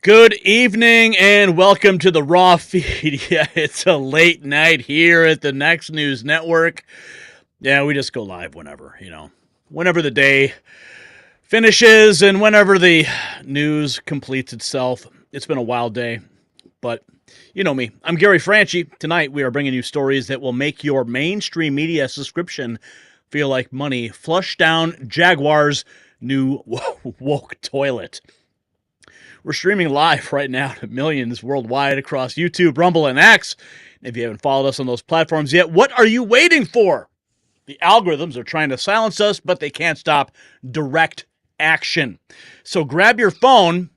Good evening and welcome to the Raw feed. Yeah, it's a late night here at the Next News Network. Yeah, we just go live whenever the day finishes and whenever the news completes itself. It's been a wild day, but you know me. I'm Gary Franchi. Tonight we are bringing you stories that will make your mainstream media subscription feel like money. Flush down Jaguar's new woke toilet. We're streaming live right now to millions worldwide across YouTube, Rumble, and X. If you haven't followed us on those platforms yet, what are you waiting for? The algorithms are trying to silence us, but they can't stop direct action. So grab your phone,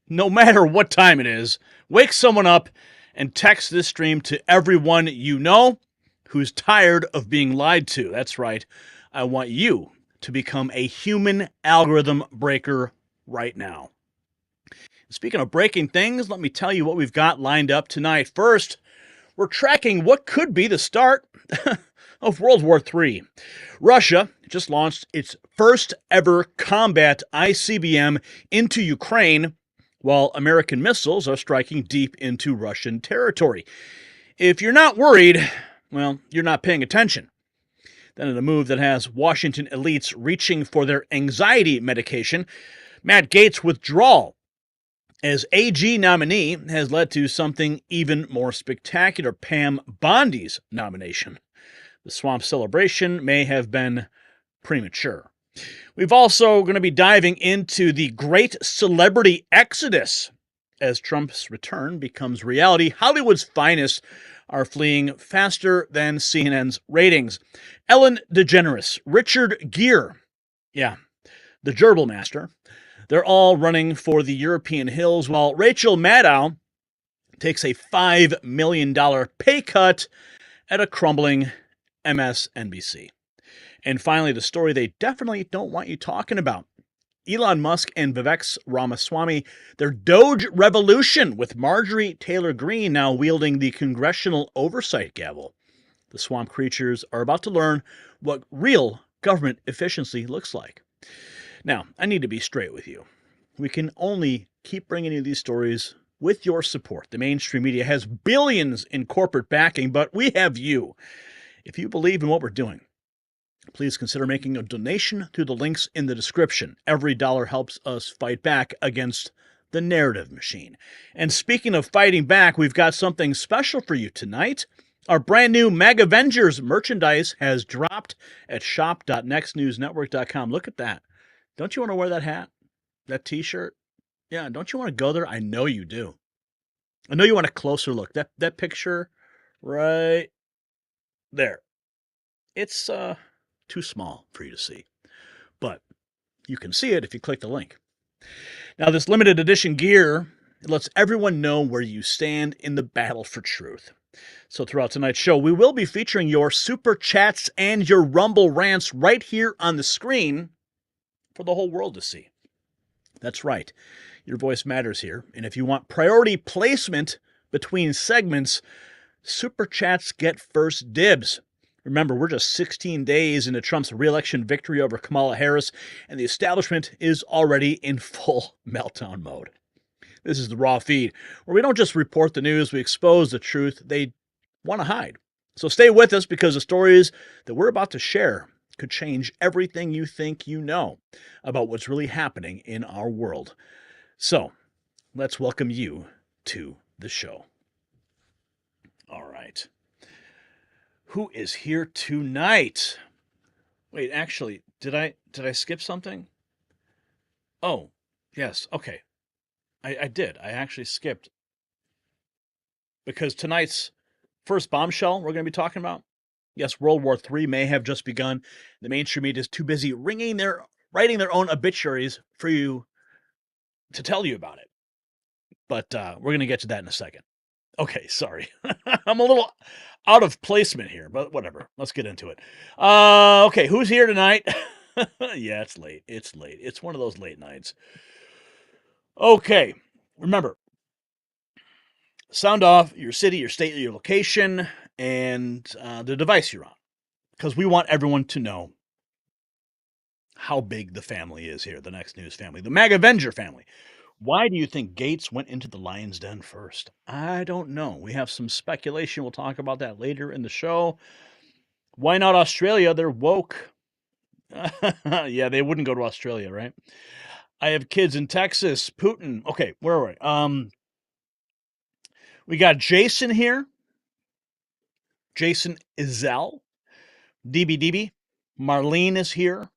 no matter what time it is, wake someone up, and text this stream to everyone you know who's tired of being lied to. That's right. I want you to become a human algorithm breaker right now. Speaking of breaking things, let me tell you what we've got lined up tonight. First, we're tracking what could be the start of World War III. Russia just launched its first ever combat ICBM into Ukraine, while American missiles are striking deep into Russian territory. If you're not worried, well, you're not paying attention. Then in a move that has Washington elites reaching for their anxiety medication, Matt Gaetz' withdrawal as AG nominee has led to something even more spectacular, Pam Bondi's nomination. The swamp celebration may have been premature. We've also going to be diving into the great celebrity exodus. As Trump's return becomes reality, Hollywood's finest are fleeing faster than CNN's ratings. Ellen DeGeneres, Richard Gere, the gerbil master, they're all running for the European hills, while Rachel Maddow takes a $5 million pay cut at a crumbling MSNBC. And finally, the story they definitely don't want you talking about. Elon Musk and Vivek Ramaswamy, their Doge revolution, with Marjorie Taylor Greene now wielding the congressional oversight gavel. The swamp creatures are about to learn what real government efficiency looks like. Now, I need to be straight with you. We can only keep bringing you these stories with your support. The mainstream media has billions in corporate backing, but we have you. If you believe in what we're doing, please consider making a donation through the links in the description. Every dollar helps us fight back against the narrative machine. And speaking of fighting back, we've got something special for you tonight. Our brand new Mag Avengers merchandise has dropped at shop.nextnewsnetwork.com. Look at that. Don't you want to wear that hat? That t-shirt? Yeah, don't you want to go there? I know you do. I know you want a closer look. That picture right there. It's too small for you to see. But you can see it if you click the link. Now, this limited edition gear, it lets everyone know where you stand in the battle for truth. So throughout tonight's show, we will be featuring your super chats and your Rumble rants right here on the screen for the whole world to see. That's right. Your voice matters here. And if you want priority placement between segments, super chats get first dibs. Remember, we're just 16 days into Trump's re-election victory over Kamala Harris, and the establishment is already in full meltdown mode. This is the Raw feed, where we don't just report the news, we expose the truth they want to hide. So stay with us, because the stories that we're about to share could change everything you think you know about what's really happening in our world. So, let's welcome you to the show. All right. Who is here tonight? Wait, actually, did I skip something? Oh, yes, okay. I did. I actually skipped. Because tonight's first bombshell we're going to be talking about, yes, World War III may have just begun. The mainstream media is too busy writing their own obituaries for you to tell you about it. But we're going to get to that in a second. Okay, sorry. I'm a little out of placement here, but whatever. Let's get into it. Okay, who's here tonight? Yeah, it's late. It's late. It's one of those late nights. Okay, remember, sound off your city, your state, your location, and the device you're on, because we want everyone to know how big the family is here, the Next News family, the Mag Avenger family. Why do you think Gates went into the lion's den first? I don't know. We have some speculation. We'll talk about that later in the show. Why not Australia? They're woke. Yeah, they wouldn't go to Australia, right? I have kids in Texas. Putin. Okay, where are we? We got Jason here. Jason Izell. DB. Marlene is here.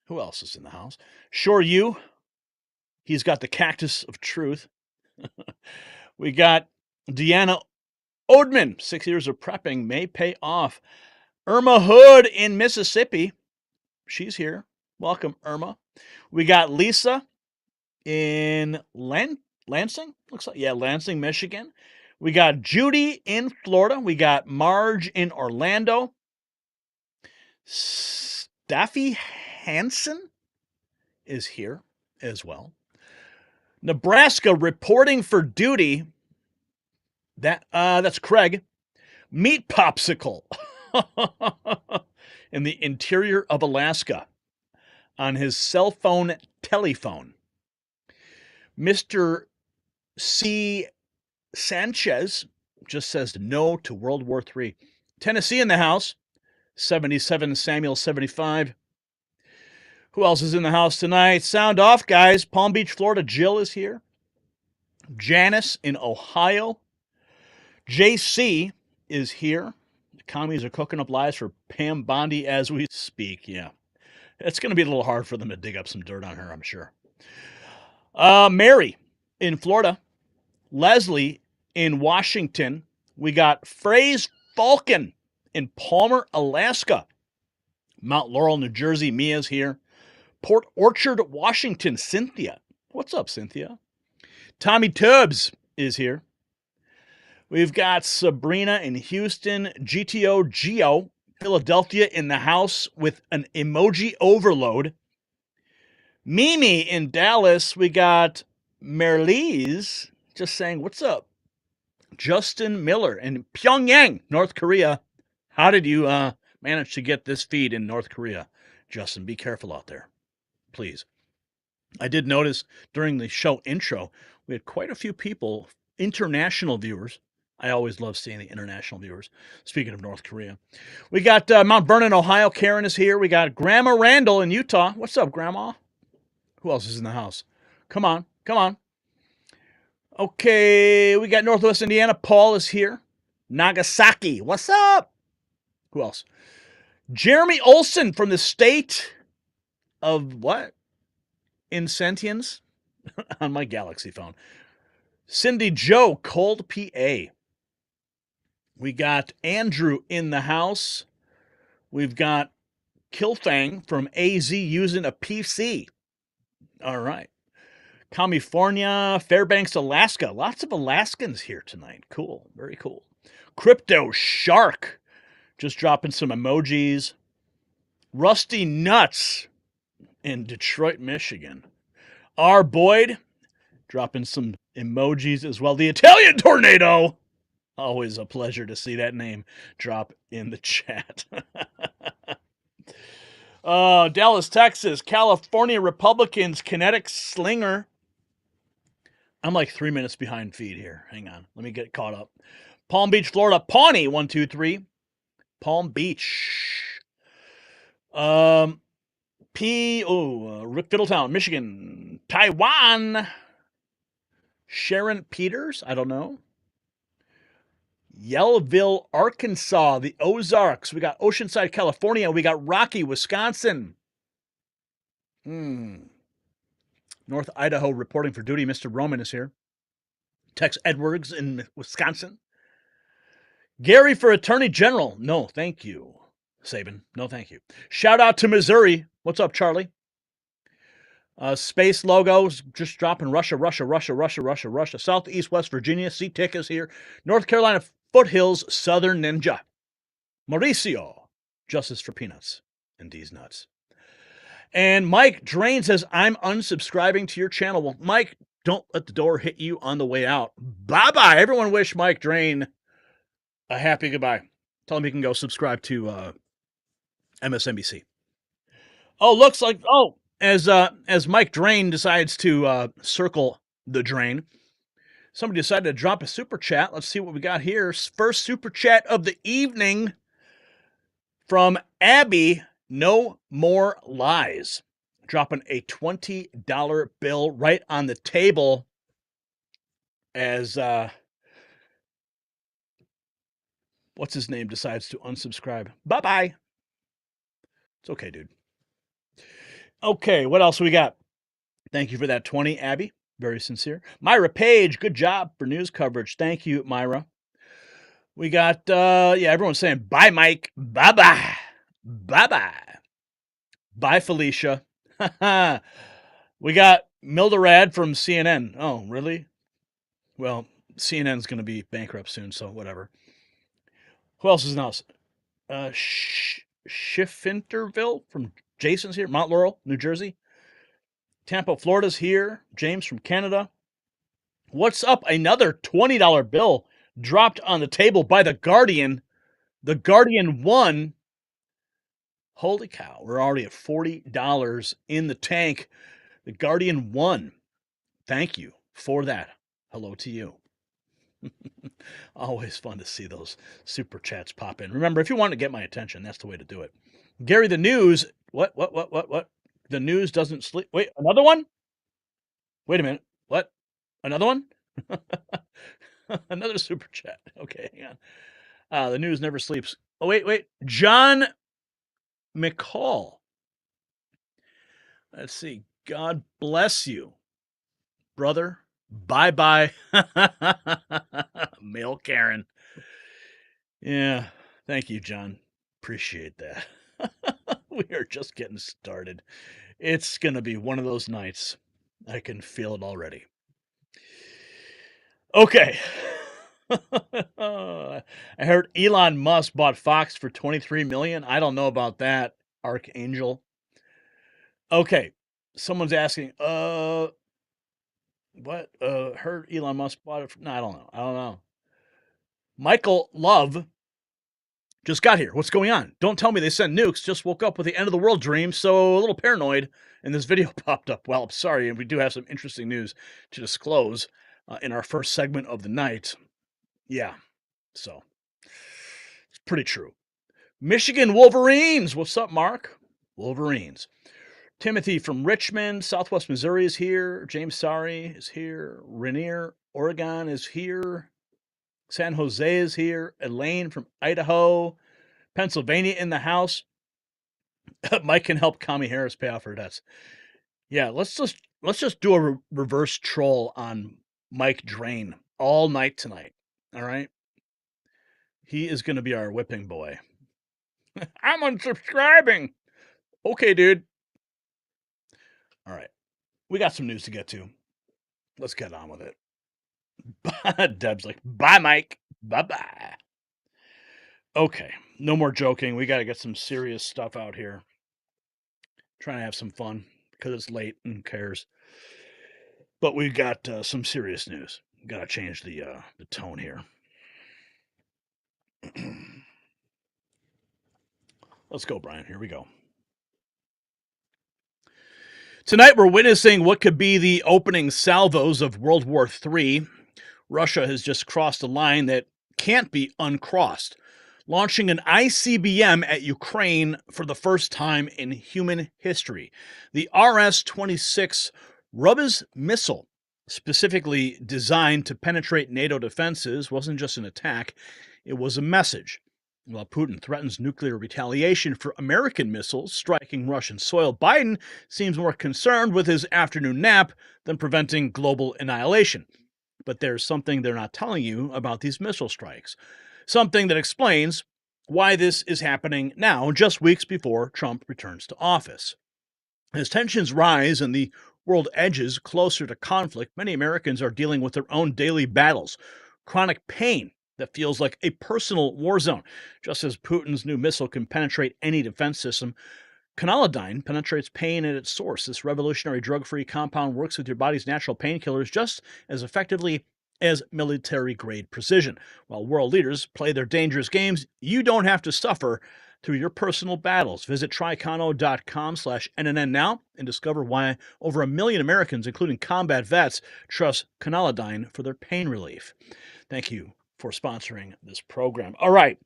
Who else is in the house? Sure, you. He's got the cactus of truth. We got Deanna Odman. 6 years of prepping may pay off. Irma Hood in Mississippi. She's here. Welcome, Irma. We got Lisa in Lansing. Looks like, yeah, Lansing, Michigan. We got Judy in Florida. We got Marge in Orlando. Staffy Hansen is here as well. Nebraska reporting for duty. That's Craig. Meat popsicle in the interior of Alaska on his cell phone telephone. Mr. C. Sanchez just says no to World War III. Tennessee in the house. 77 Samuel 75. Who else is in the house tonight? Sound off, guys. Palm Beach, Florida. Jill is here. Janice in Ohio. JC is here. The commies are cooking up lies for Pam Bondi as we speak. Yeah. It's going to be a little hard for them to dig up some dirt on her, I'm sure. Mary in Florida. Leslie in Washington. We got Fraze Falcon in Palmer, Alaska. Mount Laurel, New Jersey. Mia's here. Port Orchard, Washington. Cynthia. What's up, Cynthia? Tommy Tubbs is here. We've got Sabrina in Houston. GTO Geo, Philadelphia in the house with an emoji overload. Mimi in Dallas. We got Merlise just saying, what's up? Justin Miller in Pyongyang, North Korea. How did you manage to get this feed in North Korea? Justin, be careful out there, please. I did notice during the show intro, we had quite a few people, international viewers. I always love seeing the international viewers. Speaking of North Korea, we got Mount Vernon, Ohio. Karen is here. We got Grandma Randall in Utah. What's up, Grandma? Who else is in the house? Come on, come on. Okay, we got Northwest Indiana. Paul is here. Nagasaki. What's up? Who else? Jeremy Olson from the state of what? Insentience on my Galaxy phone. Cindy Joe, Cold PA. We got Andrew in the house. We've got Kilfang from AZ using a PC. All right. California, Fairbanks, Alaska. Lots of Alaskans here tonight. Cool. Very cool. Crypto Shark. Just dropping some emojis. Rusty Nuts in Detroit, Michigan. R. Boyd dropping some emojis as well. The Italian Tornado. Always a pleasure to see that name drop in the chat. Dallas, Texas. California Republicans. Kinetic Slinger. I'm like 3 minutes behind feed here. Hang on. Let me get caught up. Palm Beach, Florida. Pawnee, 123. Palm Beach. Rick Fiddletown, Michigan. Taiwan. Sharon Peters. I don't know. Yellville, Arkansas. The Ozarks. We got Oceanside, California. We got Rocky, Wisconsin. North Idaho reporting for duty. Mr. Roman is here. Tex Edwards in Wisconsin. Gary for Attorney General. No, thank you. Sabin. No, thank you. Shout out to Missouri. What's up, Charlie? Space logos just dropping. Russia. Southeast West Virginia. C-Tick is here. North Carolina Foothills. Southern Ninja. Mauricio. Justice for Peanuts and these nuts. And Mike Drain says, I'm unsubscribing to your channel. Well, Mike, don't let the door hit you on the way out. Bye-bye. Everyone wish Mike Drain a happy goodbye. Tell him he can go subscribe to MSNBC. Oh, looks like, as Mike Drain decides to circle the drain. Somebody decided to drop a super chat. Let's see what we got here. First super chat of the evening from Abby. No more lies. Dropping a $20 bill right on the table as what's his name decides to unsubscribe. Bye-bye. It's okay, dude. Okay, what else we got? Thank you for that 20, Abby. Very sincere. Myra Page, good job for news coverage. Thank you, Myra. We got everyone's saying bye, Mike. Bye-bye. Bye-bye. Bye, Felicia. We got Mildred from CNN. Oh, really? Well, CNN's going to be bankrupt soon, so whatever. Who else is now? Schiffinterville from Jason's here. Mount Laurel, New Jersey. Tampa, Florida's here. James from Canada. What's up? Another $20 bill dropped on the table by the Guardian. The Guardian won. Holy cow. We're already at $40 in the tank. The Guardian won. Thank you for that. Hello to you. Always fun to see those super chats pop in. Remember, if you want to get my attention, that's the way to do it. Gary, the news. What? The news doesn't sleep. Wait, another one? Wait a minute. What? Another one? Another super chat. Okay, hang on. The news never sleeps. Oh, wait. John McCall. Let's see. God bless you, brother. Bye-bye. Male Karen. Yeah. Thank you, John. Appreciate that. We are just getting started. It's going to be one of those nights. I can feel it already. Okay. I heard Elon Musk bought Fox for $23 million. I don't know about that, Archangel. Okay. Someone's asking, what? Heard Elon Musk bought it? No, I don't know. Michael Love just got here. What's going on? Don't tell me they sent nukes. Just woke up with the end of the world dream, so a little paranoid, and this video popped up. Well, I'm sorry, and we do have some interesting news to disclose in our first segment of the night. Yeah, so it's pretty true. Michigan Wolverines. What's up, Mark? Wolverines. Timothy from Richmond, Southwest Missouri is here. James Sari is here. Rainier, Oregon is here. San Jose is here. Elaine from Idaho. Pennsylvania in the house. Mike can help Kami Harris pay off her debts. Yeah, let's just do a reverse troll on Mike Drain all night tonight. All right? He is going to be our whipping boy. I'm unsubscribing. Okay, dude. All right. We got some news to get to. Let's get on with it. Deb's like, bye, Mike. Bye-bye. Okay. No more joking. We got to get some serious stuff out here. Trying to have some fun because it's late and who cares. But we've got some serious news. Got to change the tone here. Let's go, Brian. Here we go. Tonight, we're witnessing what could be the opening salvos of World War III. Russia has just crossed a line that can't be uncrossed, launching an ICBM at Ukraine for the first time in human history. The RS-26 Rubis missile, specifically designed to penetrate NATO defenses, wasn't just an attack, it was a message. While Putin threatens nuclear retaliation for American missiles striking Russian soil, Biden seems more concerned with his afternoon nap than preventing global annihilation. But there's something they're not telling you about these missile strikes. Something that explains why this is happening now, just weeks before Trump returns to office. As tensions rise and the world edges closer to conflict, many Americans are dealing with their own daily battles, chronic pain that feels like a personal war zone. Just as Putin's new missile can penetrate any defense system, Conolidine penetrates pain at its source. This revolutionary drug-free compound works with your body's natural painkillers just as effectively as military-grade precision. While world leaders play their dangerous games, you don't have to suffer through your personal battles. Visit trycono.com/NNN now and discover why over 1 million Americans, including combat vets, trust Conolidine for their pain relief. Thank you for sponsoring this program. All right.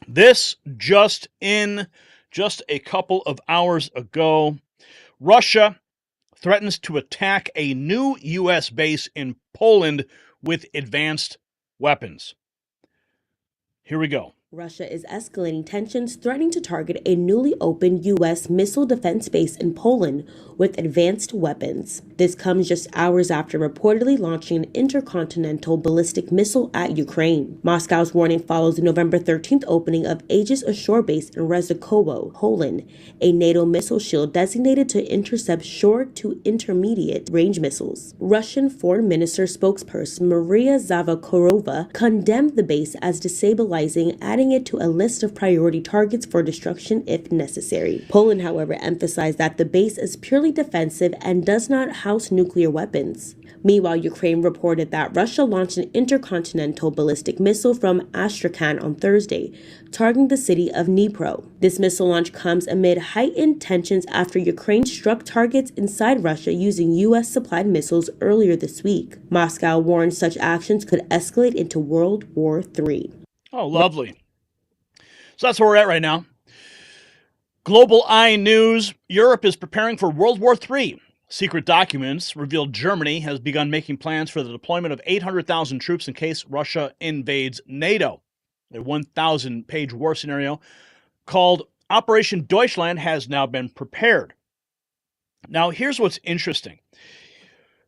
This just a couple of hours ago, Russia threatens to attack a new U.S. base in Poland with advanced weapons. Here we go. Russia is escalating tensions, threatening to target a newly opened U.S. missile defense base in Poland with advanced weapons. This comes just hours after reportedly launching an intercontinental ballistic missile at Ukraine. Moscow's warning follows the November 13th opening of Aegis Ashore Base in Rzeszkowo, Poland, a NATO missile shield designated to intercept short to intermediate range missiles. Russian Foreign Minister spokesperson Maria Zakharova condemned the base as destabilizing, adding it to a list of priority targets for destruction if necessary. Poland, however, emphasized that the base is purely defensive and does not house nuclear weapons. Meanwhile, Ukraine reported that Russia launched an intercontinental ballistic missile from Astrakhan on Thursday, targeting the city of Dnipro. This missile launch comes amid heightened tensions after Ukraine struck targets inside Russia using U.S.-supplied missiles earlier this week. Moscow warned such actions could escalate into World War III. Oh, lovely. So that's where we're at right now. Global Eye News. Europe is preparing for World War III. Secret documents revealed Germany has begun making plans for the deployment of 800,000 troops in case Russia invades NATO. A 1,000-page war scenario called Operation Deutschland has now been prepared. Now, here's what's interesting.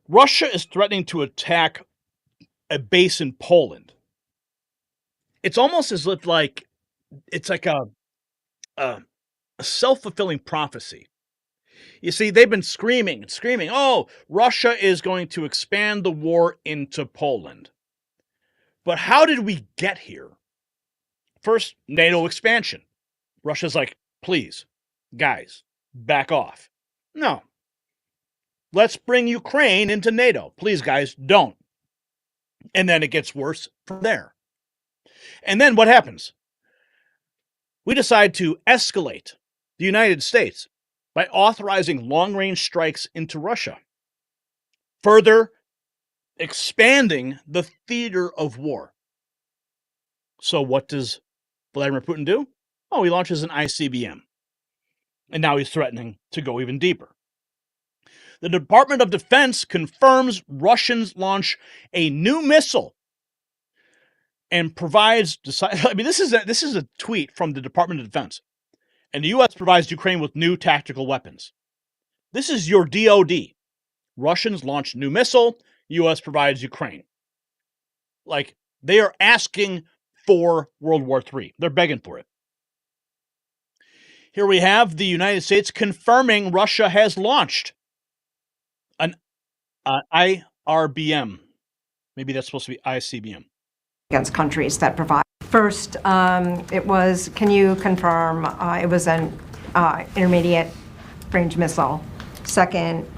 Russia is threatening to attack a base in Poland. It's almost as if it's like a self-fulfilling prophecy. You see, they've been screaming, oh, Russia is going to expand the war into Poland. But how did we get here? First, NATO expansion. Russia's like, please, guys, back off. No. Let's bring Ukraine into NATO. Please, guys, don't. And then it gets worse from there. And then what happens? We decide to escalate the United States by authorizing long-range strikes into Russia, further expanding the theater of war. So what does Vladimir Putin do? Oh, he launches an ICBM. And now he's threatening to go even deeper. The Department of Defense confirms Russians launch a new missile and provides, this is a tweet from the Department of Defense. And the U.S. provides Ukraine with new tactical weapons. This is your DOD. Russians launch new missile, U.S. provides Ukraine. Like, they are asking for World War III. They're begging for it. Here we have the United States confirming Russia has launched an IRBM. Maybe that's supposed to be ICBM. Against countries that provide. First, it was, can you confirm it was an intermediate range missile? Second,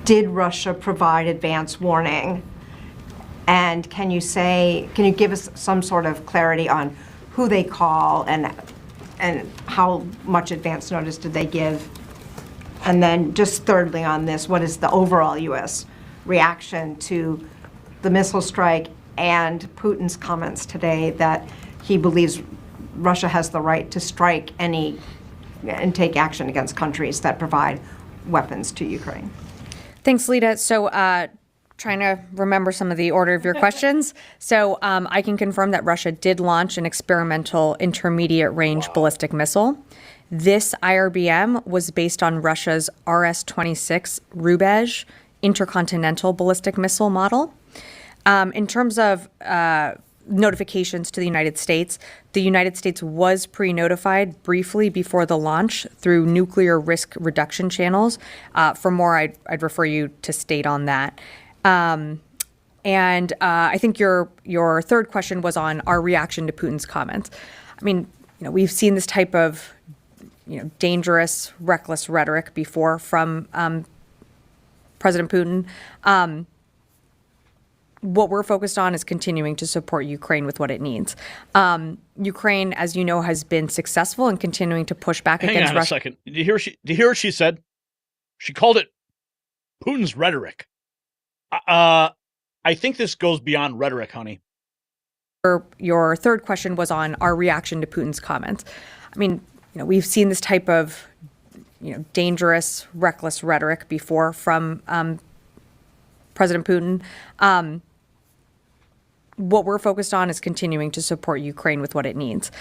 did Russia provide advance warning? And can you give us some sort of clarity on who they call and how much advance notice did they give? And then just thirdly on this, what is the overall U.S. reaction to the missile strike and Putin's comments today that he believes Russia has the right to strike any and take action against countries that provide weapons to Ukraine? Thanks, Lita. So trying to remember some of the order of your questions. So I can confirm that Russia did launch an experimental intermediate range ballistic missile. This IRBM was based on Russia's RS-26 Rubezh intercontinental ballistic missile model. In terms of notifications to the United States was pre-notified briefly before the launch through nuclear risk reduction channels. For more, I'd refer you to state on that. And I think your third question was on our reaction to Putin's comments. I mean, we've seen this type of dangerous, reckless rhetoric before from President Putin. what we're focused on is continuing to support Ukraine with what it needs. Ukraine, as you know, has been successful in continuing to push back against Russia. Hang on a second. Did you hear what she said? She called it Putin's rhetoric. I think this goes beyond rhetoric, honey. Your third question was on our reaction to Putin's comments. I mean, we've seen this type of, dangerous, reckless rhetoric before from President Putin. What we're focused on is continuing to support Ukraine with what it needs.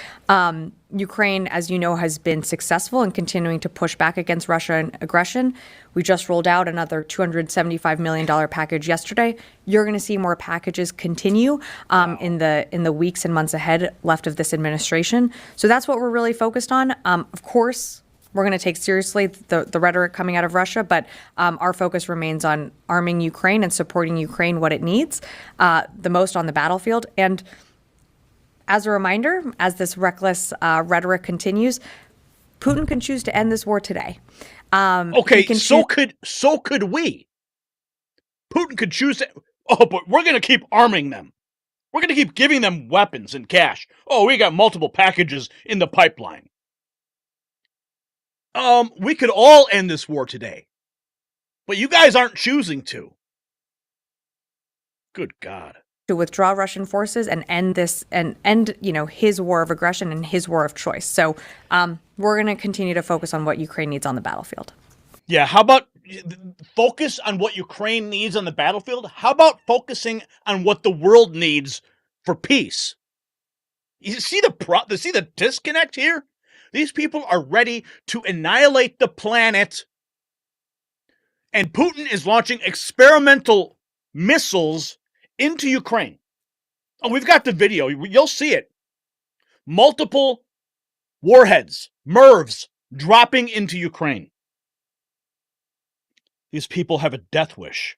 Ukraine, as you know, has been successful in continuing to push back against Russian aggression. We just rolled out another $275 million package yesterday. You're going to see more packages continue in the weeks and months ahead left of this administration. So that's what we're really focused on. Of course, we're going to take seriously the rhetoric coming out of Russia, but our focus remains on arming Ukraine and supporting Ukraine what it needs the most on the battlefield. And as a reminder, as this reckless rhetoric continues, Putin can choose to end this war today. So could we. Putin could choose to. Oh, but we're going to keep arming them. We're going to keep giving them weapons and cash. Oh, we got multiple packages in the pipeline. We could all end this war today, but you guys aren't choosing to. Good God. To withdraw Russian forces and end this and end, his war of aggression and his war of choice. So we're going to continue to focus on what Ukraine needs on the battlefield. Yeah. How about focus on what Ukraine needs on the battlefield? How about focusing on what the world needs for peace? You see the disconnect here? These people are ready to annihilate the planet, and Putin is launching experimental missiles into Ukraine. Oh, we've got the video. You'll see it. Multiple warheads, MIRVs, dropping into Ukraine. These people have a death wish.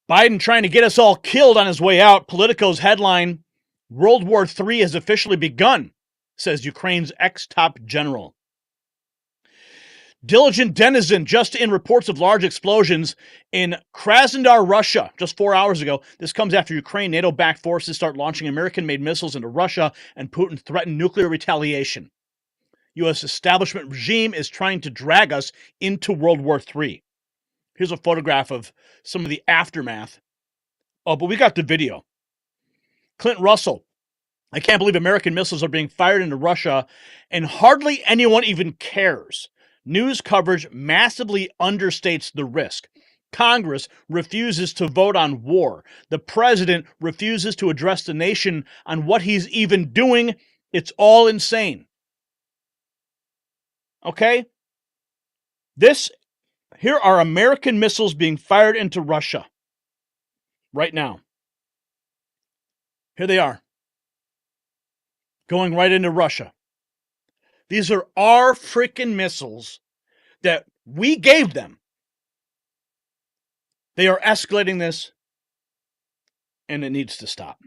Biden trying to get us all killed on his way out. Politico's headline, World War III has officially begun, says Ukraine's ex-top general. Diligent denizen just in reports of large explosions in Krasnodar, Russia, just 4 hours ago. This comes after Ukraine NATO-backed forces start launching American-made missiles into Russia, and Putin threatened nuclear retaliation. U.S. establishment regime is trying to drag us into World War III. Here's a photograph of some of the aftermath. Oh, but we got the video. Clint Russell. I can't believe American missiles are being fired into Russia, and hardly anyone even cares. News coverage massively understates the risk. Congress refuses to vote on war. The president refuses to address the nation on what he's even doing. It's all insane. Okay? Here are American missiles being fired into Russia right now. Here they are. Going right into Russia. These are our freaking missiles that we gave them. They are escalating this, and it needs to stop.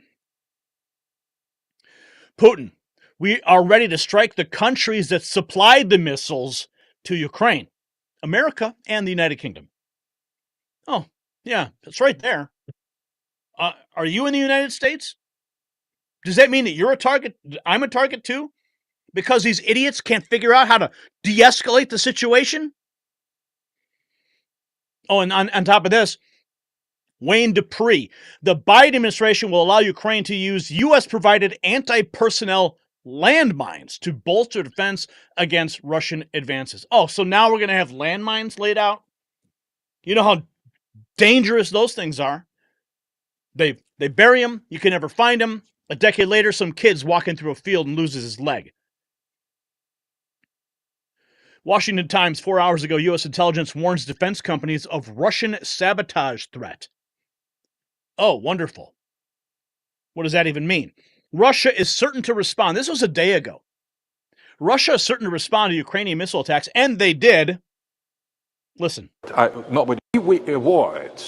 Putin, we are ready to strike the countries that supplied the missiles to Ukraine, America and the United Kingdom. Oh, yeah, it's right there. Are you in the United States? Does that mean that you're a target? I'm a target too? Because these idiots can't figure out how to de-escalate the situation? Oh, and on top of this, Wayne Dupree, the Biden administration will allow Ukraine to use U.S.-provided anti-personnel landmines to bolster defense against Russian advances. Oh, so now we're going to have landmines laid out? You know how dangerous those things are. They bury them. You can never find them. A decade later, some kid's walking through a field and loses his leg. Washington Times, 4 hours ago, U.S. intelligence warns defense companies of Russian sabotage threat. Oh, wonderful. What does that even mean? Russia is certain to respond. This was a day ago. Russia is certain to respond to Ukrainian missile attacks, and they did. Listen. Nobody we avoid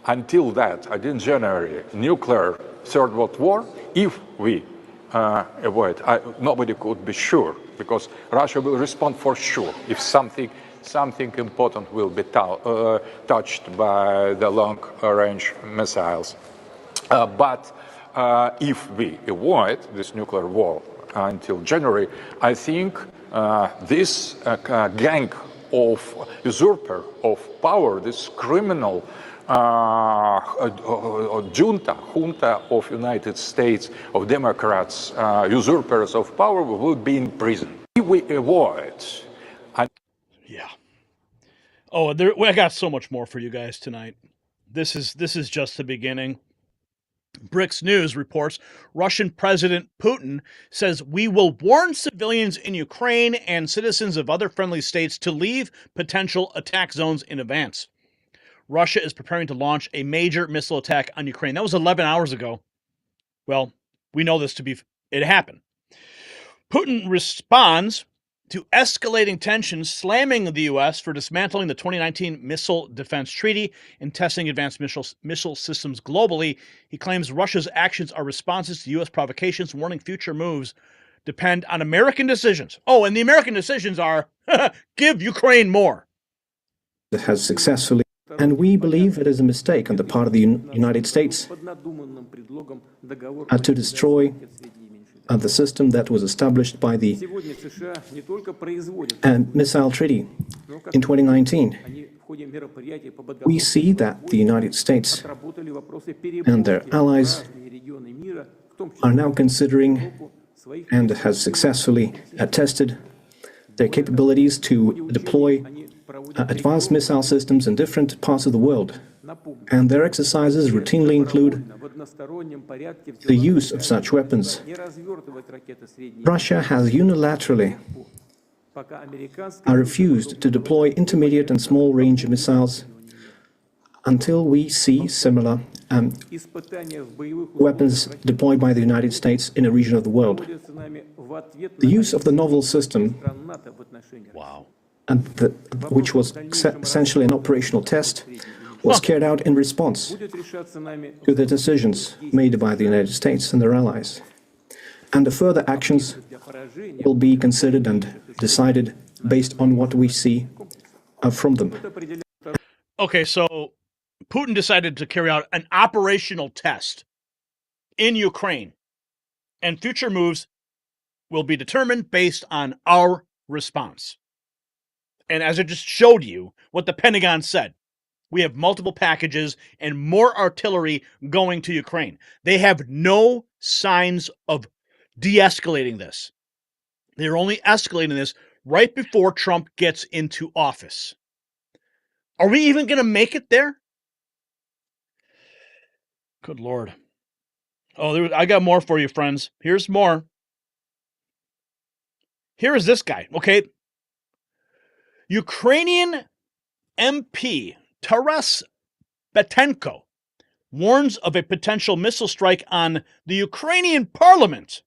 until that, in January, nuclear Third World War, if we avoid, nobody could be sure, because Russia will respond for sure if something something important will be touched by the long-range missiles. But if we avoid this nuclear war until January, I think this gang of usurper of power, this criminal junta of United States, of Democrats, usurpers of power will be in prison. If we avoid... Yeah. Oh, I got so much more for you guys tonight. This is just the beginning. BRICS News reports Russian President Putin says we will warn civilians in Ukraine and citizens of other friendly states to leave potential attack zones in advance. Russia is preparing to launch a major missile attack on Ukraine. That was 11 hours ago. Well, we know this to be it happened. Putin responds to escalating tensions, slamming the U.S. for dismantling the 2019 Missile Defense Treaty and testing advanced missile systems globally. He claims Russia's actions are responses to U.S. provocations, warning future moves depend on American decisions. Oh, and the American decisions are give Ukraine more. It has successfully, and we believe it is a mistake on the part of the United States to destroy the system that was established by the Missile Treaty in 2019. We see that the United States and their allies are now considering and has successfully tested their capabilities to deploy advanced missile systems in different parts of the world. And their exercises routinely include the use of such weapons. Russia has unilaterally refused to deploy intermediate and small-range missiles until we see similar weapons deployed by the United States in a region of the world. The use of the novel system, which was essentially an operational test, was carried out in response to the decisions made by the United States and their allies. And the further actions will be considered and decided based on what we see from them. Okay, so Putin decided to carry out an operational test in Ukraine, and future moves will be determined based on our response. And as I just showed you what the Pentagon said, we have multiple packages and more artillery going to Ukraine. They have no signs of de-escalating this. They're only escalating this right before Trump gets into office. Are we even going to make it there? Good Lord. Oh, I got more for you, friends. Here's more. Here is this guy, okay? Ukrainian MP Taras Betenko warns of a potential missile strike on the Ukrainian parliament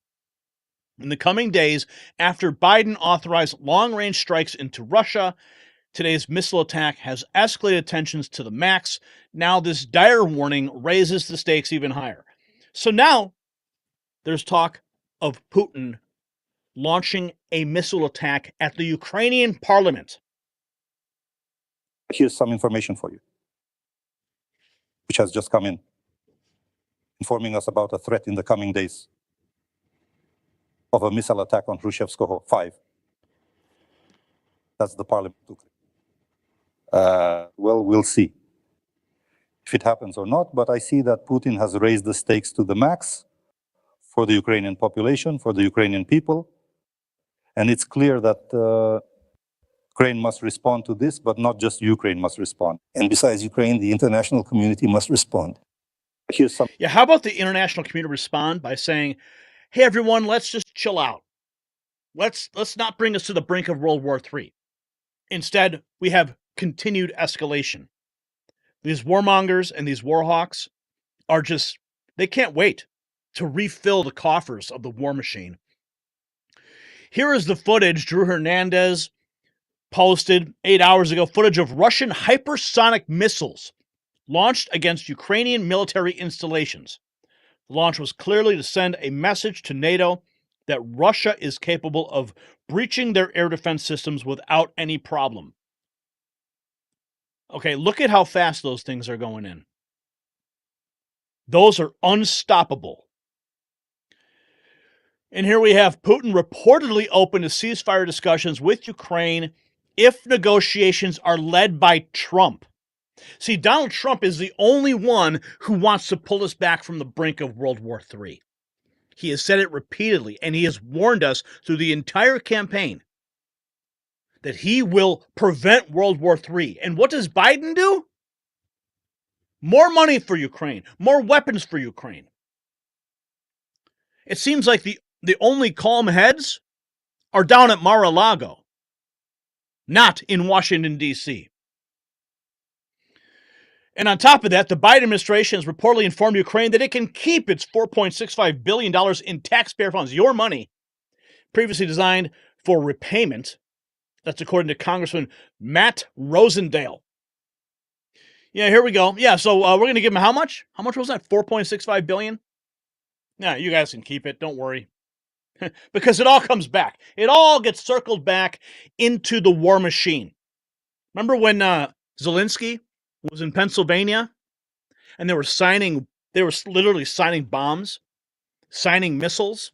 in the coming days after Biden authorized long-range strikes into Russia. Today's missile attack has escalated tensions to the max. Now this dire warning raises the stakes even higher. So now there's talk of Putin launching a missile attack at the Ukrainian parliament. Here's some information for you, which has just come in, informing us about a threat in the coming days of a missile attack on Hrushevskoho 5. That's the parliament. Well, we'll see if it happens or not, but I see that Putin has raised the stakes to the max for the Ukrainian population, for the Ukrainian people, and it's clear that Ukraine must respond to this, but not just Ukraine must respond. And besides Ukraine, the international community must respond. Here's some. Yeah, how about the international community respond by saying, hey, everyone, let's just chill out. Let's not bring us to the brink of World War III. Instead, we have continued escalation. These warmongers and these warhawks are just, they can't wait to refill the coffers of the war machine. Here is the footage Drew Hernandez posted 8 hours ago, footage of Russian hypersonic missiles launched against Ukrainian military installations. The launch was clearly to send a message to NATO that Russia is capable of breaching their air defense systems without any problem. Okay, look at how fast those things are going in. Those are unstoppable. And here we have Putin reportedly open to ceasefire discussions with Ukraine if negotiations are led by Trump. See, Donald Trump is the only one who wants to pull us back from the brink of World War III. He has said it repeatedly, and he has warned us through the entire campaign that he will prevent World War III. And what does Biden do? More money for Ukraine, more weapons for Ukraine. It seems like the only calm heads are down at Mar-a-Lago, not in Washington, D.C. And on top of that, the Biden administration has reportedly informed Ukraine that it can keep its $4.65 billion in taxpayer funds, your money, previously designed for repayment. That's according to Congressman Matt Rosendale. Yeah, here we go. Yeah, so we're going to give him how much? How much was that? $4.65 billion? Yeah, you guys can keep it. Don't worry. Because it all comes back. It all gets circled back into the war machine. Remember when Zelensky was in Pennsylvania and they were literally signing bombs, signing missiles?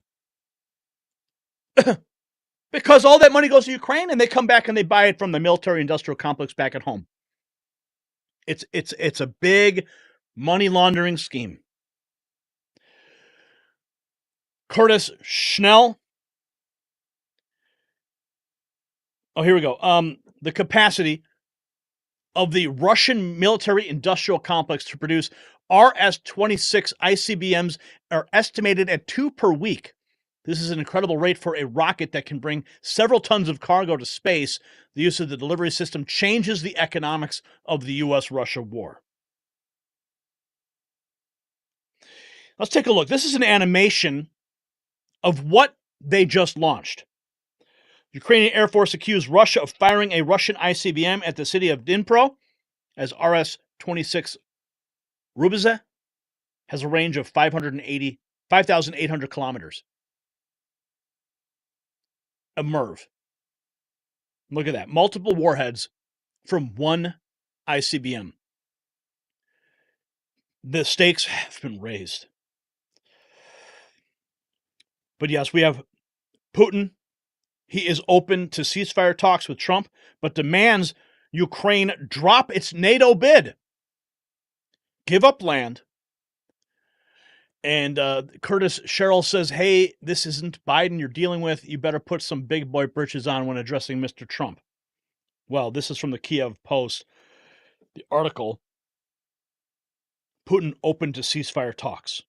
Because all that money goes to Ukraine and they come back and they buy it from the military industrial complex back at home. It's a big money laundering scheme. Curtis Schnell. Oh, here we go. The capacity of the Russian military industrial complex to produce RS-26 ICBMs are estimated at 2 per week. This is an incredible rate for a rocket that can bring several tons of cargo to space. The use of the delivery system changes the economics of the U.S.-Russia war. Let's take a look. This is an animation of what they just launched. Ukrainian Air Force accused Russia of firing a Russian ICBM at the city of Dnipro as RS-26 Rubiza has a range of 5,800 kilometers. A MIRV. Look at that. Multiple warheads from one ICBM. The stakes have been raised. But yes, we have Putin. He is open to ceasefire talks with Trump, but demands Ukraine drop its NATO bid, give up land. And Curtis Sherrill says, hey, this isn't Biden you're dealing with. You better put some big boy britches on when addressing Mr. Trump. Well, this is from the Kiev Post. The article, Putin open to ceasefire talks.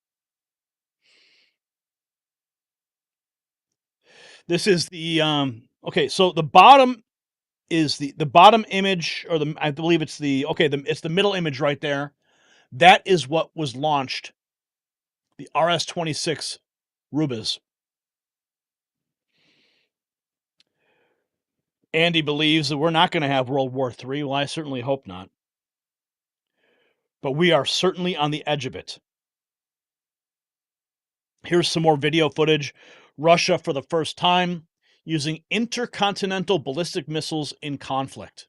This is the, okay, so the bottom is the bottom image, or I believe it's it's the middle image right there. That is what was launched, the RS-26 Rubis. Andy believes that we're not going to have World War III. Well, I certainly hope not. But we are certainly on the edge of it. Here's some more video footage. Russia, for the first time, using intercontinental ballistic missiles in conflict.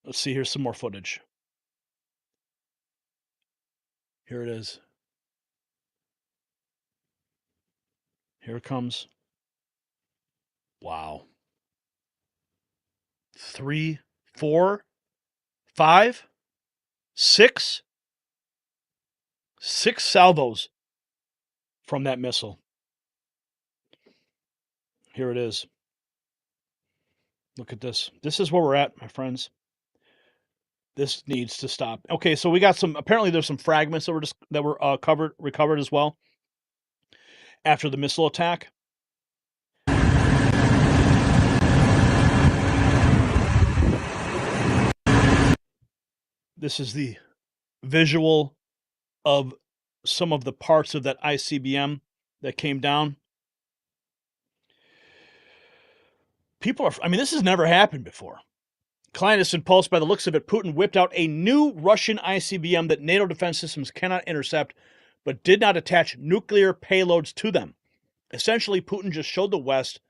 Let's see, here's some more footage. Here it is. Here it comes. Wow. 3, 4, 5, 6. 6 salvos from that missile. Here it is. Look at this. This is where we're at, my friends. This needs to stop. Okay, so we got some. Apparently, there's some fragments that were recovered as well after the missile attack. This is the visual of some of the parts of that ICBM that came down. This has never happened before. Clandestine Post, by the looks of it, Putin whipped out a new Russian ICBM that NATO defense systems cannot intercept, but did not attach nuclear payloads to them. Essentially, Putin just showed the West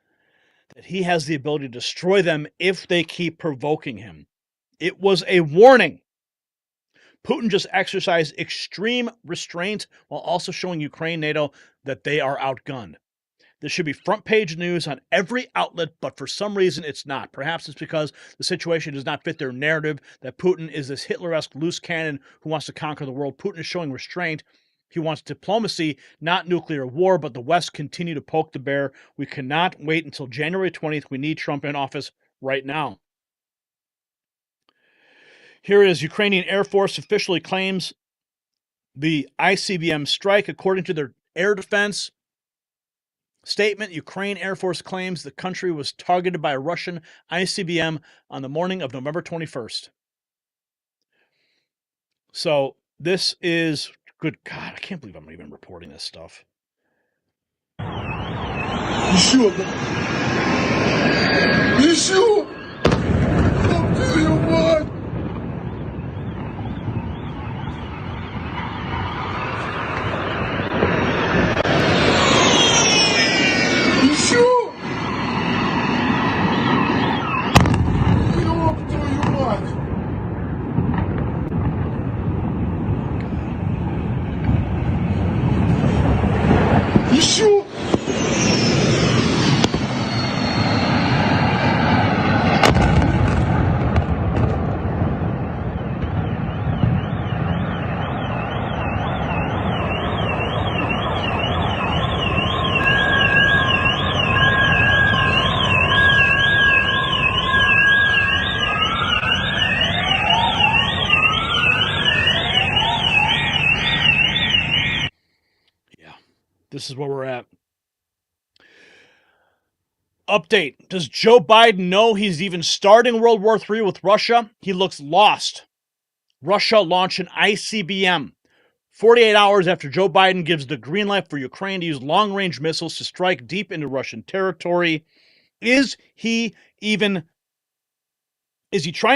that he has the ability to destroy them if they keep provoking him. It was a warning. Putin just exercised extreme restraint while also showing Ukraine, NATO, that they are outgunned. This should be front page news on every outlet, but for some reason it's not. Perhaps it's because the situation does not fit their narrative that Putin is this Hitler-esque loose cannon who wants to conquer the world. Putin is showing restraint. He wants diplomacy, not nuclear war, but the West continue to poke the bear. We cannot wait until January 20th. We need Trump in office right now. Here is Ukrainian Air Force officially claims the ICBM strike. According to their air defense statement, Ukraine Air Force claims the country was targeted by a Russian ICBM on the morning of November 21st. So this is, good God, I can't believe I'm even reporting this stuff. You sure? You sure? I'll tell you what. You sure? I'll tell you what. You sure? This is where we're at. Update. Does Joe Biden know he's even starting World War III with Russia? He looks lost. Russia launched an ICBM 48 hours after Joe Biden gives the green light for Ukraine to use long-range missiles to strike deep into Russian territory. Is he trying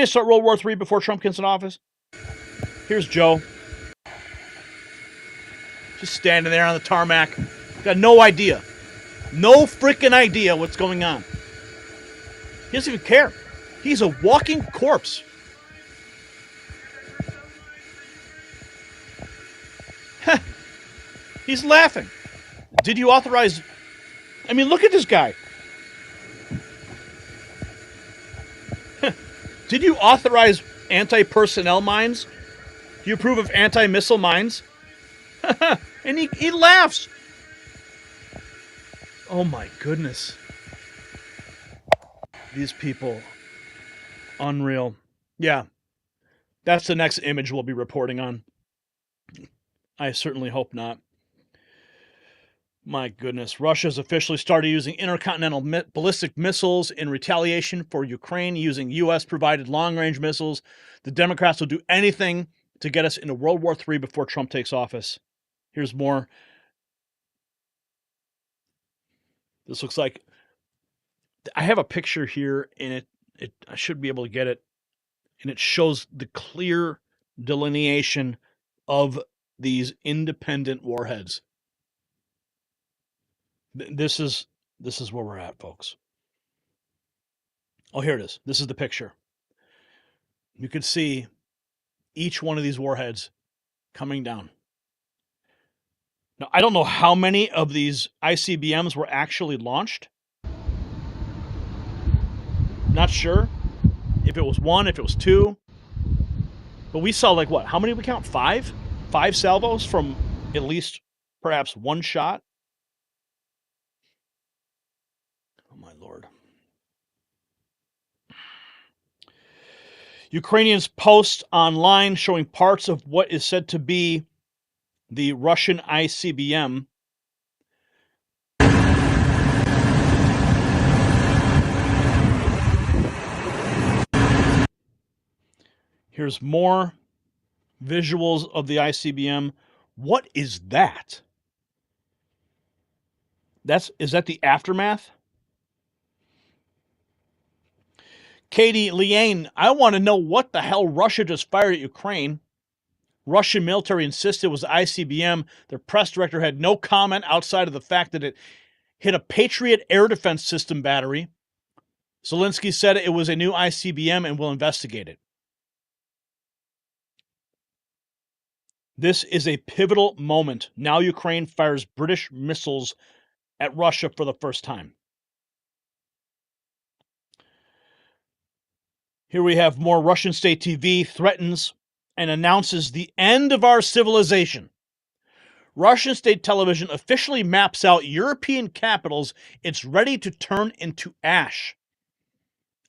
to start World War III before Trump gets in office? Here's Joe. Just standing there on the tarmac. Got no idea. No freaking idea what's going on. He doesn't even care. He's a walking corpse. He's laughing. Did you authorize... I mean, look at this guy. Did you authorize anti-personnel mines? Do you approve of anti-missile mines? And he laughs. Oh my goodness. These people. Unreal. Yeah. That's the next image we'll be reporting on. I certainly hope not. My goodness. Russia's officially started using intercontinental ballistic missiles in retaliation for Ukraine using U.S.-provided long-range missiles. The Democrats will do anything to get us into World War III before Trump takes office. Here's more. This looks like... I have a picture here, and I should be able to get it. And it shows the clear delineation of these independent warheads. This is where we're at, folks. Oh, here it is. This is the picture. You can see each one of these warheads coming down. Now, I don't know how many of these ICBMs were actually launched. Not sure if it was one, if it was two. But we saw, like, what? How many did we count? 5? 5 salvos from at least perhaps one shot. Oh, my Lord. Ukrainians post online showing parts of what is said to be the Russian ICBM. Here's more visuals of the ICBM. What is that? Is that the aftermath? Katie Liane, I want to know what the hell Russia just fired at Ukraine. Russian military insisted it was ICBM. Their press director had no comment outside of the fact that it hit a Patriot air defense system battery. Zelensky said it was a new ICBM and will investigate it. This is a pivotal moment. Now Ukraine fires British missiles at Russia for the first time. Here we have more. Russian state TV threatens and announces the end of our civilization. Russian state television officially maps out European capitals it's ready to turn into ash.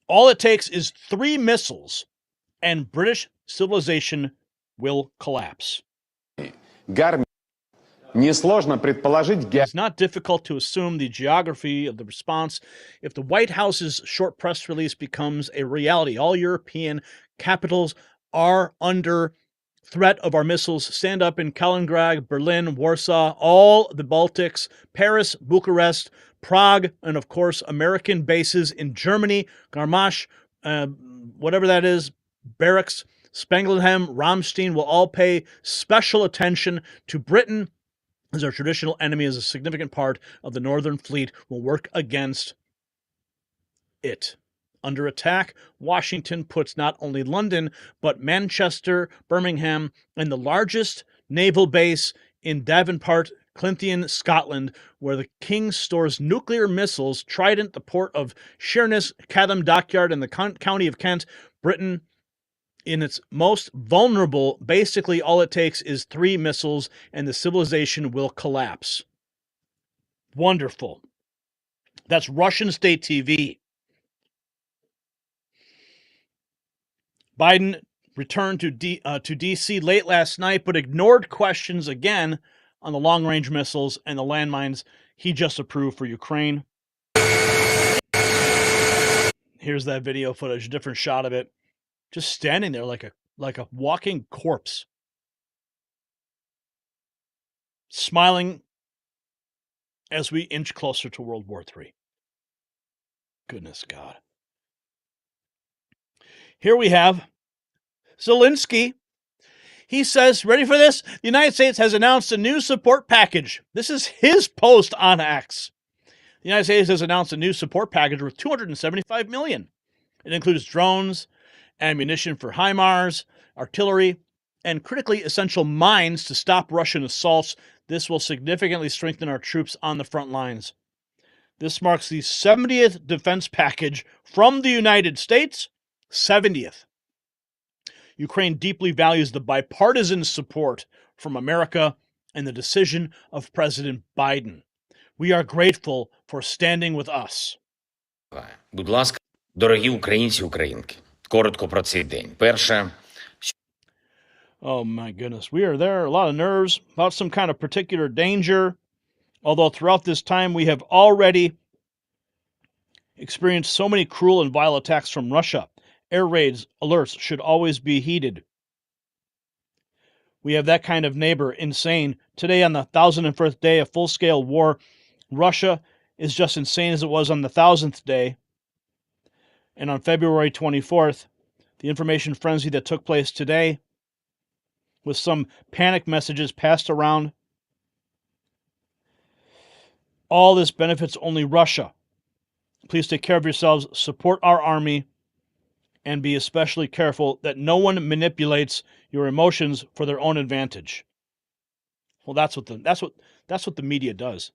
All it takes is 3 missiles, and British civilization will collapse. It's not difficult to assume the geography of the response if the White House's short press release becomes a reality. All European capitals are under threat of our missiles. Stand up in Kaliningrad, Berlin, Warsaw, all the Baltics, Paris, Bucharest, Prague, and of course, American bases in Germany, Garmash, whatever that is, barracks, Spanglenheim, Ramstein will all pay special attention to Britain as our traditional enemy, as a significant part of the Northern Fleet will work against it. Under attack, Washington puts not only London, but Manchester, Birmingham, and the largest naval base in Davenport, Clinton, Scotland, where the King stores nuclear missiles, Trident, the port of Sheerness, Chatham Dockyard in the county of Kent, Britain. In its most vulnerable, basically all it takes is 3 missiles and the civilization will collapse. Wonderful. That's Russian state TV. Biden returned to D.C. late last night, but ignored questions again on the long-range missiles and the landmines he just approved for Ukraine. Here's that video footage, a different shot of it. Just standing there like a walking corpse. Smiling as we inch closer to World War III. Goodness God. Here we have Zelensky. He says, ready for this? The United States has announced a new support package. This is his post on X. The United States has announced a new support package worth $275 million. It includes drones, ammunition for HIMARS, artillery, and critically essential mines to stop Russian assaults. This will significantly strengthen our troops on the front lines. This marks the 70th defense package from the United States. 70th. Ukraine deeply values the bipartisan support from America and the decision of President Biden. We are grateful for standing with us. Будь ласка, дорогі українці, українки, коротко про цей день. Перше. Oh my goodness, we are there, a lot of nerves about some kind of particular danger, although throughout this time we have already experienced so many cruel and vile attacks from Russia. Air raids, alerts should always be heeded. We have that kind of neighbor, insane. Today on the 1001st day of full-scale war, Russia is just insane as it was on the 1000th day. And on February 24th, the information frenzy that took place today, with some panic messages passed around, all this benefits only Russia. Please take care of yourselves, support our army, and be especially careful that no one manipulates your emotions for their own advantage. Well, that's what the media does.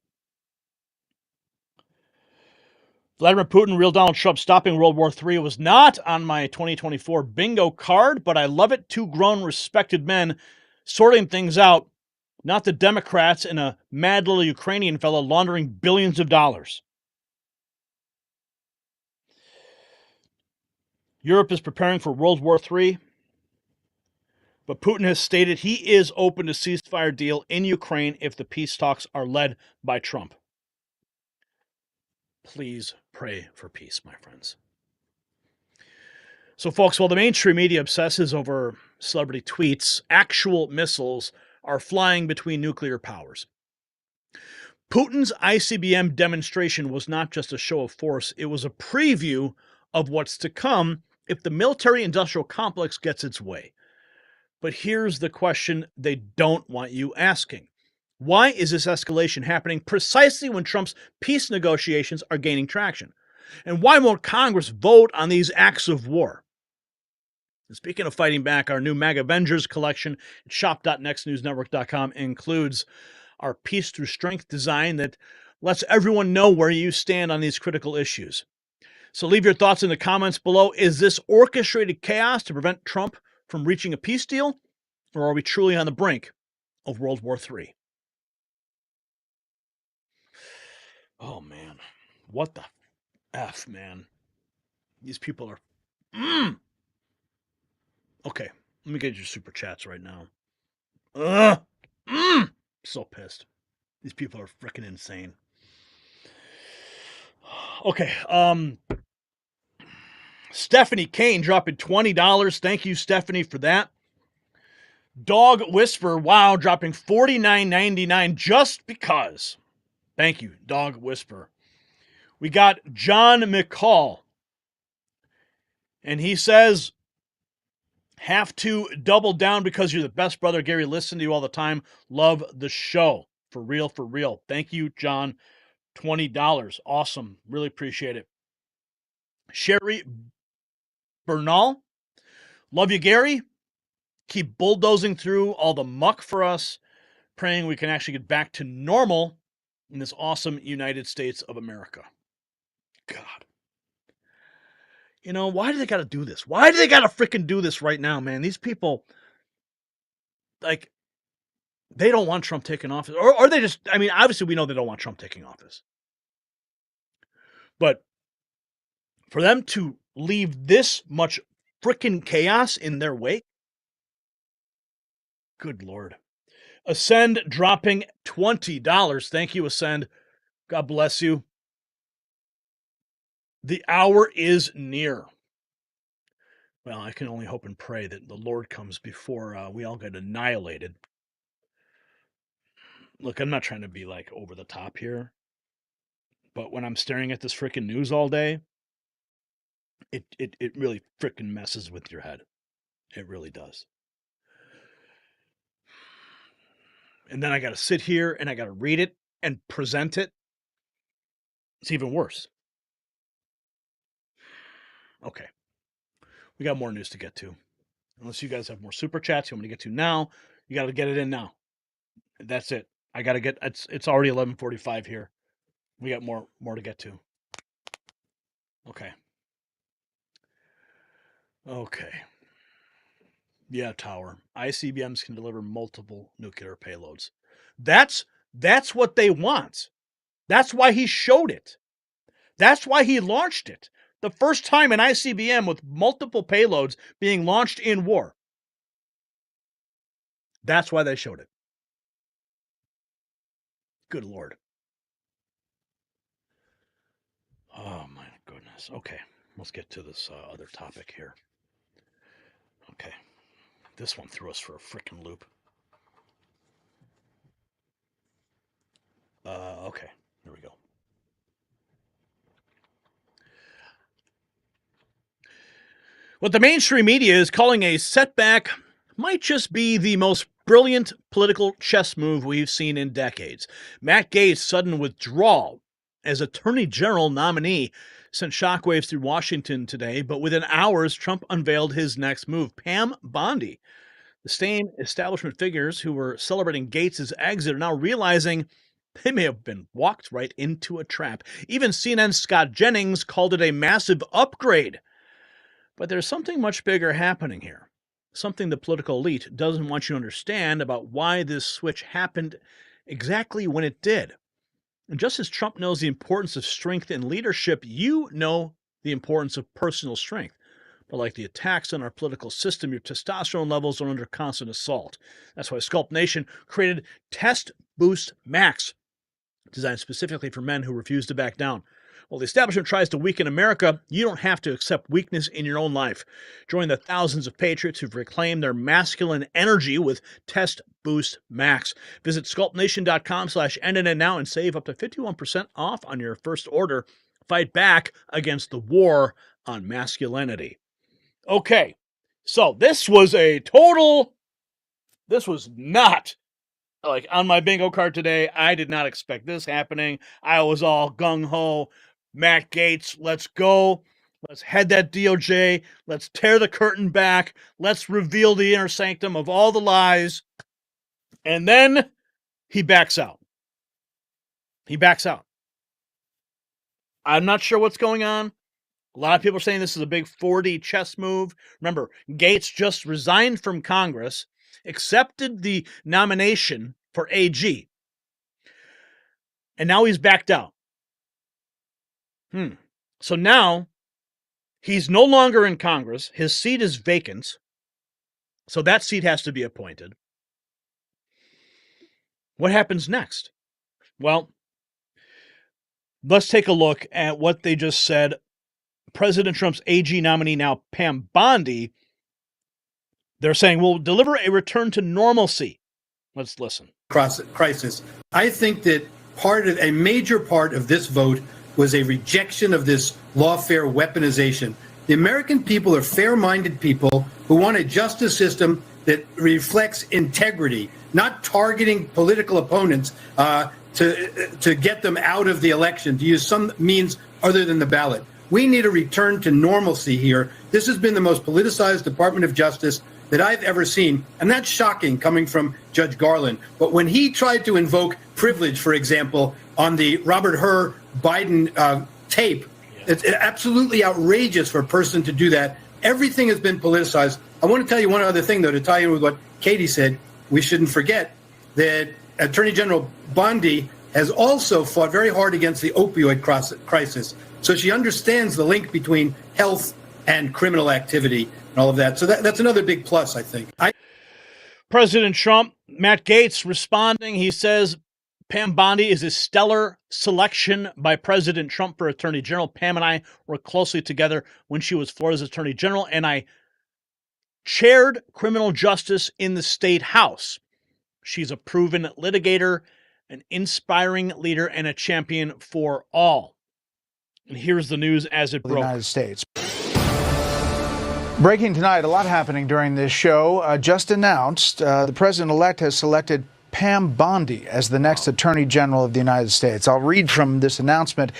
Vladimir Putin, real Donald Trump, stopping World War III was not on my 2024 bingo card, but I love it. 2 grown, respected men sorting things out, not the Democrats and a mad little Ukrainian fellow laundering billions of dollars. Europe is preparing for World War III, but Putin has stated he is open to ceasefire deal in Ukraine if the peace talks are led by Trump. Please pray for peace, my friends. So, folks, while the mainstream media obsesses over celebrity tweets, actual missiles are flying between nuclear powers. Putin's ICBM demonstration was not just a show of force, it was a preview of what's to come if the military-industrial complex gets its way. But here's the question they don't want you asking. Why is this escalation happening precisely when Trump's peace negotiations are gaining traction? And why won't Congress vote on these acts of war? And speaking of fighting back, our new MAGA Avengers collection at shop.nextnewsnetwork.com includes our Peace Through Strength design that lets everyone know where you stand on these critical issues. So leave your thoughts in the comments below. Is this orchestrated chaos to prevent Trump from reaching a peace deal? Or are we truly on the brink of World War III? Oh, man. What the F, man? These people are... Okay, let me get your super chats right now. So pissed. These people are freaking insane. Okay, Stephanie Kane dropping $20. Thank you, Stephanie, for that. Dog Whisper, wow, dropping $49.99 just because. Thank you, Dog Whisper. We got John McCall. And he says, have to double down because you're the best brother. Gary, listen to you all the time. Love the show. For real, for real. Thank you, John. $20. Awesome. Really appreciate it. Sherry Bernal. Love you, Gary. Keep bulldozing through all the muck for us. Praying we can actually get back to normal in this awesome United States of America. God. You know, why do they got to do this? Why do they got to freaking do this right now, man? These people, like, they don't want Trump taking office. Or they just, I mean, obviously we know they don't want Trump taking office. But for them to leave this much freaking chaos in their wake, good Lord. Ascend dropping $20. Thank you, Ascend. God bless you. The hour is near. Well, I can only hope and pray that the Lord comes before we all get annihilated. Look, I'm not trying to be like over the top here, but when I'm staring at this freaking news all day, it really freaking messes with your head. It really does. And then I got to sit here and I got to read it and present it. It's even worse. Okay. We got more news to get to. Unless you guys have more super chats you want me to get to now, you got to get it in now. That's it. I got to get, it's already 11:45 here. We got more to get to. Okay. Okay. Yeah, Tower. ICBMs can deliver multiple nuclear payloads. That's what they want. That's why he showed it. That's why he launched it. The first time an ICBM with multiple payloads being launched in war. That's why they showed it. Good Lord. Oh, my goodness. Okay, let's get to this other topic here. Okay. This one threw us for a freaking loop. Okay, here we go. What the mainstream media is calling a setback might just be the most brilliant political chess move we've seen in decades. Matt Gaetz' sudden withdrawal as Attorney General nominee sent shockwaves through Washington today, but within hours, Trump unveiled his next move. Pam Bondi, the same establishment figures who were celebrating Gaetz' exit, are now realizing they may have been walked right into a trap. Even CNN's Scott Jennings called it a massive upgrade. But there's something much bigger happening here. Something the political elite doesn't want you to understand about why this switch happened exactly when it did. And just as Trump knows the importance of strength in leadership, you know the importance of personal strength. But like the attacks on our political system, your testosterone levels are under constant assault. That's why Sculpt Nation created Test Boost Max, designed specifically for men who refuse to back down. While the establishment tries to weaken America, you don't have to accept weakness in your own life. Join the thousands of patriots who've reclaimed their masculine energy with Test Boost Max. Visit sculptnation.com/NNN now and save up to 51% off on your first order. Fight back against the war on masculinity. Okay, so this was not like on my bingo card today. I did not expect this happening. I was all gung-ho, Matt Gaetz, let's go. Let's head that DOJ. Let's tear the curtain back. Let's reveal the inner sanctum of all the lies. And then he backs out. He backs out. I'm not sure what's going on. A lot of people are saying this is a big 4D chess move. Remember, Gaetz just resigned from Congress, accepted the nomination for AG, and now he's backed out. So now he's no longer in Congress. His seat is vacant. So that seat has to be appointed. What happens next? Well, let's take a look at what they just said. President Trump's AG nominee, now Pam Bondi, they're saying we'll deliver a return to normalcy. Let's listen. Crisis. I think that a major part of this vote was a rejection of this lawfare weaponization. The American people are fair-minded people who want a justice system that reflects integrity, not targeting political opponents to get them out of the election, to use some means other than the ballot. We need a return to normalcy here. This has been the most politicized Department of Justice that I've ever seen, and that's shocking coming from Judge Garland. But when he tried to invoke privilege, for example, on the Robert Hur Biden tape, it's absolutely outrageous for a person to do that. Everything has been politicized. I want to tell you one other thing, though, to tie in with what Katie said. We shouldn't forget that Attorney General Bondi has also fought very hard against the opioid crisis. So she understands the link between health and criminal activity and all of that. So that's another big plus, I think. President Trump, Matt Gaetz responding, he says, Pam Bondi is a stellar selection by President Trump for Attorney General. Pam and I worked closely together when she was Florida's Attorney General, and I chaired criminal justice in the state house. She's a proven litigator, an inspiring leader, and a champion for all. And here's the news as it broke. The United States. Breaking tonight, a lot happening during this show. Just announced, the president-elect has selected Pam Bondi as the next Attorney General of the United States. I'll read from this announcement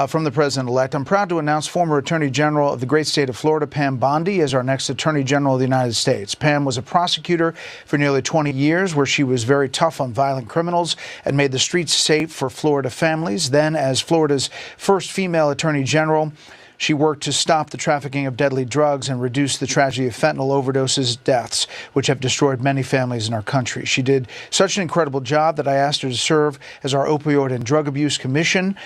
from the president-elect. I'm proud to announce former Attorney General of the great state of Florida, Pam Bondi, as our next Attorney General of the United States. Pam was a prosecutor for nearly 20 years, where she was very tough on violent criminals and made the streets safe for Florida families. Then, as Florida's first female Attorney General, she worked to stop the trafficking of deadly drugs and reduce the tragedy of fentanyl overdoses deaths, which have destroyed many families in our country. She did such an incredible job that I asked her to serve as our Opioid and Drug Abuse Commission.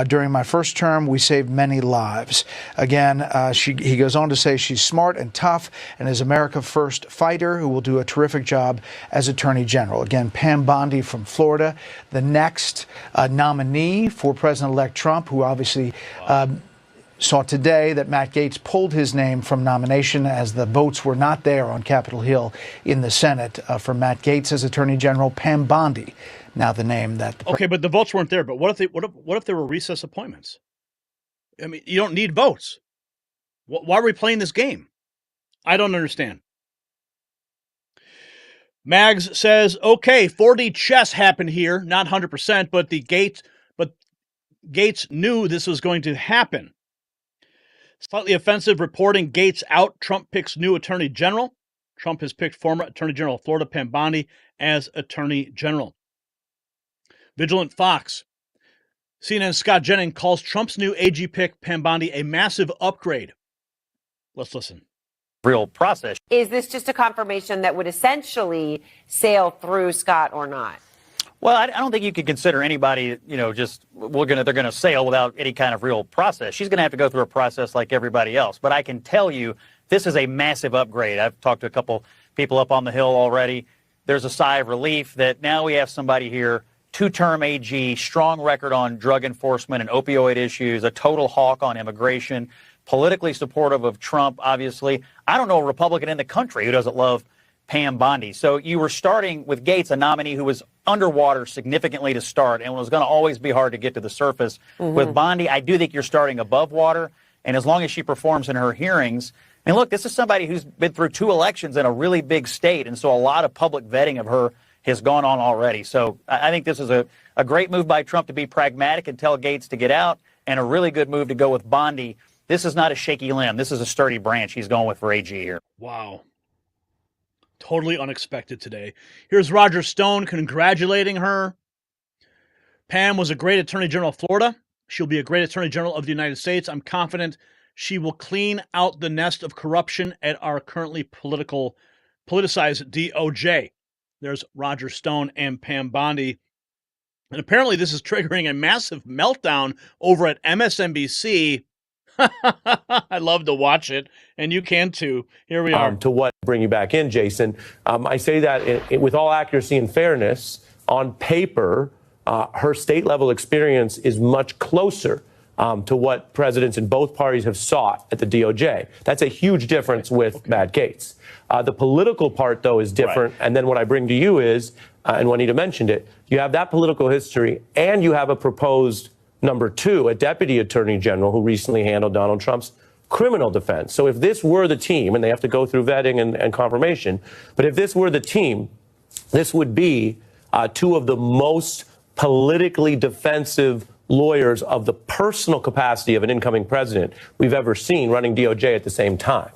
During my first term, we saved many lives. Again, he goes on to say she's smart and tough and is America's first fighter who will do a terrific job as Attorney General. Again, Pam Bondi from Florida, the next nominee for President-elect Trump, who obviously saw today that Matt Gaetz pulled his name from nomination as the votes were not there on Capitol Hill in the Senate for Matt Gaetz as Attorney General. Pam Bondi, now the name that. Okay, but the votes weren't there. But what if there were recess appointments? I mean, you don't need votes. Why are we playing this game? I don't understand. Mags says, okay, 4D chess happened here, not 100%, but Gaetz knew this was going to happen. Slightly offensive reporting, Gaetz out, Trump picks new Attorney General. Trump has picked former Attorney General of Florida, Pam Bondi, as Attorney General. Vigilant Fox. CNN's Scott Jennings calls Trump's new AG pick, Pam Bondi, a massive upgrade. Let's listen. Real process. Is this just a confirmation that would essentially sail through, Scott, or not? Well, I don't think you could consider anybody, just they're going to sail without any kind of real process. She's going to have to go through a process like everybody else. But I can tell you, this is a massive upgrade. I've talked to a couple people up on the Hill already. There's a sigh of relief that now we have somebody here, two-term AG, strong record on drug enforcement and opioid issues, a total hawk on immigration, politically supportive of Trump, obviously. I don't know a Republican in the country who doesn't love Pam Bondi. So you were starting with Gaetz, a nominee who was underwater significantly to start and was going to always be hard to get to the surface. Mm-hmm. With Bondi, I do think you're starting above water. And as long as she performs in her hearings, and look, this is somebody who's been through 2 elections in a really big state. And so a lot of public vetting of her has gone on already. So I think this is a great move by Trump to be pragmatic and tell Gaetz to get out. and a really good move to go with Bondi. This is not a shaky limb. This is a sturdy branch he's going with for AG here. Wow. Totally unexpected today. Here's Roger Stone congratulating her. Pam was a great Attorney General of Florida. She'll be a great Attorney General of the United States. I'm confident she will clean out the nest of corruption at our currently politicized DOJ. There's Roger Stone and Pam Bondi. And apparently this is triggering a massive meltdown over at MSNBC. I love to watch it, and you can too. Here we are. To what bring you back in, Jason? I say that with all accuracy and fairness. On paper, her state-level experience is much closer to what presidents in both parties have sought at the DOJ. That's a huge difference with Matt Gaetz. The political part, though, is different. Right. And then what I bring to you is, and Juanita mentioned it, you have that political history, and you have a proposed number two, a deputy attorney general who recently handled Donald Trump's criminal defense. So if this were the team, and they have to go through vetting and confirmation, but if this were the team, this would be two of the most politically defensive lawyers of the personal capacity of an incoming president we've ever seen running DOJ at the same time.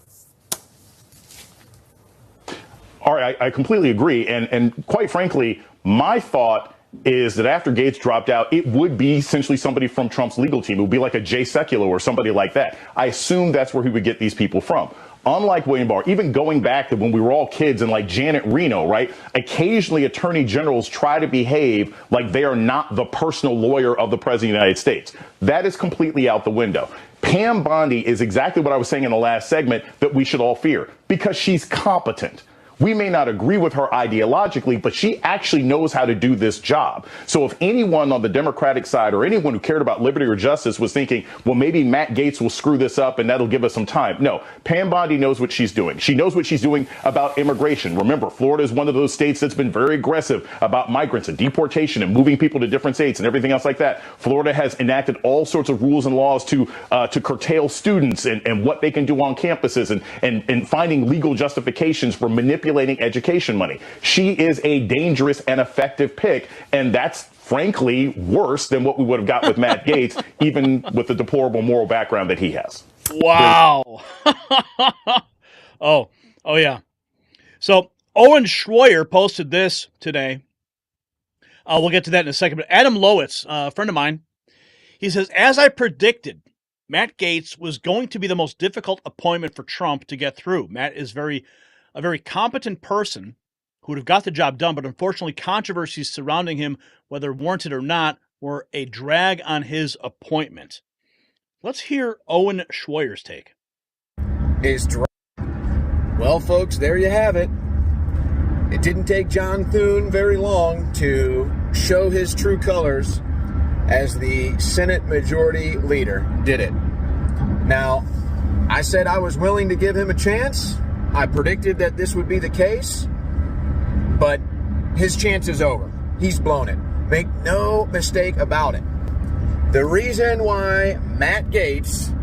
All right, I completely agree. And quite frankly, my thought is that after Gaetz dropped out, it would be essentially somebody from Trump's legal team. It would be like a Jay Sekulow or somebody like that. I assume that's where he would get these people from. Unlike William Barr, even going back to when we were all kids and like Janet Reno, right? Occasionally attorney generals try to behave like they are not the personal lawyer of the president of the United States. That is completely out the window. Pam Bondi is exactly what I was saying in the last segment that we should all fear, because she's competent. We may not agree with her ideologically, but she actually knows how to do this job. So if anyone on the Democratic side or anyone who cared about liberty or justice was thinking, well, maybe Matt Gaetz will screw this up and that'll give us some time. No, Pam Bondi knows what she's doing. She knows what she's doing about immigration. Remember, Florida is one of those states that's been very aggressive about migrants and deportation and moving people to different states and everything else like that. Florida has enacted all sorts of rules and laws to curtail students and what they can do on campuses and finding legal justifications for manipulating education money. She is a dangerous and effective pick, and that's frankly worse than what we would have got with Matt Gaetz, even with the deplorable moral background that he has. Wow. Oh yeah. So Owen Schroyer posted this today. We'll get to that in a second. But Adam Lowitz, a friend of mine, he says, as I predicted, Matt Gaetz was going to be the most difficult appointment for Trump to get through. Matt is a very competent person who would have got the job done, but unfortunately controversies surrounding him, whether warranted or not, were a drag on his appointment. Let's hear Owen Schroyer's take. Well, folks, there you have it. It didn't take John Thune very long to show his true colors as the Senate Majority Leader, did it? Now, I said I was willing to give him a chance. I predicted that this would be the case, but his chance is over. He's blown it. Make no mistake about it. The reason why Matt Gaetz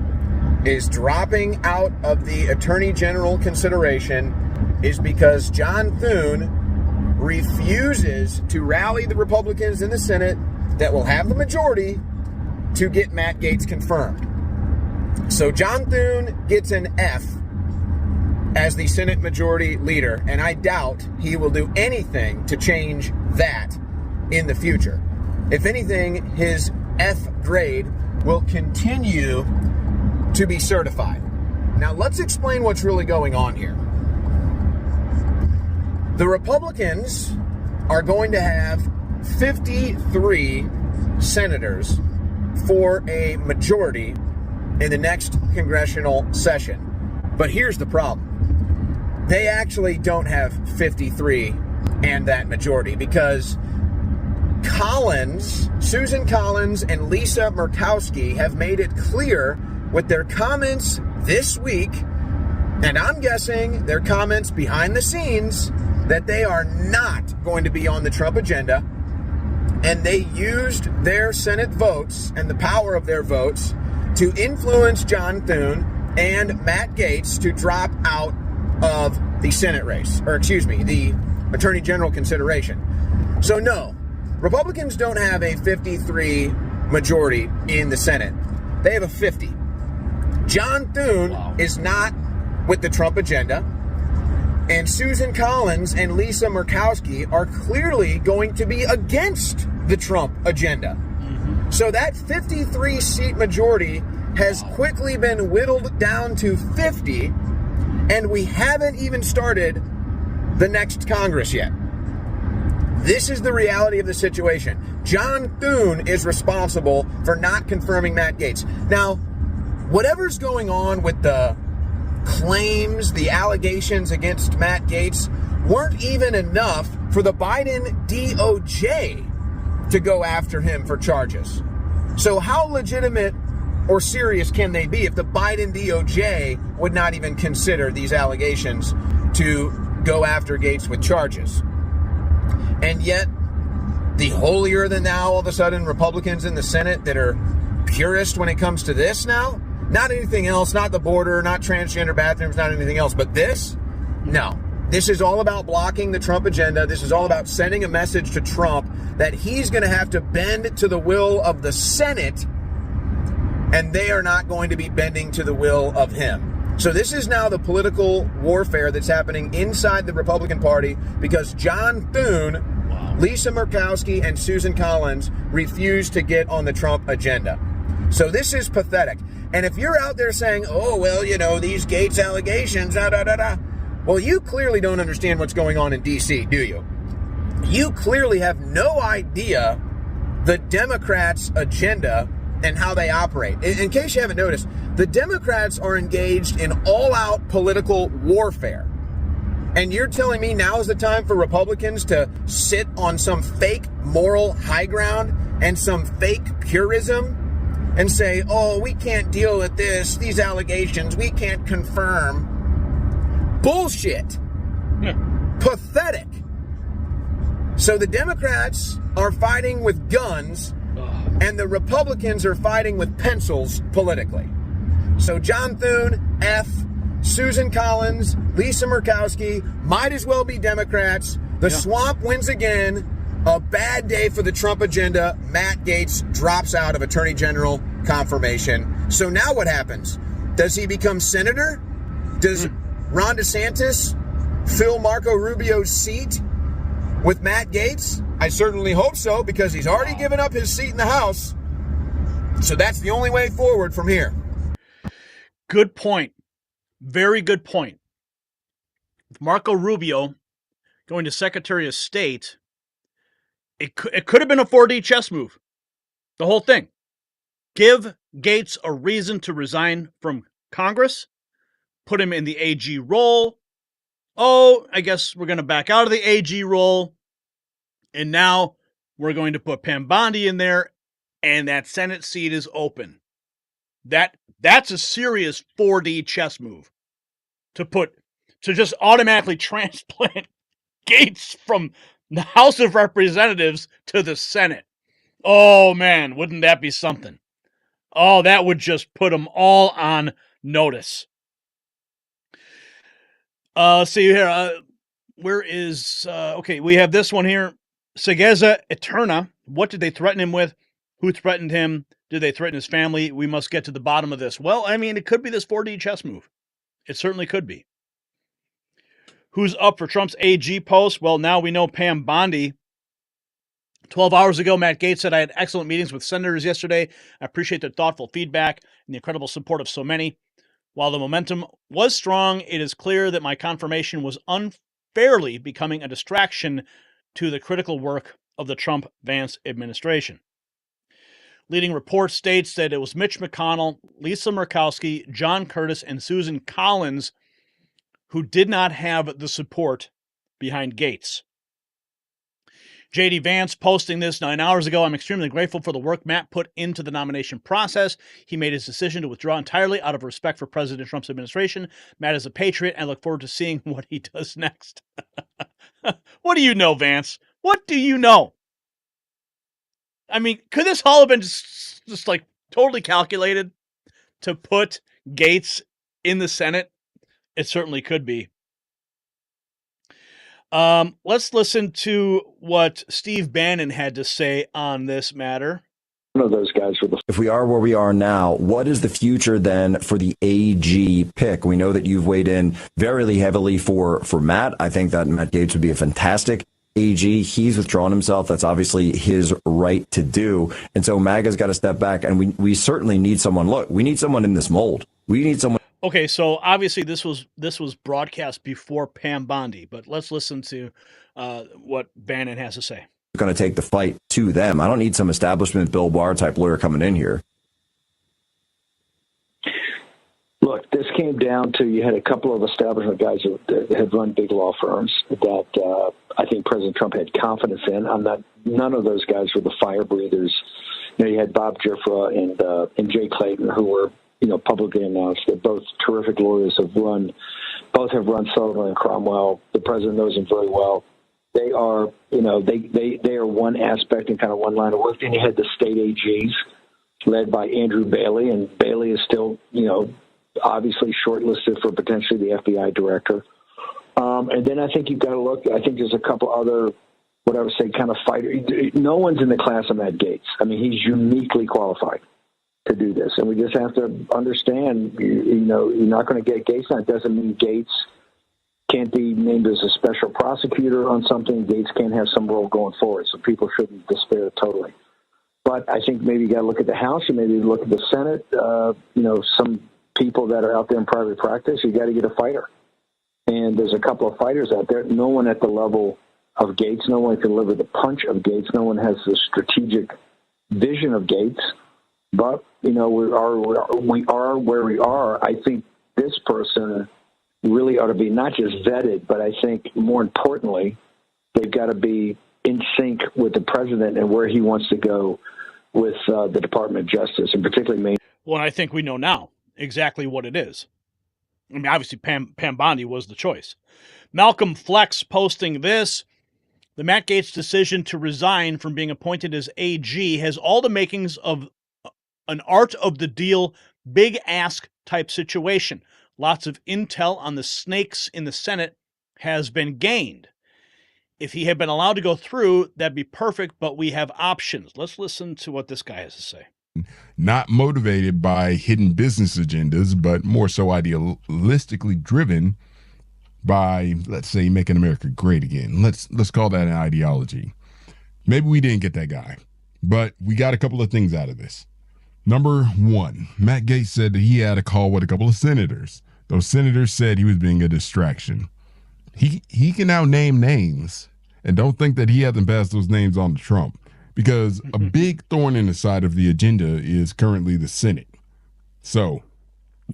is dropping out of the Attorney General consideration is because John Thune refuses to rally the Republicans in the Senate that will have the majority to get Matt Gaetz confirmed. So John Thune gets an F as the Senate Majority Leader, and I doubt he will do anything to change that in the future. If anything, his F grade will continue to be certified. Now, let's explain what's really going on here. The Republicans are going to have 53 senators for a majority in the next congressional session. But here's the problem. They actually don't have 53 and that majority because Susan Collins and Lisa Murkowski have made it clear with their comments this week, and I'm guessing their comments behind the scenes, that they are not going to be on the Trump agenda, and they used their Senate votes and the power of their votes to influence John Thune and Matt Gaetz to drop out of the Senate race, the Attorney General consideration. So no, Republicans don't have a 53 majority in the Senate. they have a 50. John Thune is not with the Trump agenda, and Susan Collins and Lisa Murkowski are clearly going to be against the Trump agenda. So that 53-seat majority has quickly been whittled down to 50, and we haven't even started the next Congress yet. This is the reality of the situation. John Thune is responsible for not confirming Matt Gaetz. Now, whatever's going on with the claims, the allegations against Matt Gaetz weren't even enough for the Biden DOJ to go after him for charges. So how legitimate or serious can they be if the Biden DOJ would not even consider these allegations to go after Gaetz with charges? And yet, the holier than thou, all of a sudden, Republicans in the Senate that are purist when it comes to this now, not anything else, not the border, not transgender bathrooms, not anything else, but this, no. This is all about blocking the Trump agenda. This is all about sending a message to Trump that he's going to have to bend to the will of the Senate, and they are not going to be bending to the will of him. So this is now the political warfare that's happening inside the Republican Party because John Thune, Lisa Murkowski, and Susan Collins refuse to get on the Trump agenda. So this is pathetic. And if you're out there saying, oh, well, you know, these Gaetz allegations, well, you clearly don't understand what's going on in D.C., do you? You clearly have no idea the Democrats' agenda and how they operate. In case you haven't noticed, the Democrats are engaged in all-out political warfare. And you're telling me now is the time for Republicans to sit on some fake moral high ground and some fake purism and say, oh, we can't deal with this, these allegations, we can't confirm. Bullshit. Pathetic. So the Democrats are fighting with guns and the Republicans are fighting with pencils politically. So John Thune, F, Susan Collins, Lisa Murkowski might as well be Democrats. The swamp wins again. A bad day for the Trump agenda. Matt Gaetz drops out of Attorney General confirmation. So now what happens? Does he become senator? Does Ron DeSantis fill Marco Rubio's seat with Matt Gaetz? I certainly hope so, because he's already given up his seat in the House. So that's the only way forward from here. Good point. Very good point. With Marco Rubio going to Secretary of State, it could have been a 4D chess move. The whole thing. Give Gaetz a reason to resign from Congress. Put him in the AG role. Oh, I guess we're going to back out of the AG role. And now we're going to put Pam Bondi in there, and that Senate seat is open. That's a serious 4D chess move. To just automatically transplant Gaetz from the House of Representatives to the Senate. Oh, man, wouldn't that be something? Oh, that would just put them all on notice. Let's see here. Where is... okay, we have this one here. Segeza Eterna. What did they threaten him with? Who threatened him? Did they threaten his family? We must get to the bottom of this. Well, I mean, it could be this 4D chess move. It certainly could be. Who's up for Trump's AG post? Well, now we know Pam Bondi. 12 hours ago, Matt Gaetz said, I had excellent meetings with senators yesterday. I appreciate their thoughtful feedback and the incredible support of so many. While the momentum was strong, it is clear that my confirmation was unfairly becoming a distraction to the critical work of the Trump-Vance administration. Leading report states that it was Mitch McConnell, Lisa Murkowski, John Curtis, and Susan Collins who did not have the support behind Gaetz. J.D. Vance posting this 9 hours ago. I'm extremely grateful for the work Matt put into the nomination process. He made his decision to withdraw entirely out of respect for President Trump's administration. Matt is a patriot, and I look forward to seeing what he does next. What do you know, Vance? What do you know? I mean, could this all have been just like totally calculated to put Gaetz in the Senate? It certainly could be. Let's listen to what Steve Bannon had to say on this matter. One of those guys with the. If we are where we are now, what is the future then for the AG pick? We know that you've weighed in very heavily for Matt. I think that Matt Gaetz would be a fantastic AG. He's withdrawn himself. That's obviously his right to do. And so MAGA's got to step back, and we certainly need someone. Look, we need someone in this mold. We need someone. Okay, so obviously this was broadcast before Pam Bondi, but let's listen to what Bannon has to say. Going to take the fight to them. I don't need some establishment Bill Barr type lawyer coming in here. Look, this came down to you had a couple of establishment guys that had run big law firms that I think President Trump had confidence in. None of those guys were the fire breathers. You had Bob Gifford and Jay Clayton, who were publicly announced. They're both terrific lawyers. Both have run Sullivan and Cromwell. The president knows them very well. They are, they are one aspect and kind of one line of work. Then you had the state AGs led by Andrew Bailey, and Bailey is still, obviously shortlisted for potentially the FBI director. And then I think you've got to look. I think there's a couple other, what I would say, kind of fighter. No one's in the class of Matt Gaetz. I mean, he's uniquely qualified to do this, and we just have to understand. You're not going to get Gaetz. That doesn't mean Gaetz can't be named as a special prosecutor on something. Gaetz can't have some role going forward, so people shouldn't despair totally. But I think maybe you got to look at the House and maybe look at the Senate. Some people that are out there in private practice, you got to get a fighter. And there's a couple of fighters out there. No one at the level of Gaetz. No one can deliver the punch of Gaetz. No one has the strategic vision of Gaetz. But we are where we are. I think this person really ought to be not just vetted, but I think more importantly, they've got to be in sync with the president and where he wants to go with the Department of Justice, and particularly Maine. Well, I think we know now exactly what it is. I mean, obviously, Pam Bondi was the choice. Malcolm Flex posting this. The Matt Gaetz decision to resign from being appointed as AG has all the makings of an art of the deal, big ask type situation. Lots of intel on the snakes in the Senate has been gained. If he had been allowed to go through, that'd be perfect, but we have options. Let's listen to what this guy has to say. Not motivated by hidden business agendas, but more so idealistically driven by, let's say, making America great again. Let's call that an ideology. Maybe we didn't get that guy, but we got a couple of things out of this. Number one, Matt Gaetz said that he had a call with a couple of senators. Those senators said he was being a distraction. He can now name names, and don't think that he hasn't passed those names on to Trump, because a big thorn in the side of the agenda is currently the Senate. So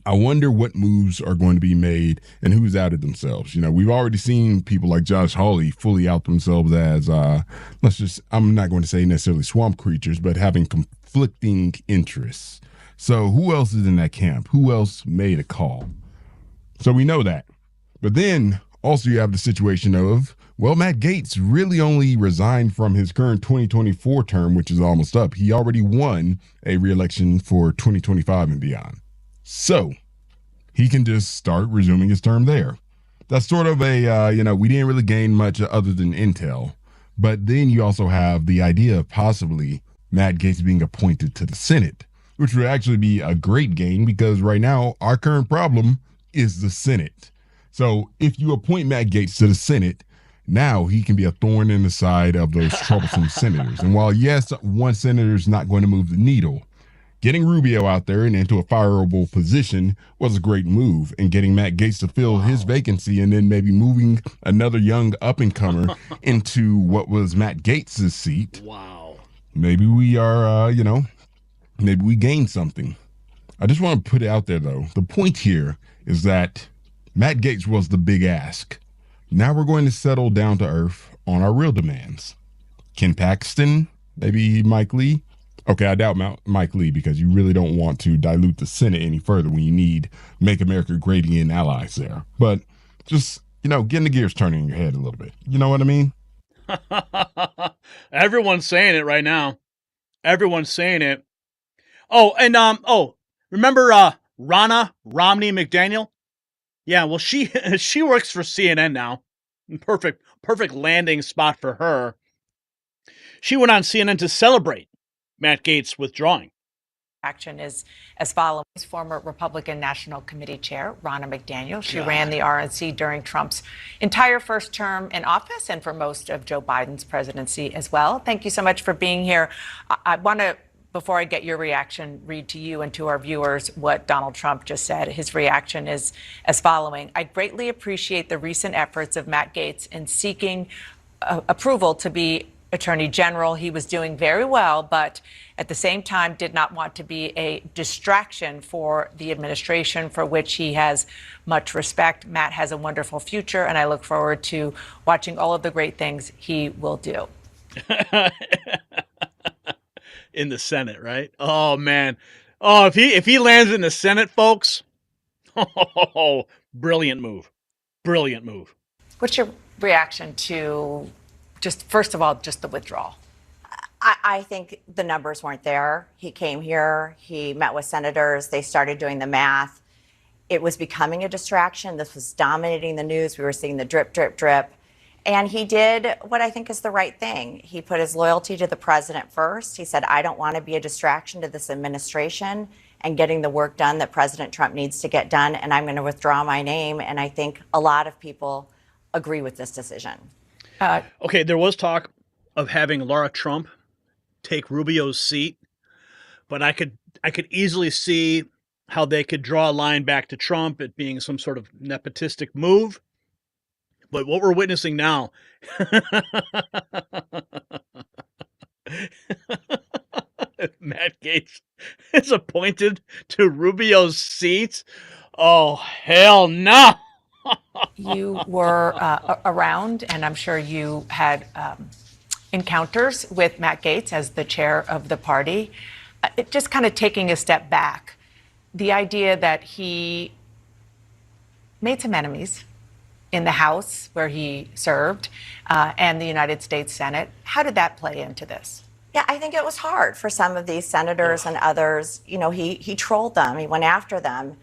I wonder what moves are going to be made and who's outed themselves. We've already seen people like Josh Hawley fully out themselves as, I'm not going to say necessarily swamp creatures, but having conflicting interests. So who else is in that camp? Who else made a call? So we know that. But then also you have the situation of, well, Matt Gaetz really only resigned from his current 2024 term, which is almost up. He already won a re-election for 2025 and beyond. So he can just start resuming his term there. That's sort of a, we didn't really gain much other than intel. But then you also have the idea of possibly Matt Gaetz being appointed to the Senate, which would actually be a great gain because right now our current problem is the Senate. So if you appoint Matt Gaetz to the Senate, now he can be a thorn in the side of those troublesome senators. And while, yes, one senator is not going to move the needle, getting Rubio out there and into a fireable position was a great move, and getting Matt Gaetz to fill his vacancy and then maybe moving another young up-and-comer into what was Matt Gaetz's seat. Wow. Maybe we are, maybe we gained something. I just want to put it out there, though. The point here is that Matt Gaetz was the big ask. Now we're going to settle down to earth on our real demands. Ken Paxton, maybe Mike Lee. Okay, I doubt Mike Lee because you really don't want to dilute the Senate any further when you need Make America Great Again allies there. But just, getting the gears turning in your head a little bit. You know what I mean? Everyone's saying it right now. Everyone's saying it. Oh, and remember Ronna Romney McDaniel? Yeah, well, she works for CNN now. Perfect landing spot for her. She went on CNN to celebrate Matt Gaetz withdrawing. Action is as follows. Former Republican National Committee Chair Ronna McDaniel. She ran the RNC during Trump's entire first term in office and for most of Joe Biden's presidency as well. Thank you so much for being here. I want to, before I get your reaction, read to you and to our viewers what Donald Trump just said. His reaction is as following. I greatly appreciate the recent efforts of Matt Gaetz in seeking approval to be Attorney General. He was doing very well, but at the same time did not want to be a distraction for the administration, for which he has much respect. Matt has a wonderful future, and I look forward to watching all of the great things he will do. In the Senate, right? Oh, man. Oh, if he lands in the Senate, folks, oh, brilliant move. Brilliant move. What's your reaction to just, first of all, just the withdrawal? I think the numbers weren't there. He came here, he met with senators, they started doing the math. It was becoming a distraction. This was dominating the news. We were seeing the drip, drip, drip. And he did what I think is the right thing. He put his loyalty to the president first. He said, I don't want to be a distraction to this administration and getting the work done that President Trump needs to get done, and I'm going to withdraw my name. And I think a lot of people agree with this decision. Okay, there was talk of having Laura Trump take Rubio's seat, but I could easily see how they could draw a line back to Trump, it being some sort of nepotistic move. But what we're witnessing now, Matt Gaetz is appointed to Rubio's seat. Oh, hell no. You were around, and I'm sure you had encounters with Matt Gaetz as the chair of the party. Just kind of taking a step back, the idea that he made some enemies in the House where he served and the United States Senate. How did that play into this? Yeah, I think it was hard for some of these senators and others. You know, he trolled them. He went after them.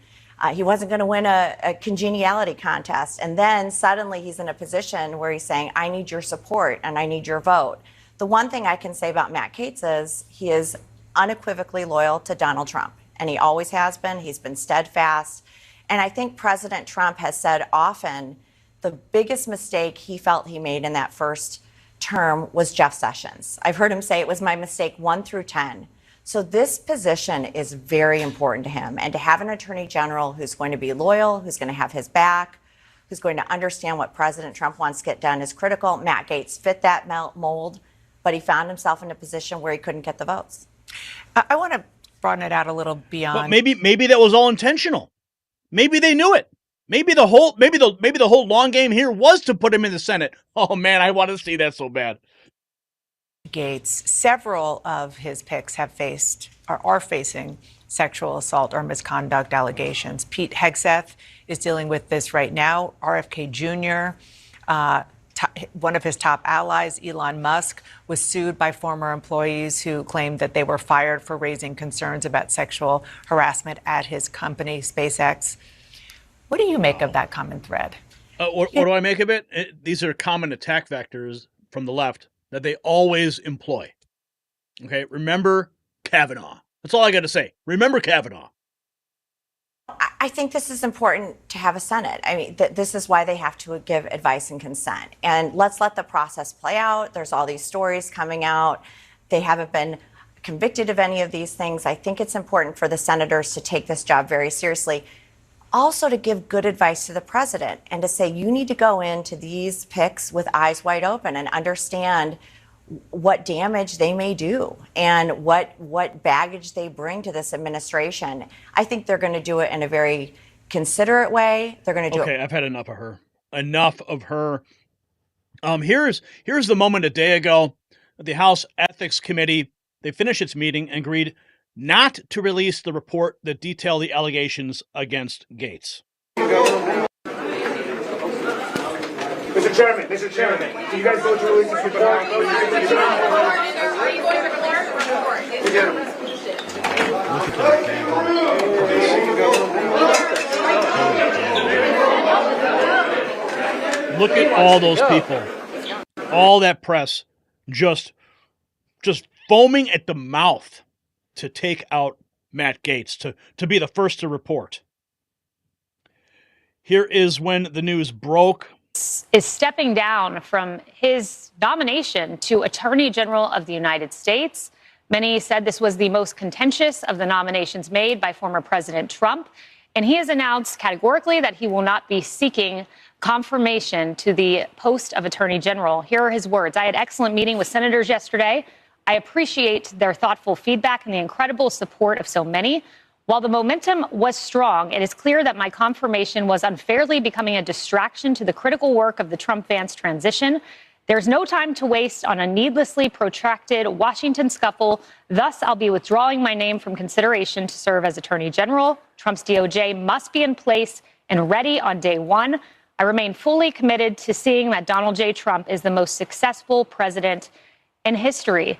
He wasn't going to win a congeniality contest. And then suddenly he's in a position where he's saying, I need your support and I need your vote. The one thing I can say about Matt Gaetz is he is unequivocally loyal to Donald Trump. And he always has been. He's been steadfast. And I think President Trump has said often the biggest mistake he felt he made in that first term was Jeff Sessions. I've heard him say it was my mistake 1 through 10. So this position is very important to him. And to have an attorney general who's going to be loyal, who's going to have his back, who's going to understand what President Trump wants to get done is critical. Matt Gaetz fit that mold, but he found himself in a position where he couldn't get the votes. I want to broaden it out a little beyond. Well, maybe that was all intentional. Maybe they knew it. Maybe the whole long game here was to put him in the Senate. Oh man, I want to see that so bad. Gaetz, several of his picks have faced or are facing sexual assault or misconduct allegations. Pete Hegseth is dealing with this right now. RFK Jr., one of his top allies, Elon Musk, was sued by former employees who claimed that they were fired for raising concerns about sexual harassment at his company, SpaceX. What do you make of that common thread? What do I make of it? These are common attack vectors from the left that they always employ. Okay, remember Kavanaugh. That's all I got to say. Remember Kavanaugh. I think this is important to have a Senate. I mean, this is why they have to give advice and consent. And let's let the process play out. There's all these stories coming out. They haven't been convicted of any of these things. I think it's important for the senators to take this job very seriously. Also to give good advice to the president and to say, you need to go into these picks with eyes wide open and understand what damage they may do and what baggage they bring to this administration. I think they're going to do it in a very considerate way. They're going to do it. Okay, I've had enough of her. Enough of her. Here's the moment a day ago that the House Ethics Committee, they finished its meeting and agreed not to release the report that detailed the allegations against Gaetz. Mr. Chairman, do you guys vote to release this report? Are you going to the floor? Look at all those people. All that press just foaming at the mouth to take out Matt Gaetz, to be the first to report. Here is when the news broke. Is stepping down from his nomination to Attorney General of the United States. Many said this was the most contentious of the nominations made by former President Trump. And he has announced categorically that he will not be seeking confirmation to the post of Attorney General. Here are his words. I had excellent meeting with senators yesterday. I appreciate their thoughtful feedback and the incredible support of so many. While the momentum was strong, it is clear that my confirmation was unfairly becoming a distraction to the critical work of the Trump-Vance transition. There's no time to waste on a needlessly protracted Washington scuffle. Thus, I'll be withdrawing my name from consideration to serve as Attorney General. Trump's DOJ must be in place and ready on day one. I remain fully committed to seeing that Donald J. Trump is the most successful president in history.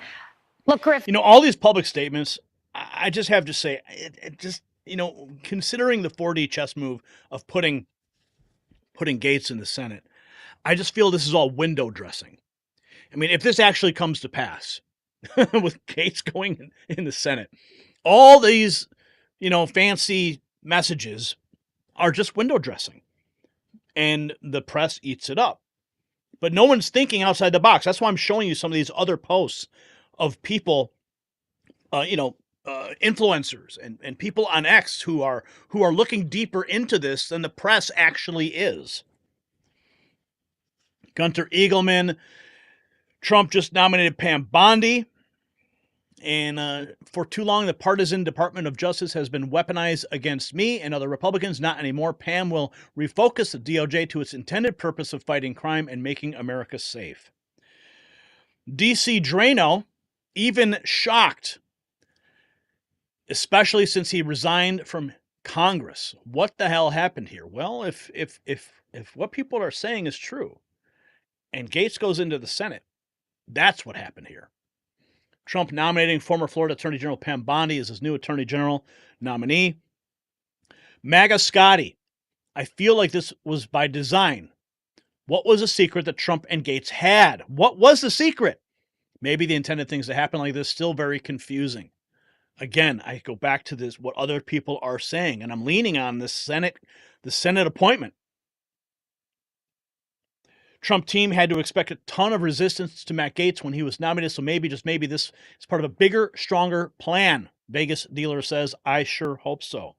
Look, Griff. You know, all these public statements, I just have to say, it just, you know, considering the 4D chess move of putting Gaetz in the Senate, I just feel this is all window dressing. I mean, if this actually comes to pass, with Gaetz going in the Senate, all these, you know, fancy messages are just window dressing. And the press eats it up. But no one's thinking outside the box. That's why I'm showing you some of these other posts of people, influencers and people on X who are looking deeper into this than the press actually is. Gunter Eagleman, Trump just nominated Pam Bondi, and for too long, the partisan Department of Justice has been weaponized against me and other Republicans. Not anymore. Pam will refocus the DOJ to its intended purpose of fighting crime and making America safe. DC Drano, even shocked, especially since he resigned from Congress. What the hell happened here? Well, if what people are saying is true, and Gaetz goes into the Senate, that's what happened here. Trump nominating former Florida Attorney General Pam Bondi as his new Attorney General nominee. MAGA Scotty, I feel like this was by design. What was a secret that Trump and Gaetz had? What was the secret? Maybe the intended things to happen like this, still very confusing. Again, I go back to this, what other people are saying, and I'm leaning on the Senate appointment. Trump team had to expect a ton of resistance to Matt Gaetz when he was nominated, so maybe, just maybe, this is part of a bigger, stronger plan. Vegas dealer says, I sure hope so.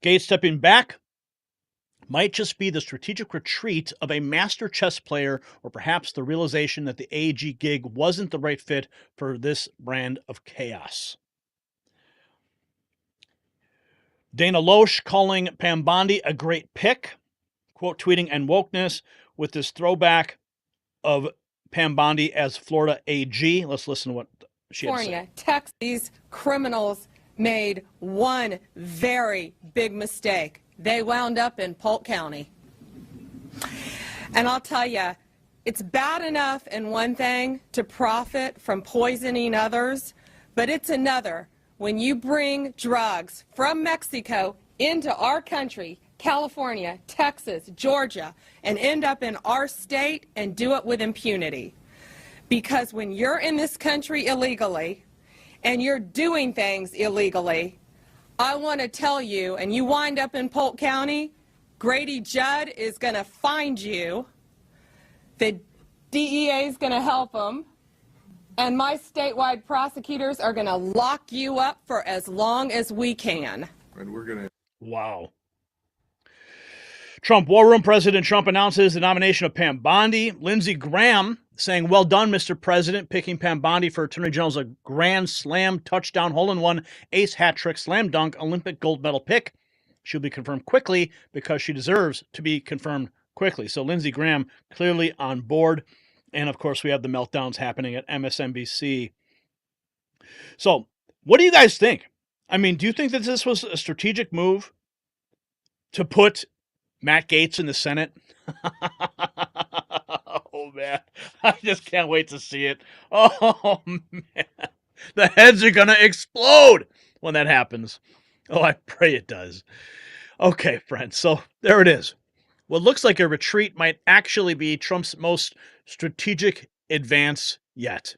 Gaetz stepping back might just be the strategic retreat of a master chess player, or perhaps the realization that the AG gig wasn't the right fit for this brand of chaos. Dana Loesch calling Pam Bondi a great pick. Quote tweeting and wokeness with this throwback of Pam Bondi as Florida AG. Let's listen to what she had to say. Texas, these criminals made one very big mistake. They wound up in Polk County. And I'll tell you, it's bad enough in one thing to profit from poisoning others, but it's another when you bring drugs from Mexico into our country, California, Texas, Georgia, and end up in our state and do it with impunity. Because when you're in this country illegally and you're doing things illegally, I want to tell you, and you wind up in Polk County, Grady Judd is going to find you, the DEA is going to help them, and my statewide prosecutors are going to lock you up for as long as we can. And we're going to... Wow. Trump War Room. President Trump announces the nomination of Pam Bondi. Lindsey Graham saying, well done, Mr. President, picking Pam Bondi for Attorney General is a grand slam, touchdown, hole-in-one, ace, hat trick, slam dunk, Olympic gold medal pick. She'll be confirmed quickly because she deserves to be confirmed quickly. So Lindsey Graham clearly on board. And, of course, we have the meltdowns happening at MSNBC. So what do you guys think? I mean, do you think that this was a strategic move to put Matt Gaetz in the Senate? Oh, man. I just can't wait to see it. Oh, man. The heads are going to explode when that happens. Oh, I pray it does. Okay, friends. So there it is. What looks like a retreat might actually be Trump's most strategic advance yet.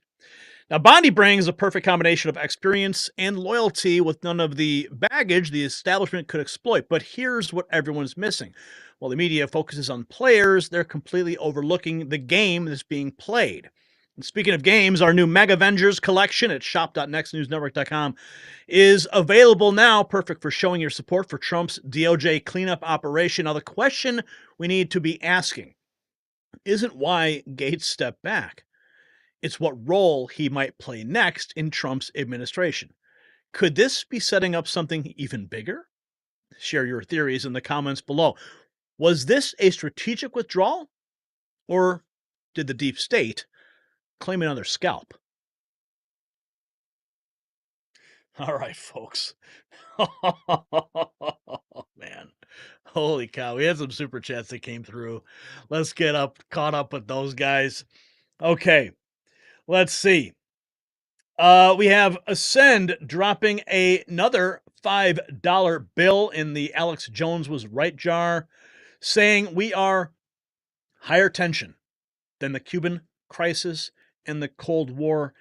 Now, Bondi brings a perfect combination of experience and loyalty with none of the baggage the establishment could exploit. But here's what everyone's missing. While the media focuses on players, they're completely overlooking the game that's being played. And speaking of games, our new Mega Avengers collection at shop.nextnewsnetwork.com is available now, perfect for showing your support for Trump's DOJ cleanup operation. Now, the question we need to be asking isn't why Gates stepped back. It's what role he might play next in Trump's administration. Could this be setting up something even bigger? Share your theories in the comments below. Was this a strategic withdrawal, or did the deep state claim another scalp? All right, folks. Man, holy cow. We had some super chats that came through. Let's get caught up with those guys. Okay, let's see. We have Ascend dropping another $5 bill in the Alex Jones was right jar, saying we are higher tension than the Cuban crisis and the Cold War.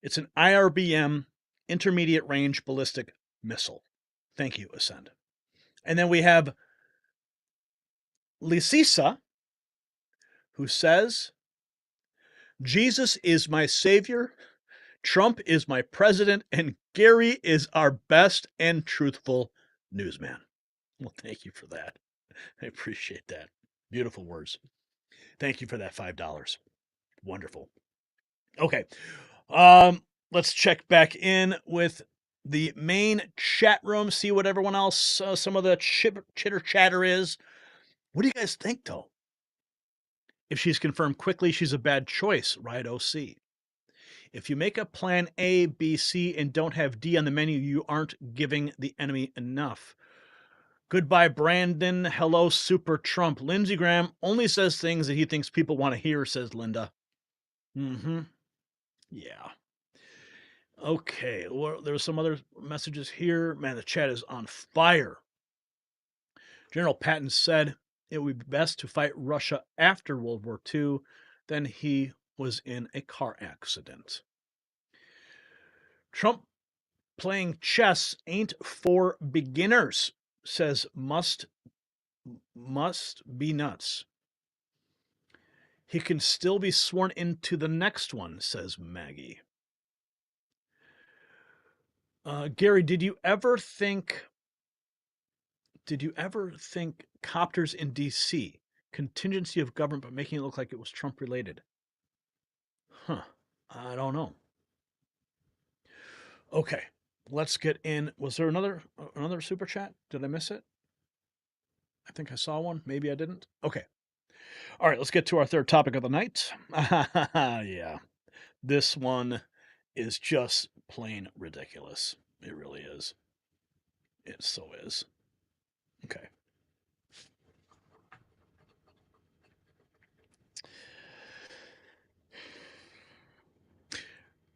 It's an IRBM, intermediate range ballistic missile. Thank you, Ascend. And then we have Lisisa, who says, Jesus is my savior, Trump is my president, and Gary is our best and truthful newsman. Well, thank you for that. I appreciate that. Beautiful words. Thank you for that $5. Wonderful. Okay. Let's check back in with the main chat room, see what everyone else, some of the chitter chatter is. What do you guys think, though? If she's confirmed quickly, she's a bad choice, right, OC? If you make a plan A, B, C, and don't have D on the menu, you aren't giving the enemy enough. Goodbye, Brandon. Hello, Super Trump. Lindsey Graham only says things that he thinks people want to hear, says Linda. Yeah. Okay, well, there's some other messages here. Man, the chat is on fire. General Patton said it would be best to fight Russia after World War II. Then he was in a car accident. Trump playing chess ain't for beginners, says must be nuts. He can still be sworn into the next one, says Maggie. Gary, did you ever think copters in D.C., contingency of government, but making it look like it was Trump related? Huh. I don't know. Okay, let's get in. Was there another super chat? Did I miss it? I think I saw one. Maybe I didn't. Okay. All right, let's get to our third topic of the night. Yeah. This one is just plain ridiculous. It really is. It so is. Okay.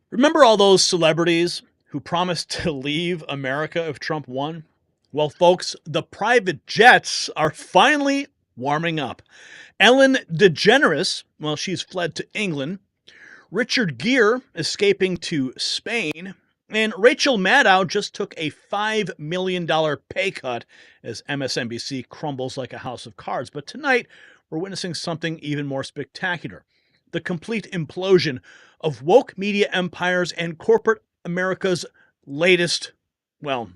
Remember all those celebrities who promised to leave America if Trump won? Well, folks, the private jets are finally warming up. Ellen DeGeneres, well, she's fled to England. Richard Gere escaping to Spain. And Rachel Maddow just took a $5 million pay cut as MSNBC crumbles like a house of cards. But tonight, we're witnessing something even more spectacular. The complete implosion of woke media empires and corporate America's latest, well,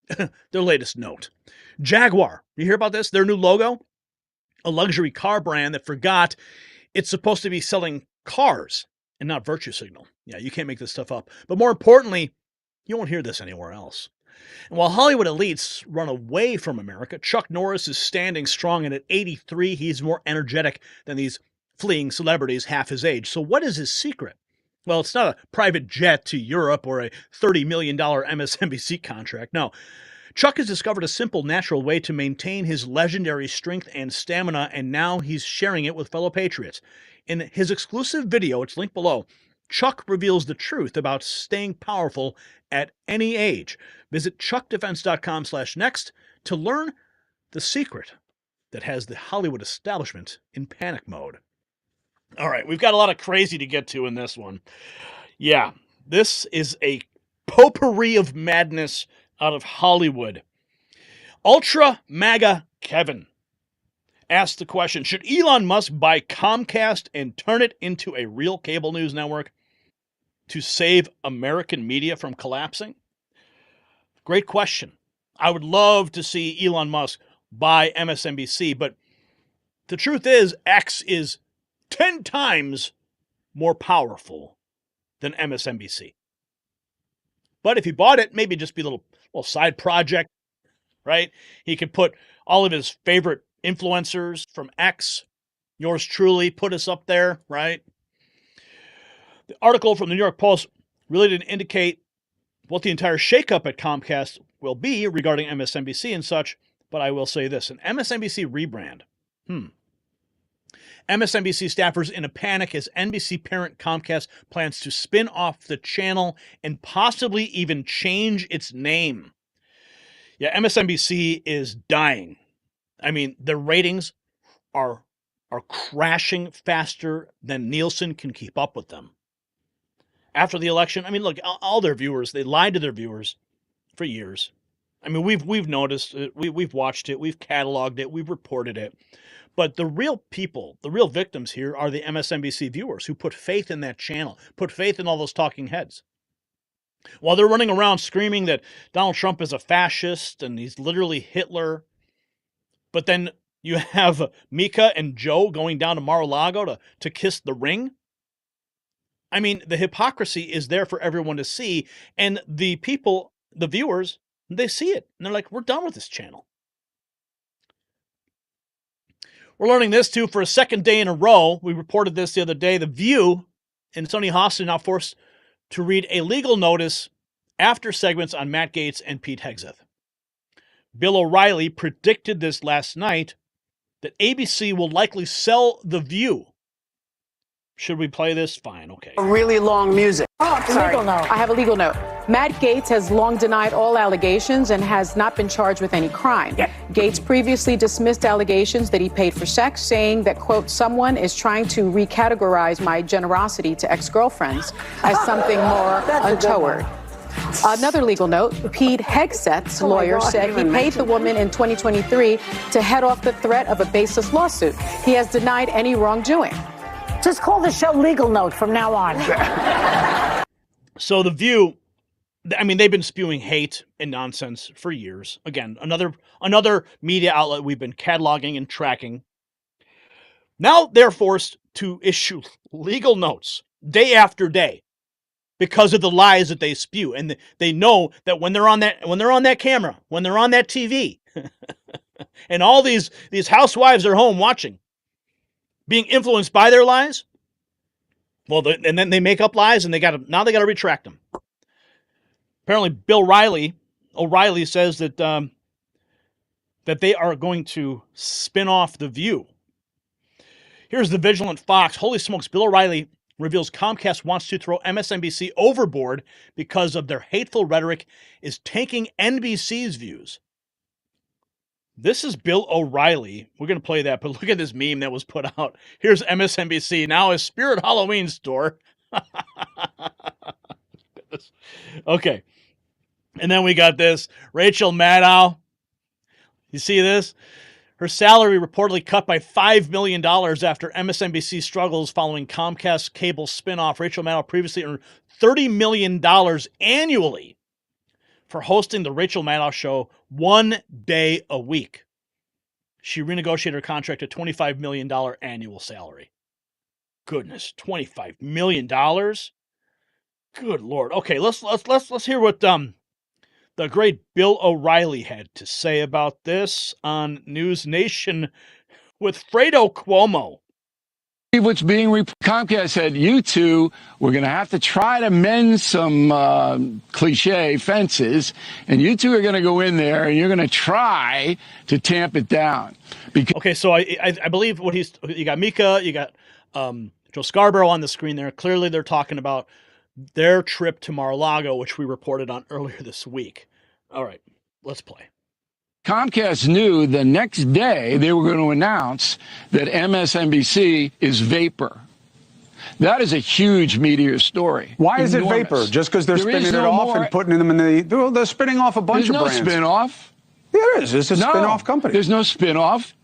their latest note. Jaguar, you hear about this? Their new logo? A luxury car brand that forgot it's supposed to be selling cars and not virtue signal. Yeah, you can't make this stuff up. But more importantly, you won't hear this anywhere else. And while Hollywood elites run away from America, Chuck Norris is standing strong, and at 83, he's more energetic than these fleeing celebrities half his age. So what is his secret? Well, it's not a private jet to Europe or a $30 million MSNBC contract. No. Chuck has discovered a simple, natural way to maintain his legendary strength and stamina, and now he's sharing it with fellow patriots. In his exclusive video, it's linked below, Chuck reveals the truth about staying powerful at any age. Visit chuckdefense.com/next to learn the secret that has the Hollywood establishment in panic mode. All right, we've got a lot of crazy to get to in this one. Yeah, this is a potpourri of madness out of Hollywood. Ultra MAGA Kevin asked the question, should Elon Musk buy Comcast and turn it into a real cable news network to save American media from collapsing? Great question. I would love to see Elon Musk buy MSNBC, but the truth is X is 10 times more powerful than MSNBC. But if he bought it, maybe just be a little side project, right? He could put all of his favorite influencers from X, yours truly, put us up there, right? The article from the New York Post really didn't indicate what the entire shakeup at Comcast will be regarding MSNBC and such, but I will say this, an MSNBC rebrand. MSNBC staffers in a panic as NBC parent Comcast plans to spin off the channel and possibly even change its name. Yeah, MSNBC is dying. I mean, the ratings are crashing faster than Nielsen can keep up with them. After the election, I mean, look, all their viewers, they lied to their viewers for years. I mean, we've noticed it, we've watched it, we've cataloged it, we've reported it. But the real people, the real victims here are the MSNBC viewers who put faith in that channel, put faith in all those talking heads. While they're running around screaming that Donald Trump is a fascist and he's literally Hitler, but then you have Mika and Joe going down to Mar-a-Lago to kiss the ring. I mean, the hypocrisy is there for everyone to see, and the people, the viewers, they see it, and they're like, we're done with this channel. We're learning this, too, for a second day in a row. We reported this the other day. The View and Sonny Hostin now forced to read a legal notice after segments on Matt Gaetz and Pete Hegseth. Bill O'Reilly predicted this last night, that ABC will likely sell The View. Should we play this? Fine, okay. Really long music. Oh, sorry. Legal note. I have a legal note. Matt Gaetz has long denied all allegations and has not been charged with any crime. Yeah. Gaetz previously dismissed allegations that he paid for sex, saying that, quote, someone is trying to recategorize my generosity to ex-girlfriends as something more untoward. Another legal note, Pete Hegseth's lawyer said he paid the woman in 2023 to head off the threat of a baseless lawsuit. He has denied any wrongdoing. Just call the show Legal Note from now on. So The View, I mean, they've been spewing hate and nonsense for years. Again, another media outlet we've been cataloging and tracking. Now they're forced to issue legal notes day after day because of the lies that they spew, and they know that when they're on that camera, when they're on that TV, and all these housewives are home watching, being influenced by their lies, well, and then they make up lies, and now they got to retract them. Apparently, Bill O'Reilly says that that they are going to spin off The View. Here's the Vigilant Fox. Holy smokes! Bill O'Reilly reveals Comcast wants to throw MSNBC overboard because of their hateful rhetoric is tanking NBC's views. This is Bill O'Reilly. We're going to play that, but look at this meme that was put out. Here's MSNBC, now a Spirit Halloween store. Okay. And then we got this. Rachel Maddow. You see this? Her salary reportedly cut by $5 million after MSNBC struggles following Comcast cable spinoff. Rachel Maddow previously earned $30 million annually for hosting the Rachel Maddow Show 1 day a week. She renegotiated her contract at $25 million annual salary. Goodness, $25 million? Good Lord. Okay, let's hear what the great Bill O'Reilly had to say about this on News Nation with Fredo Cuomo. What's being Comcast said, you two, we're going to have to try to mend some cliche fences, and you two are going to go in there and you're going to try to tamp it down. Okay, so I believe you got Mika, you got Joe Scarborough on the screen there. Clearly they're talking about their trip to Mar-a-Lago, which we reported on earlier this week. All right, let's play. Comcast knew the next day they were going to announce that MSNBC is vapor. That is a huge meteor story. Why is it Enormous. vapor? Just because they're There is spinning it no off more- and putting them in the... Well, they're spinning off a bunch There's of no brands. spin-off. Yeah, there is. It's a spin-off company. There's no spin-off.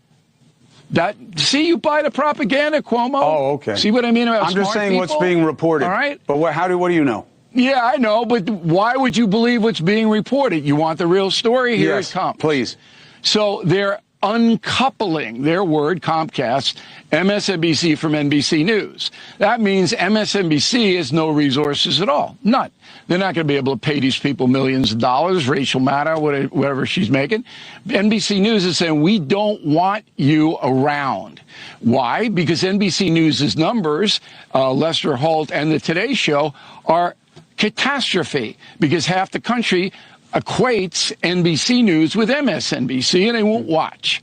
See, you buy the propaganda, Cuomo. Oh, okay. See what I mean about I'm just smart saying what's people? being reported. All right. But what do you know? Yeah, I know, but why would you believe what's being reported? You want the real story? Here Yes, it comes. please. So they're uncoupling their word, Comcast, MSNBC from NBC News. That means MSNBC has no resources at all. None. They're not going to be able to pay these people millions of dollars, Rachel Maddow, whatever she's making. NBC News is saying, we don't want you around. Why? Because NBC News' numbers, Lester Holt and the Today Show, are catastrophe because half the country equates NBC News with MSNBC, and they won't watch.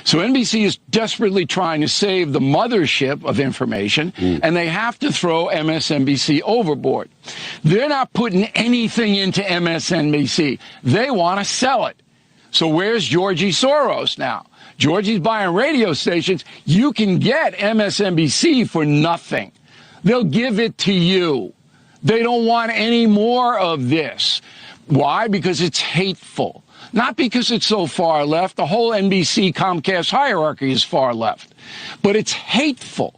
So NBC is desperately trying to save the mothership of information, and they have to throw MSNBC overboard. They're not putting anything into MSNBC. They want to sell it. So where's Georgie Soros now? Georgie's buying radio stations. You can get MSNBC for nothing. They'll give it to you. They don't want any more of this. Why? Because it's hateful. Not because it's so far left. The whole NBC Comcast hierarchy is far left. But it's hateful.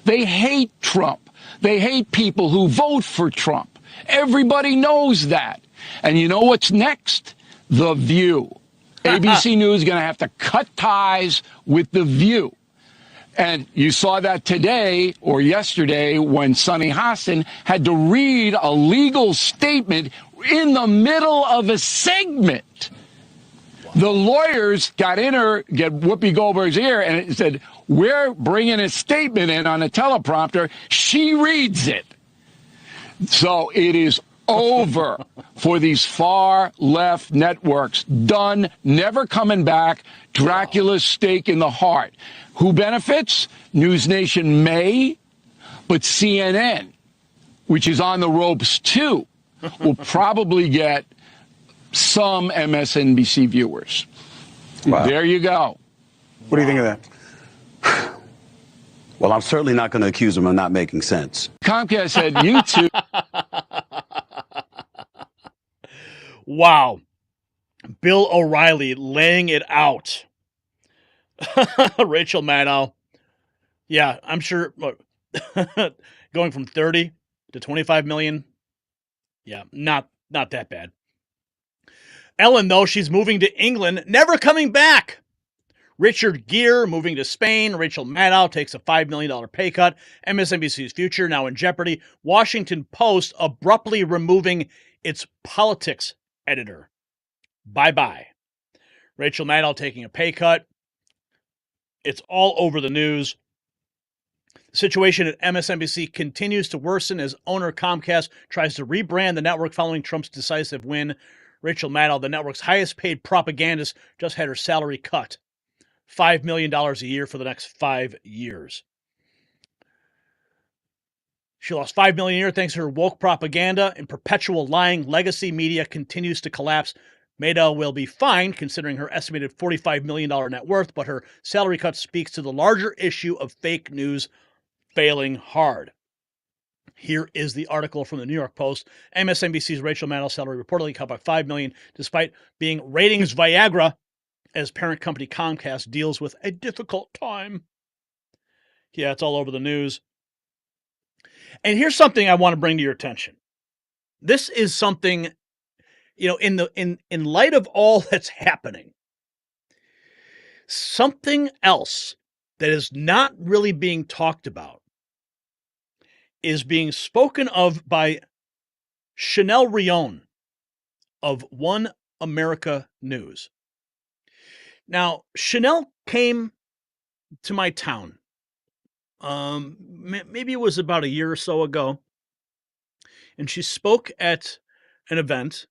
They hate Trump. They hate people who vote for Trump. Everybody knows that. And you know what's next? The View. ABC News is going to have to cut ties with The View. And you saw that today or yesterday when Sunny Hostin had to read a legal statement in the middle of a segment. The lawyers get Whoopi Goldberg's ear and it said, we're bringing a statement in on a teleprompter. She reads it. So it is over for these far left networks. Done, never coming back. Dracula's stake in the heart. Who benefits? News Nation may, but CNN, which is on the ropes too, will probably get some MSNBC viewers. Wow. There you go. What do you think of that? Well, I'm certainly not going to accuse them of not making sense. Comcast said YouTube. Wow. Bill O'Reilly laying it out. Rachel Maddow. Yeah, I'm sure. Look, going from 30 to 25 million. Yeah, not that bad. Ellen, though, she's moving to England, never coming back. Richard Gere moving to Spain. Rachel Maddow takes a $5 million pay cut. MSNBC's future now in jeopardy. Washington Post abruptly removing its politics editor. Bye-bye. Rachel Maddow taking a pay cut. It's all over the news. The situation at MSNBC continues to worsen as owner Comcast tries to rebrand the network following Trump's decisive win. Rachel Maddow, the network's highest-paid propagandist, just had her salary cut. $5 million a year for the next 5 years. She lost $5 million a year thanks to her woke propaganda, and perpetual lying legacy media continues to collapse. Maddow will be fine considering her estimated $45 million net worth, but her salary cut speaks to the larger issue of fake news failing hard. Here is the article from the New York Post. MSNBC's Rachel Maddow's salary reportedly cut by $5 million, despite being ratings Viagra, as parent company Comcast deals with a difficult time. Yeah, it's all over the news. And here's something I want to bring to your attention. This is something, in light of all that's happening, something else that is not really being talked about is being spoken of by Chanel Rion of One America News. Now, Chanel came to my town. Maybe it was about a year or so ago. And she spoke at an event.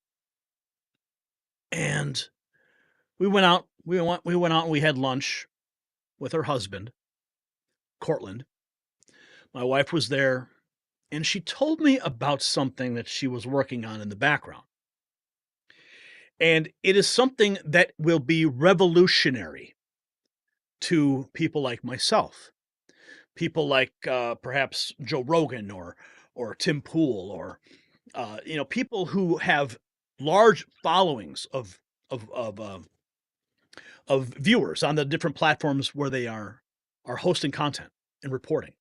And we went out. We went out and we had lunch with her husband, Cortland. My wife was there. And she told me about something that she was working on in the background. And it is something that will be revolutionary to people like myself. people like perhaps Joe Rogan or Tim Pool or people who have large followings of viewers on the different platforms where they are hosting content and reporting.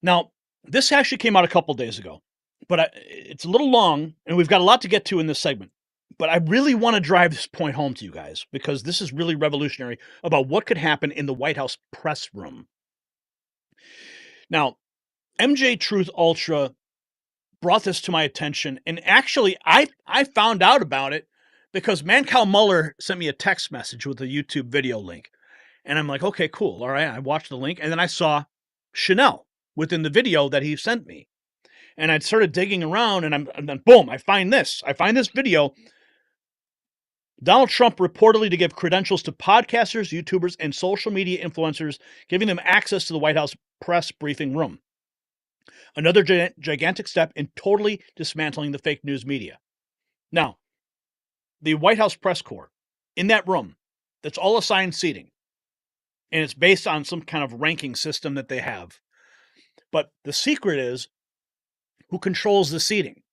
Now, this actually came out a couple days ago, but it's a little long, and we've got a lot to get to in this segment. But I really want to drive this point home to you guys because this is really revolutionary about what could happen in the White House press room. Now, MJ Truth Ultra brought this to my attention, and actually, I found out about it because Mancow Muller sent me a text message with a YouTube video link, and I'm like, okay, cool, all right. I watched the link, and then I saw Chanel within the video that he sent me, and I started digging around, and then boom, I find this video. Donald Trump reportedly to give credentials to podcasters, YouTubers, and social media influencers, giving them access to the White House press briefing room. Another gigantic step in totally dismantling the fake news media. Now, the White House press corps, in that room, that's all assigned seating, and it's based on some kind of ranking system that they have. But the secret is who controls the seating.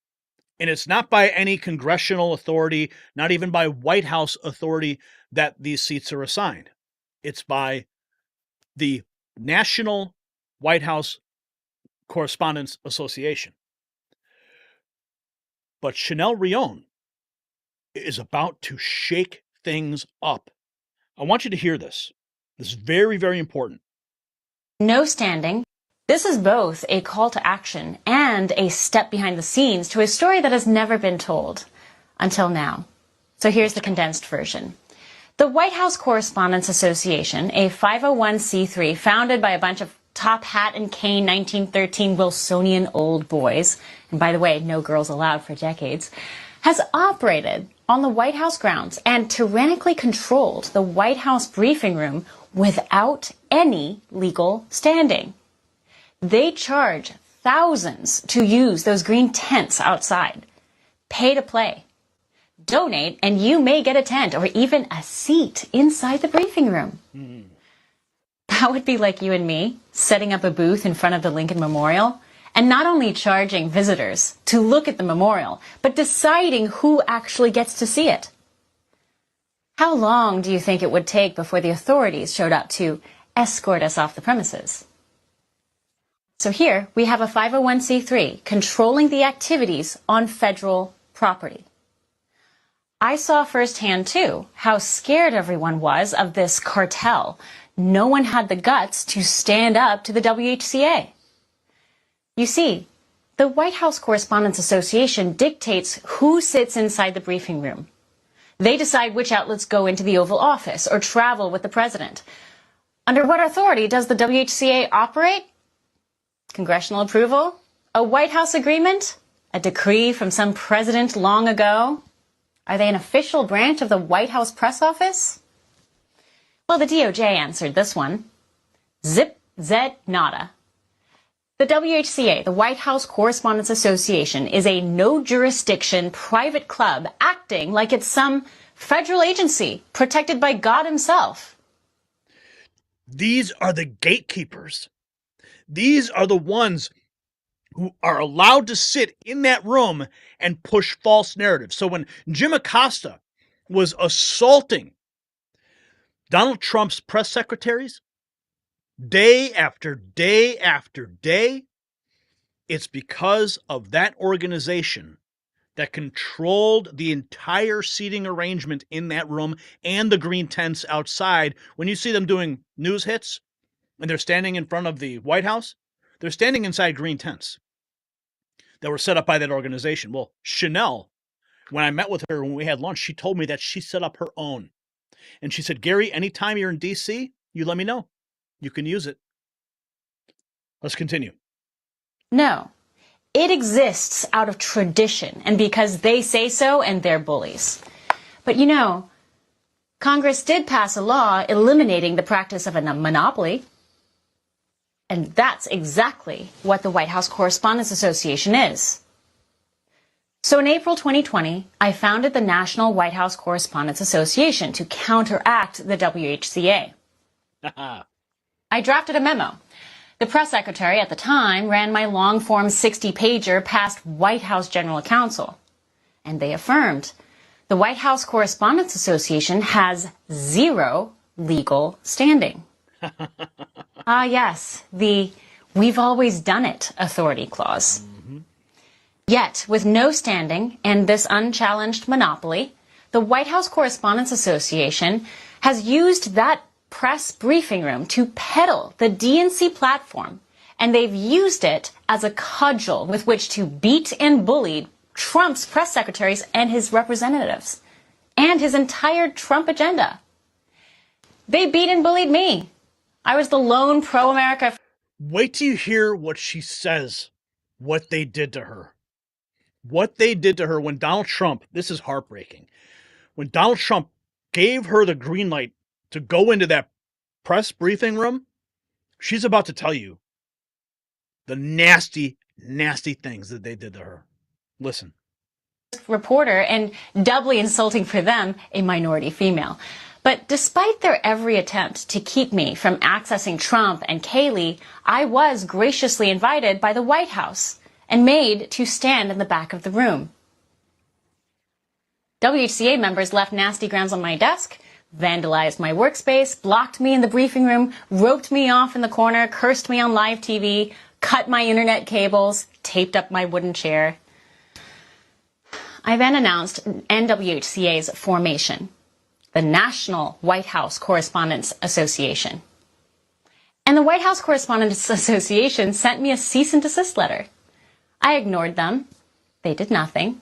And it's not by any congressional authority, not even by White House authority that these seats are assigned. It's by the National White House Correspondents Association. But Chanel Rion is about to shake things up. I want you to hear this. This is very, very important. No standing. This is both a call to action and a step behind the scenes to a story that has never been told until now. So here's the condensed version. The White House Correspondents Association, a 501c3 founded by a bunch of top hat and cane 1913 Wilsonian old boys, and by the way, no girls allowed for decades, has operated on the White House grounds and tyrannically controlled the White House briefing room without any legal standing. They charge thousands to use those green tents outside. Pay to play. Donate and you may get a tent or even a seat inside the briefing room. That would be like you and me setting up a booth in front of the Lincoln Memorial and not only charging visitors to look at the memorial, but deciding who actually gets to see it. How long do you think it would take before the authorities showed up to escort us off the premises? So here we have a 501c3 controlling the activities on federal property. I saw firsthand, too, how scared everyone was of this cartel. No one had the guts to stand up to the WHCA. You see, the White House Correspondents Association dictates who sits inside the briefing room. They decide which outlets go into the Oval Office or travel with the president. Under what authority does the WHCA operate? Congressional approval? A White House agreement? A decree from some president long ago? Are they an official branch of the White House press office? Well, the DOJ answered this one. Zip, zed, nada. The WHCA, the White House Correspondents Association, is a no-jurisdiction private club acting like it's some federal agency protected by God himself. These are the gatekeepers. These are the ones who are allowed to sit in that room and push false narratives. So when Jim Acosta was assaulting Donald Trump's press secretaries, day after day after day, it's because of that organization that controlled the entire seating arrangement in that room and the green tents outside. When you see them doing news hits and they're standing in front of the White House, they're standing inside green tents that were set up by that organization. Well, Chanel, when I met with her when we had lunch, she told me that she set up her own. And she said, Gary, anytime you're in D.C., you let me know. You can use it. Let's continue. No. It exists out of tradition and because they say so and they're bullies. But you know, Congress did pass a law eliminating the practice of a monopoly. And that's exactly what the White House Correspondents Association is. So in April 2020, I founded the National White House Correspondents Association to counteract the WHCA. I drafted a memo. The press secretary at the time ran my long-form 60-pager past White House General Counsel, and they affirmed the White House Correspondents Association has zero legal standing. Ah, yes, the "we've always done it" authority clause. Yet, with no standing and this unchallenged monopoly, the White House Correspondents Association has used that press briefing room to peddle the DNC platform, and they've used it as a cudgel with which to beat and bully Trump's press secretaries and his representatives, and his entire Trump agenda. They beat and bullied me. I was the lone pro-America. Wait till you hear what she says, what they did to her. What they did to her when Donald Trump, this is heartbreaking, when Donald Trump gave her the green light to go into that press briefing room, she's about to tell you the nasty, nasty things that they did to her. Listen. Reporter, and doubly insulting for them, a minority female. But despite their every attempt to keep me from accessing Trump and Kayleigh, I was graciously invited by the White House and made to stand in the back of the room. WHCA members left nasty grounds on my desk, vandalized my workspace, blocked me in the briefing room, roped me off in the corner, cursed me on live TV, cut my internet cables, taped up my wooden chair. I then announced NWHCA's formation, the National White House Correspondents Association. And the White House Correspondents Association sent me a cease and desist letter. I ignored them. They did nothing.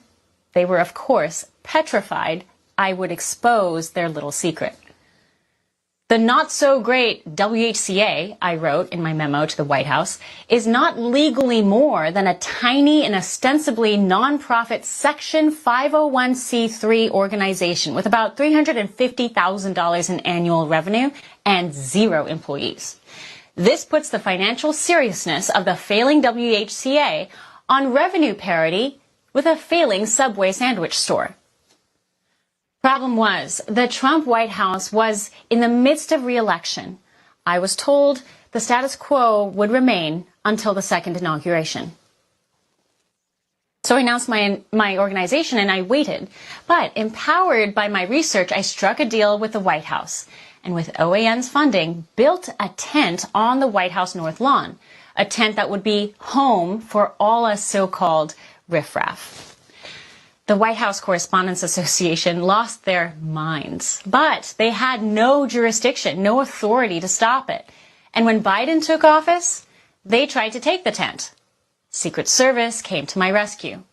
They were, of course, petrified I would expose their little secret. The not-so-great WHCA, I wrote in my memo to the White House, is not legally more than a tiny and ostensibly nonprofit Section 501c3 organization with about $350,000 in annual revenue and 0 employees. This puts the financial seriousness of the failing WHCA on revenue parity with a failing Subway sandwich store. Problem was, the Trump White House was in the midst of re-election. I was told the status quo would remain until the second inauguration. So I announced my organization and I waited. But empowered by my research, I struck a deal with the White House. And with OAN's funding, built a tent on the White House North Lawn. A tent that would be home for all us so-called riffraff. The White House Correspondents Association lost their minds, but they had no jurisdiction, no authority to stop it. And when Biden took office, they tried to take the tent. Secret Service came to my rescue.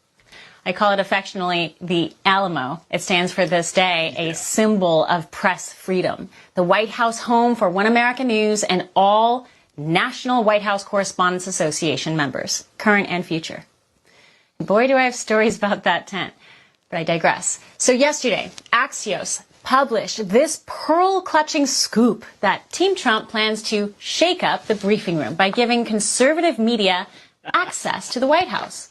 I call it affectionately the Alamo. It stands for this day, a symbol of press freedom. The White House home for One America News and all National White House Correspondents Association members, current and future. Boy, do I have stories about that tent. But I digress. So yesterday, Axios published this pearl-clutching scoop that Team Trump plans to shake up the briefing room by giving conservative media access to the White House.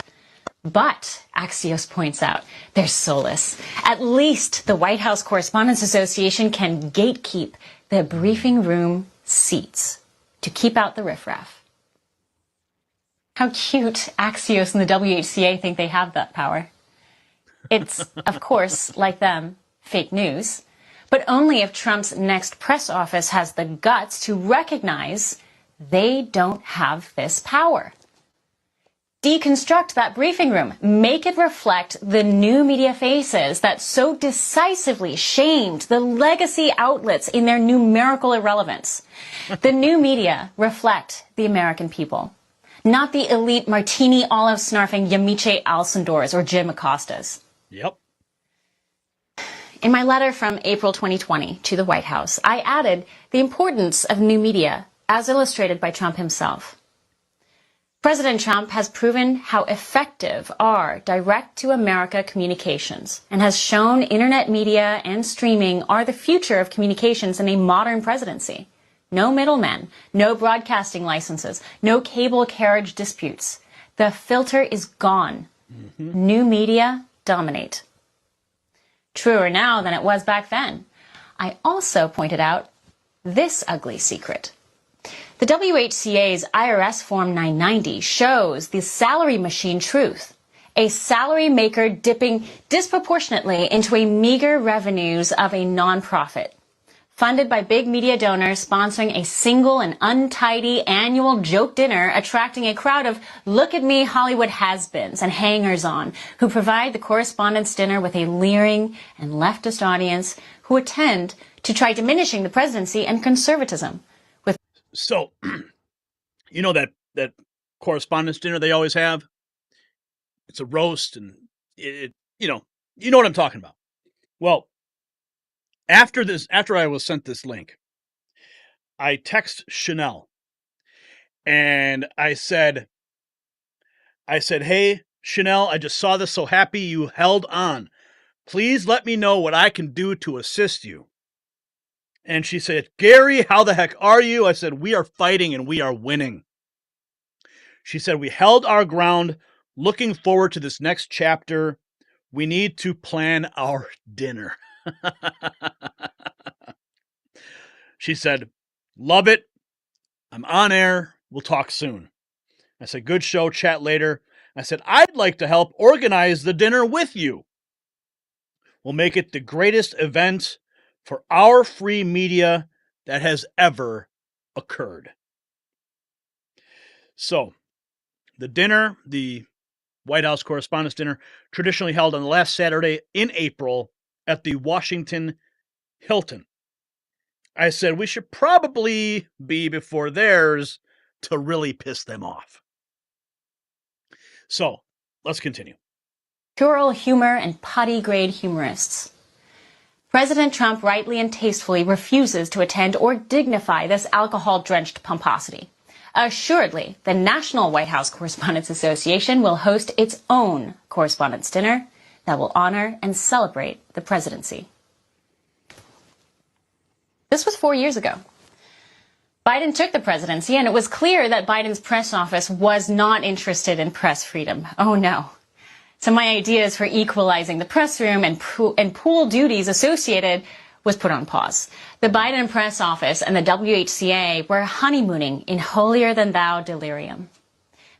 But, Axios points out, there's solace. At least the White House Correspondents Association can gatekeep the briefing room seats to keep out the riffraff. How cute Axios and the WHCA think they have that power. It's, of course, like them, fake news, but only if Trump's next press office has the guts to recognize they don't have this power. Deconstruct that briefing room. Make it reflect the new media faces that so decisively shamed the legacy outlets in their numerical irrelevance. The new media reflect the American people, not the elite martini olive snarfing Yamiche Alcindors or Jim Acosta's. Yep. In my letter from April 2020 to the White House, I added the importance of new media as illustrated by Trump himself. President Trump has proven how effective are direct-to-America communications and has shown internet media and streaming are the future of communications in a modern presidency. No middlemen, no broadcasting licenses, no cable carriage disputes. The filter is gone. New media dominate. Truer now than it was back then. I also pointed out this ugly secret. The WHCA's IRS Form 990 shows the salary machine truth, a salary maker dipping disproportionately into a meager revenues of a nonprofit, funded by big media donors, sponsoring a single and untidy annual joke dinner, attracting a crowd of look-at-me Hollywood has-beens and hangers-on who provide the Correspondents' Dinner with a leering and leftist audience who attend to try diminishing the presidency and conservatism. So, you know that Correspondents' Dinner they always have? It's a roast, and you know what I'm talking about. Well, after I was sent this link, I text Chanel, and I said, hey, Chanel, I just saw this, so happy you held on. Please let me know what I can do to assist you. And she said, Gary, how the heck are you? I said, we are fighting and we are winning. She said, we held our ground, looking forward to this next chapter. We need to plan our dinner. She said, love it. I'm on air. We'll talk soon. I said, good show. Chat later. I said, I'd like to help organize the dinner with you. We'll make it the greatest event for our free media that has ever occurred. So, the dinner, the White House Correspondents' Dinner, traditionally held on the last Saturday in April at the Washington Hilton. I said we should probably be before theirs to really piss them off. So, let's continue. Puerile humor and potty-grade humorists. President Trump rightly and tastefully refuses to attend or dignify this alcohol-drenched pomposity. Assuredly, the National White House Correspondents Association will host its own Correspondents' Dinner that will honor and celebrate the presidency. This was 4 years ago. Biden took the presidency, and it was clear that Biden's press office was not interested in press freedom. Oh, no. So my ideas for equalizing the press room and pool duties associated was put on pause. The Biden press office and the WHCA were honeymooning in holier-than-thou delirium.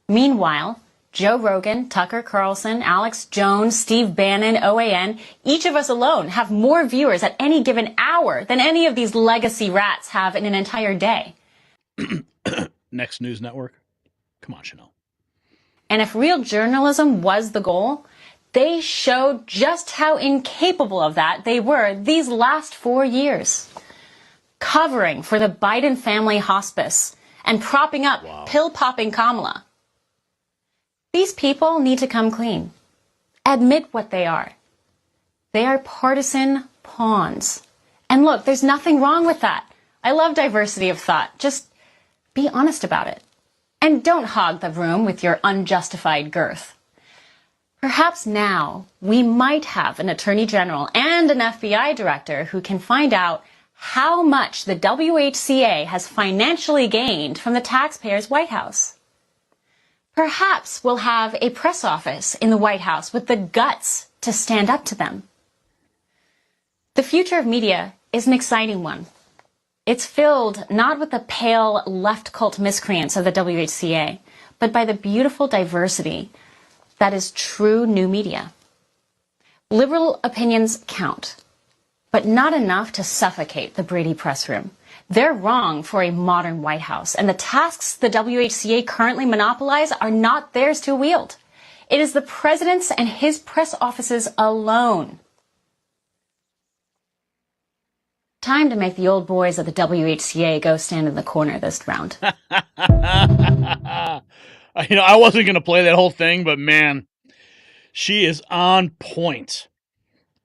Meanwhile, Joe Rogan, Tucker Carlson, Alex Jones, Steve Bannon, OAN, each of us alone have more viewers at any given hour than any of these legacy rats have in an entire day. Next news network. Come on, Chanel. And if real journalism was the goal, they showed just how incapable of that they were these last 4 years. Covering for the Biden family hospice and propping up pill-popping Kamala. These people need to come clean. Admit what they are. They are partisan pawns. And look, there's nothing wrong with that. I love diversity of thought. Just be honest about it. And don't hog the room with your unjustified girth. Perhaps now we might have an attorney general and an FBI director who can find out how much the WHCA has financially gained from the taxpayers' White House. Perhaps we'll have a press office in the White House with the guts to stand up to them. The future of media is an exciting one. It's filled not with the pale left cult miscreants of the WHCA, but by the beautiful diversity that is true new media. Liberal opinions count, but not enough to suffocate the Brady press room. They're wrong for a modern White House, and the tasks the WHCA currently monopolize are not theirs to wield. It is the president's and his press offices alone. Time to make the old boys of the WHCA go stand in the corner this round. I wasn't going to play that whole thing, but man, she is on point.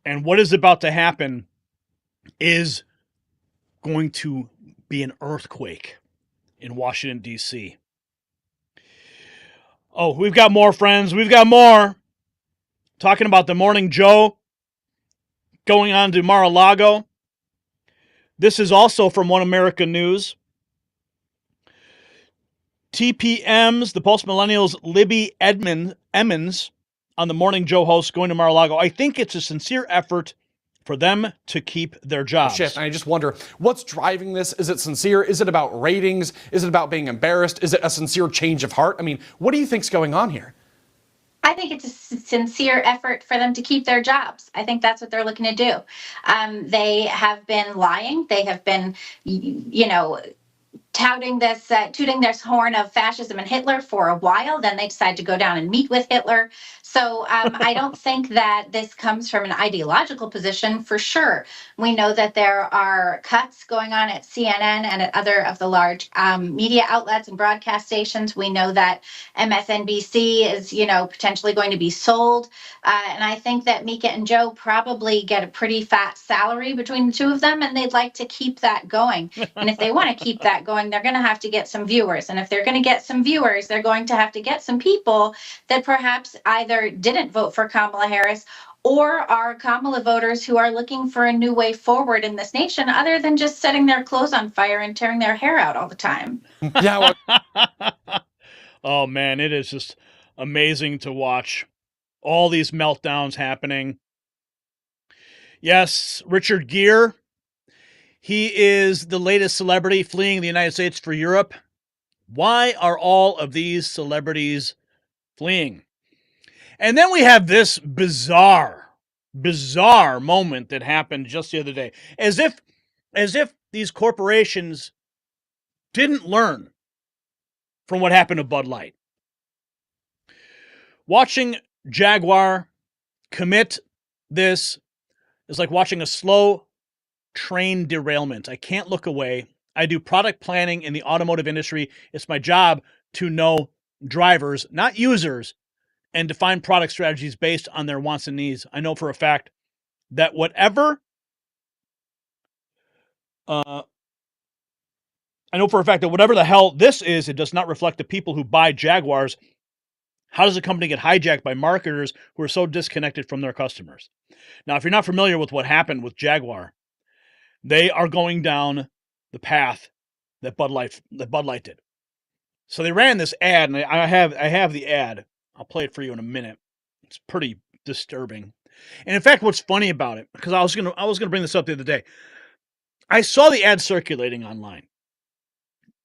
And what is about to happen is going to be an earthquake in Washington, D.C. Oh, we've got more, friends. We've got more. Talking about the Morning Joe going on to Mar-a-Lago. This is also from One America News. TPM's, the post-millennials, Libby Emmons on the Morning Joe host going to Mar-a-Lago. I think it's a sincere effort for them to keep their jobs. Shift. And I just wonder, what's driving this? Is it sincere? Is it about ratings? Is it about being embarrassed? Is it a sincere change of heart? I mean, what do you think's going on here? I think it's a sincere effort for them to keep their jobs. I think that's what they're looking to do. They have been lying. They have been, touting this horn of fascism and Hitler for a while. Then they decide to go down and meet with Hitler. So I don't think that this comes from an ideological position for sure. We know that there are cuts going on at CNN and at other of the large media outlets and broadcast stations. We know that MSNBC is, potentially going to be sold. And I think that Mika and Joe probably get a pretty fat salary between the two of them, and they'd like to keep that going. And if they want to keep that going, they're going to have to get some viewers. And if they're going to get some viewers, they're going to have to get some people that perhaps either didn't vote for Kamala Harris or are Kamala voters who are looking for a new way forward in this nation other than just setting their clothes on fire and tearing their hair out all the time. Yeah. Oh, man, it is just amazing to watch all these meltdowns happening. Yes, Richard Gere. He is the latest celebrity fleeing the United States for Europe. Why are all of these celebrities fleeing? And then we have this bizarre moment that happened just the other day. As if these corporations didn't learn from what happened to Bud Light. Watching Jaguar commit this is like watching a slow train derailment. I can't look away. I do product planning in the automotive industry. It's my job to know drivers, not users, and define product strategies based on their wants and needs. I know for a fact that whatever the hell this is, it does not reflect the people who buy Jaguars. How does a company get hijacked by marketers who are so disconnected from their customers? Now, if you're not familiar with what happened with Jaguar, they are going down the path that Bud Light did. So they ran this ad, and I have the ad. I'll play it for you in a minute. It's pretty disturbing. And in fact, what's funny about it, because I was gonna bring this up the other day. I saw the ad circulating online,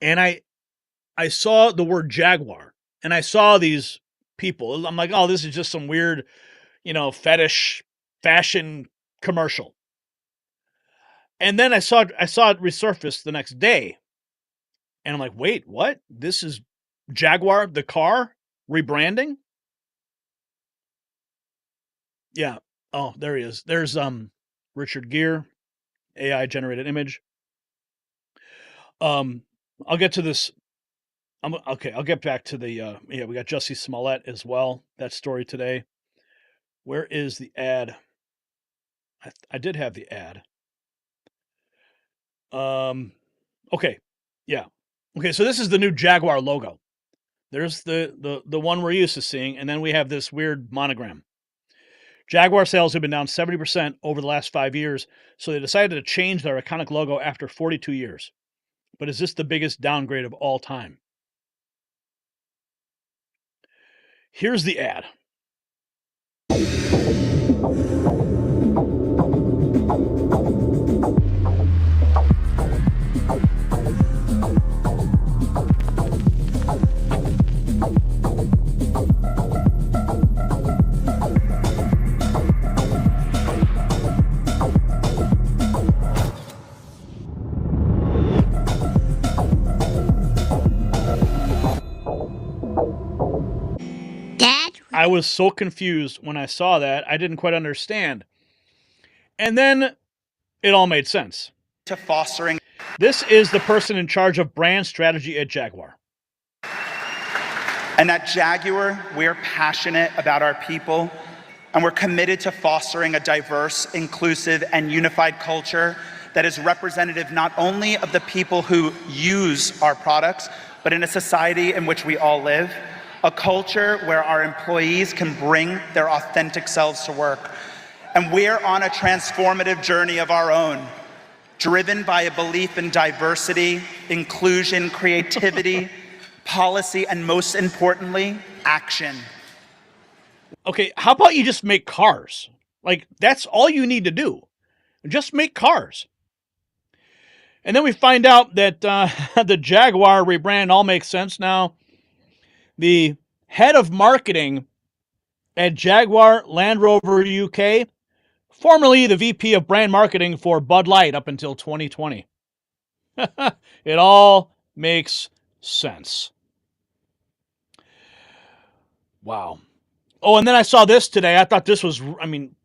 and I saw the word Jaguar, and I saw these people. I'm like, oh, this is just some weird, fetish fashion commercial. And then I saw it resurface the next day, and I'm like, wait, what? This is Jaguar, the car, rebranding? Yeah. Oh, there he is. There's Richard Gere, AI generated image. I'll get to this. I'll get back to the we got Jussie Smollett as well. That story today. Where is the ad? I did have the ad. Okay. Yeah. Okay, so this is the new Jaguar logo. There's the one we're used to seeing, and then we have this weird monogram. Jaguar sales have been down 70% over the last 5 years, so they decided to change their iconic logo after 42 years. But is this the biggest downgrade of all time? Here's the ad. I was so confused when I saw that. I didn't quite understand. And then it all made sense. To fostering. This is the person in charge of brand strategy at Jaguar. And at Jaguar, we're passionate about our people, and we're committed to fostering a diverse, inclusive, and unified culture that is representative not only of the people who use our products, but in a society in which we all live. A culture where our employees can bring their authentic selves to work. And we're on a transformative journey of our own, driven by a belief in diversity, inclusion, creativity, policy, and most importantly, action. Okay, how about you just make cars? Like, that's all you need to do. Just make cars. And then we find out that the Jaguar rebrand all makes sense now. The head of marketing at Jaguar Land Rover UK, formerly the VP of brand marketing for Bud Light up until 2020. It all makes sense. Wow. Oh, and then I saw this today. I thought this was, I mean,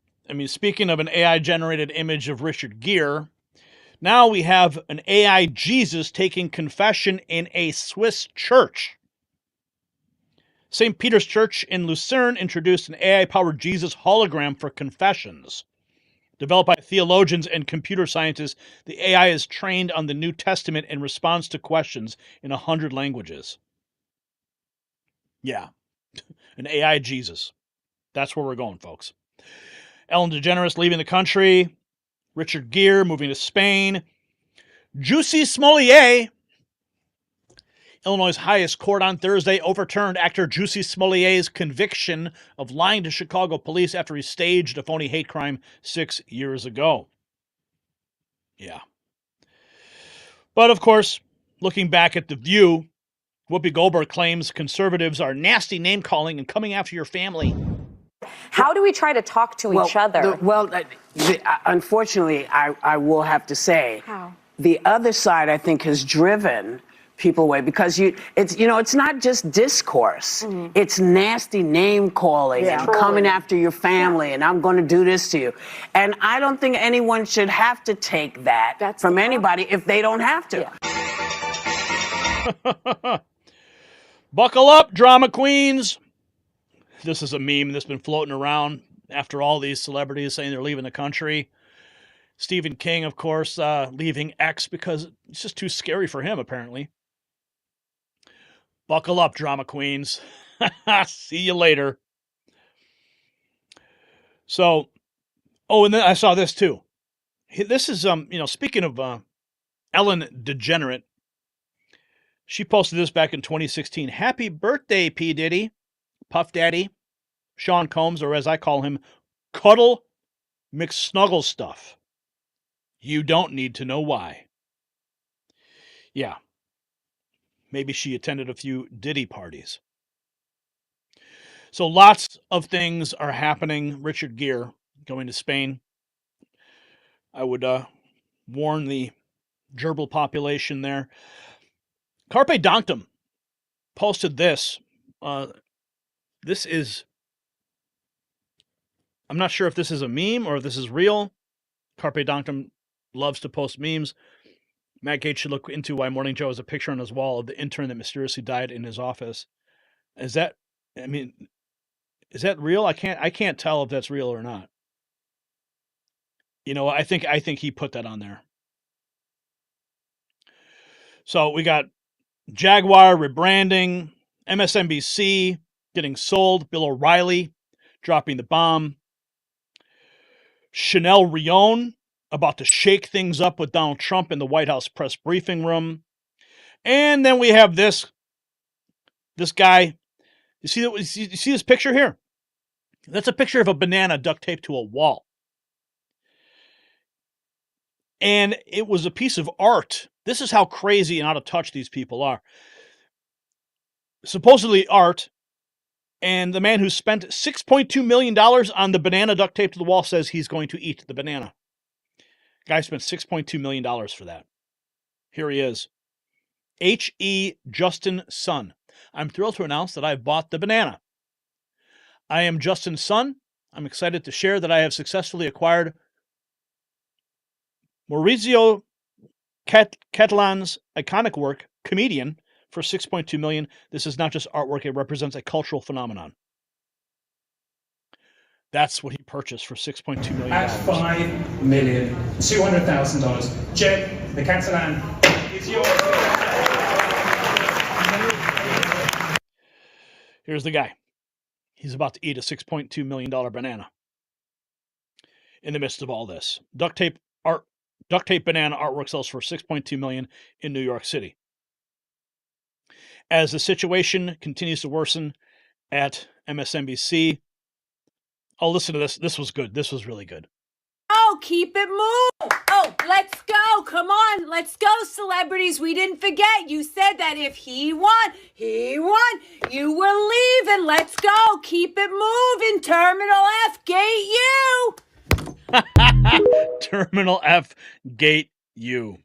speaking of an AI-generated image of Richard Gere, now we have an AI Jesus taking confession in a Swiss church. St. Peter's Church in Lucerne introduced an AI-powered Jesus hologram for confessions. Developed by theologians and computer scientists, the AI is trained on the New Testament in response to questions in 100 languages. Yeah, an AI Jesus. That's where we're going, folks. Ellen DeGeneres leaving the country. Richard Gere moving to Spain. Jussie Smollett, Illinois' highest court on Thursday, overturned actor Jussie Smollett's conviction of lying to Chicago police after he staged a phony hate crime 6 years ago. Yeah. But of course, looking back at The View, Whoopi Goldberg claims conservatives are nasty name-calling and coming after your family. How do we try to talk to each other? Unfortunately, I will have to say, the other side, I think, has driven people away because it's not just discourse. It's nasty name calling and coming after your family and I'm going to do this to you. And I don't think anyone should have to take that from anybody if they don't have to. Buckle up, drama queens. This is a meme that's been floating around after all these celebrities saying they're leaving the country. Stephen King, of course, leaving X because it's just too scary for him, apparently. Buckle up, drama queens. See you later. So, and then I saw this too. This is, speaking of Ellen DeGeneres, she posted this back in 2016. Happy birthday, P. Diddy, Puff Daddy, Sean Combs, or as I call him, Cuddle McSnugglestuff. You don't need to know why. Yeah. Maybe she attended a few Diddy parties. So lots of things are happening. Richard Gere going to Spain. I would warn the gerbil population there. Carpe Donktum posted this. This is, I'm not sure if this is a meme or if this is real. Carpe Donktum loves to post memes. Matt Gaetz should look into why Morning Joe has a picture on his wall of the intern that mysteriously died in his office. Is that real? I can't tell if that's real or not. I think he put that on there. So we got Jaguar rebranding, MSNBC getting sold, Bill O'Reilly dropping the bomb, Chanel Rion about to shake things up with Donald Trump in the White House press briefing room. And then we have this guy. You see this picture here? That's a picture of a banana duct taped to a wall. And it was a piece of art. This is how crazy and out of touch these people are. Supposedly art. And the man who spent $6.2 million on the banana duct taped to the wall says he's going to eat the banana. Guy spent $6.2 million for that. Here he is. H.E. Justin Sun. I'm thrilled to announce that I've bought the banana. I am Justin Sun. I'm excited to share that I have successfully acquired Maurizio Catalan's iconic work, Comedian, for $6.2 million. This is not just artwork, it represents a cultural phenomenon. That's what he purchased for $6.2 million. At $5,200,000. Jed, the Catalan is yours. Here's the guy. He's about to eat a $6.2 million banana. In the midst of all this, duct tape banana artwork sells for $6.2 million in New York City. As the situation continues to worsen at MSNBC, listen to this. This was good. This was really good. Keep it moving. Oh, let's go. Come on. Let's go, celebrities. We didn't forget. You said that if he won. You were leaving. Let's go. Keep it moving. Terminal F, gate U. Terminal F, gate U.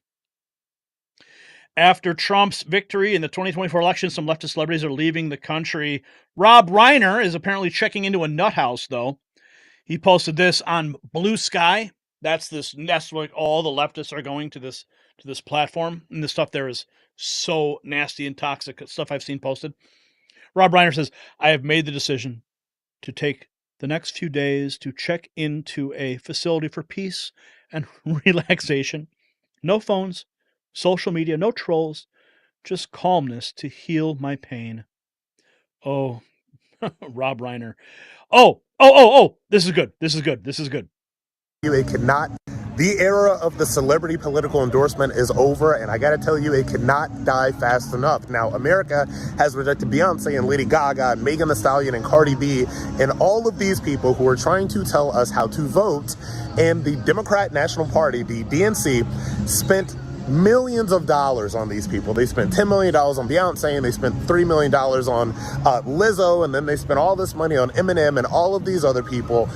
After Trump's victory in the 2024 election, some leftist celebrities are leaving the country. Rob Reiner is apparently checking into a nut house, though. He posted this on Blue Sky. That's what all the leftists are going to this platform. And the stuff there is so nasty and toxic, stuff I've seen posted. Rob Reiner says, I have made the decision to take the next few days to check into a facility for peace and relaxation. No phones, social media, no trolls, just calmness to heal my pain. Oh, Rob Reiner. Oh, this is good. It cannot. The era of the celebrity political endorsement is over, and I gotta tell you, it cannot die fast enough. Now, America has rejected Beyonce and Lady Gaga and Megan Thee Stallion and Cardi B and all of these people who are trying to tell us how to vote, and the Democrat National Party, the DNC, spent millions of dollars on these people. They spent $10 million on Beyonce, and they spent $3 million on Lizzo, and then they spent all this money on Eminem and all of these other people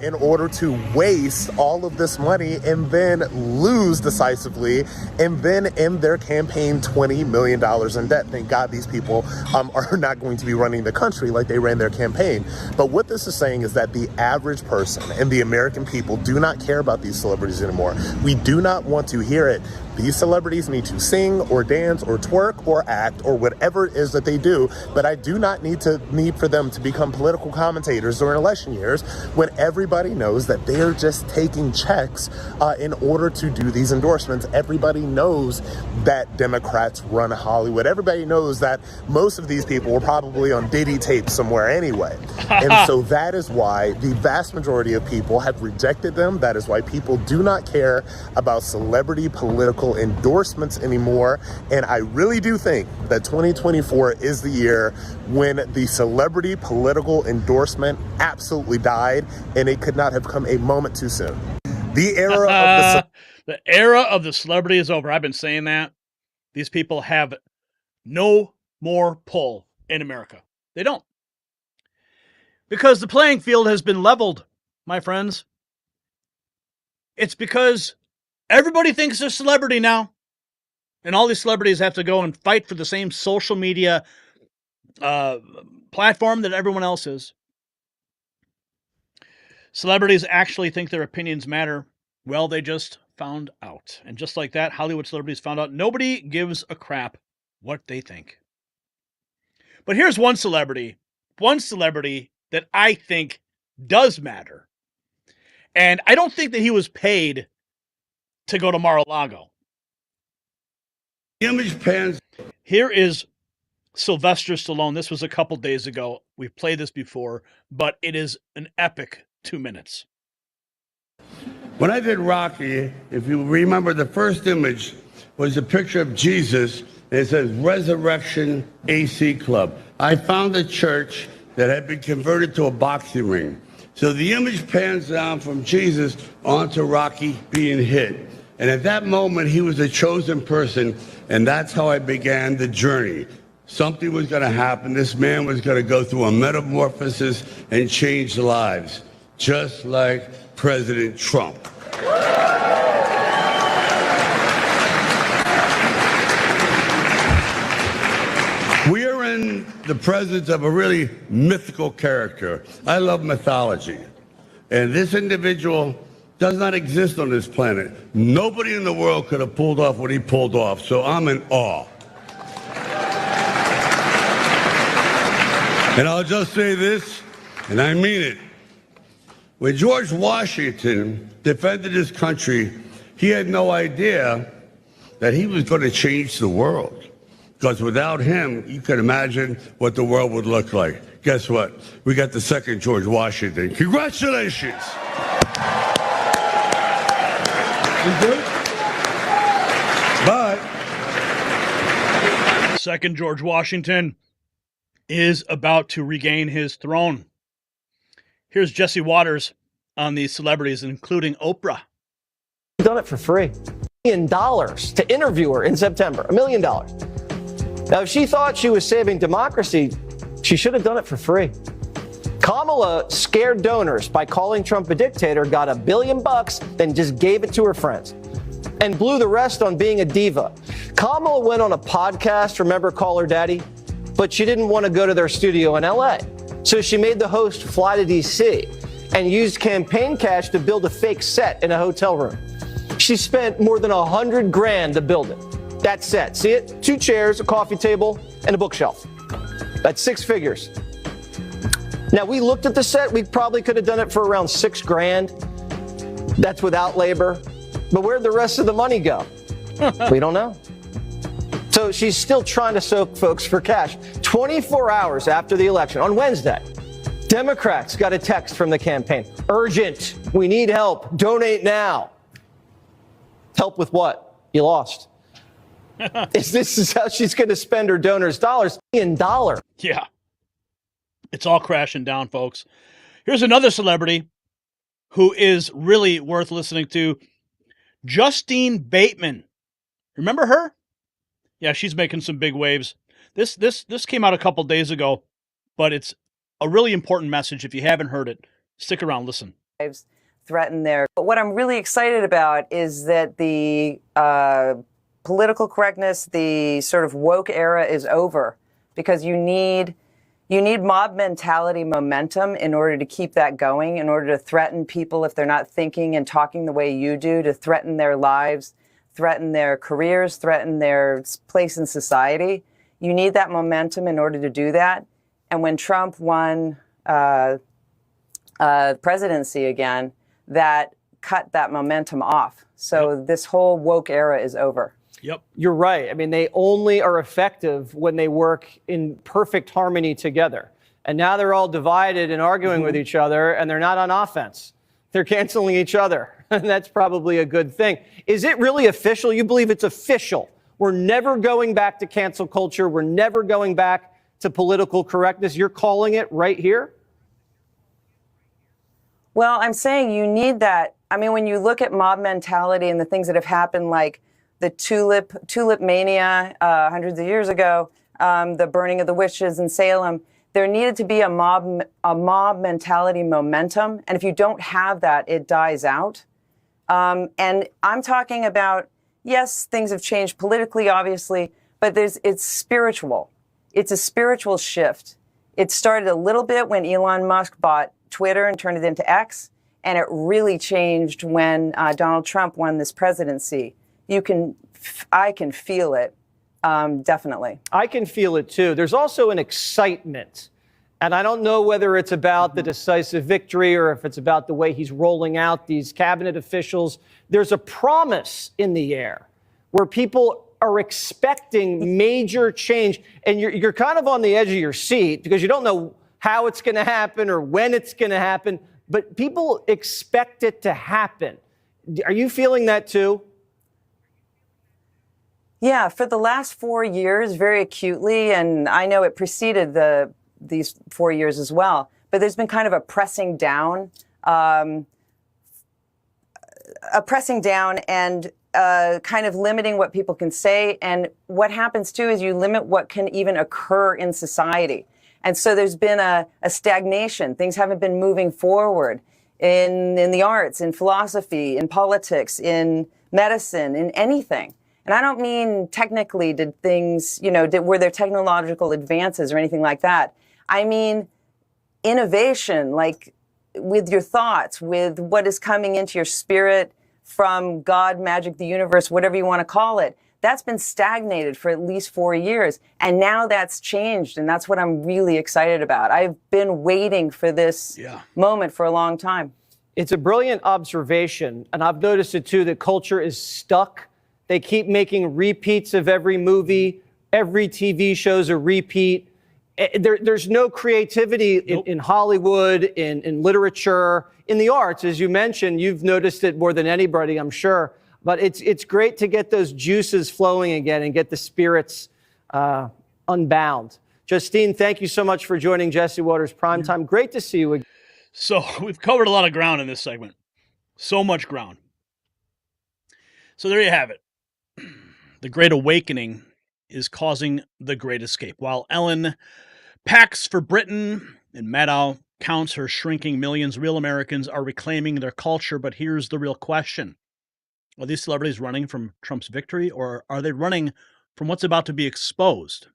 in order to waste all of this money and then lose decisively and then end their campaign $20 million in debt. Thank God these people are not going to be running the country like they ran their campaign. But what this is saying is that the average person and the American people do not care about these celebrities anymore. We do not want to hear it. These celebrities need to sing or dance or twerk or act or whatever it is that they do, but I do not need for them to become political commentators during election years when everybody knows that they're just taking checks in order to do these endorsements. Everybody knows that Democrats run Hollywood. Everybody knows that most of these people were probably on Diddy tape somewhere anyway. And so that is why the vast majority of people have rejected them. That is why people do not care about celebrity political endorsements anymore. And I really do think that 2024 is the year when the celebrity political endorsement absolutely died, and it could not have come a moment too soon. The era of the era of the celebrity is over. I've been saying that. These people have no more pull in America. They don't. Because the playing field has been leveled, my friends. It's because everybody thinks they're a celebrity now. And all these celebrities have to go and fight for the same social media platform that everyone else is. Celebrities actually think their opinions matter. Well, they just found out. And just like that, Hollywood celebrities found out nobody gives a crap what they think. But here's one celebrity that I think does matter. And I don't think that he was paid to go to Mar-a-Lago. Image pans. Here is Sylvester Stallone. This was a couple days ago. We've played this before, but it is an epic 2 minutes. When I did Rocky, if you remember, the first image was a picture of Jesus, and it says Resurrection AC Club. I found a church that had been converted to a boxing ring. So the image pans down from Jesus onto Rocky being hit. And at that moment, he was a chosen person, and that's how I began the journey. Something was going to happen. This man was going to go through a metamorphosis and change lives, just like President Trump. We are in the presence of a really mythical character. I love mythology. And this individual does not exist on this planet. Nobody in the world could have pulled off what he pulled off, so I'm in awe. And I'll just say this, and I mean it. When George Washington defended his country, he had no idea that he was going to change the world. Because without him, you can imagine what the world would look like. Guess what? We got the second George Washington. Congratulations! But second George Washington is about to regain his throne. Here's Jesse Waters on these celebrities, including Oprah. done it for free. $1 million to interview her in September. $1 million. Now, if she thought she was saving democracy, she should have done it for free. Kamala scared donors by calling Trump a dictator, got $1 billion, then just gave it to her friends and blew the rest on being a diva. Kamala went on a podcast, remember Call Her Daddy? But she didn't want to go to their studio in LA. So she made the host fly to DC and used campaign cash to build a fake set in a hotel room. She spent more than $100,000 to build it. That set, see it? 2 chairs, a coffee table, and a bookshelf. That's 6 figures. Now, we looked at the set. We probably could have done it for around $6,000. That's without labor. But where'd the rest of the money go? We don't know. So she's still trying to soak folks for cash. 24 hours after the election, on Wednesday, Democrats got a text from the campaign. Urgent. We need help. Donate now. Help with what? You lost. This is how she's going to spend her donors' dollars. $1 million. Yeah. It's all crashing down, folks. Here's another celebrity who is really worth listening to. Justine Bateman. Remember her? Yeah, she's making some big waves. This came out a couple days ago, but it's a really important message. If you haven't heard it, stick around, listen. Threaten there. But what I'm really excited about is that the political correctness, the sort of woke era is over, because you need mob mentality momentum in order to keep that going, in order to threaten people if they're not thinking and talking the way you do, to threaten their lives, threaten their careers, threaten their place in society. You need that momentum in order to do that. And when Trump won presidency again, that cut that momentum off. So this whole woke era is over. Yep. You're right. I mean, they only are effective when they work in perfect harmony together. And now they're all divided and arguing with each other, and they're not on offense. They're canceling each other. And that's probably a good thing. Is it really official? You believe it's official? We're never going back to cancel culture. We're never going back to political correctness. You're calling it right here? Well, I'm saying you need that. I mean, when you look at mob mentality and the things that have happened, like the tulip mania hundreds of years ago, the burning of the witches in Salem, there needed to be a mob mentality momentum. And if you don't have that, it dies out. And I'm talking about, yes, things have changed politically, obviously, but it's spiritual. It's a spiritual shift. It started a little bit when Elon Musk bought Twitter and turned it into X, and it really changed when Donald Trump won this presidency. I can feel it, definitely. I can feel it too. There's also an excitement, and I don't know whether it's about the decisive victory or if it's about the way he's rolling out these cabinet officials. There's a promise in the air where people are expecting major change, and you're kind of on the edge of your seat because you don't know how it's going to happen or when it's going to happen, but people expect it to happen. Are you feeling that too? Yeah, for the last 4 years, very acutely, and I know it preceded these 4 years as well, but there's been kind of a pressing down and kind of limiting what people can say. And what happens too is you limit what can even occur in society. And so there's been a stagnation. Things haven't been moving forward in the arts, in philosophy, in politics, in medicine, in anything. And I don't mean technically did things, were there technological advances or anything like that. I mean innovation, like with your thoughts, with what is coming into your spirit from God, magic, the universe, whatever you want to call it. That's been stagnated for at least 4 years. And now that's changed. And that's what I'm really excited about. I've been waiting for this moment for a long time. It's a brilliant observation. And I've noticed it too, that culture is stuck. They keep making repeats of every movie. Every TV show's a repeat. There's no creativity in Hollywood, in literature, in the arts. As you mentioned, you've noticed it more than anybody, I'm sure. But it's great to get those juices flowing again and get the spirits unbound. Justine, thank you so much for joining Jesse Watters Primetime. Great to see you again. So we've covered a lot of ground in this segment. So much ground. So there you have it. The Great Awakening is causing the Great Escape. While Ellen packs for Britain and Maddow counts her shrinking millions, real Americans are reclaiming their culture. But here's the real question. Are these celebrities running from Trump's victory, or are they running from what's about to be exposed?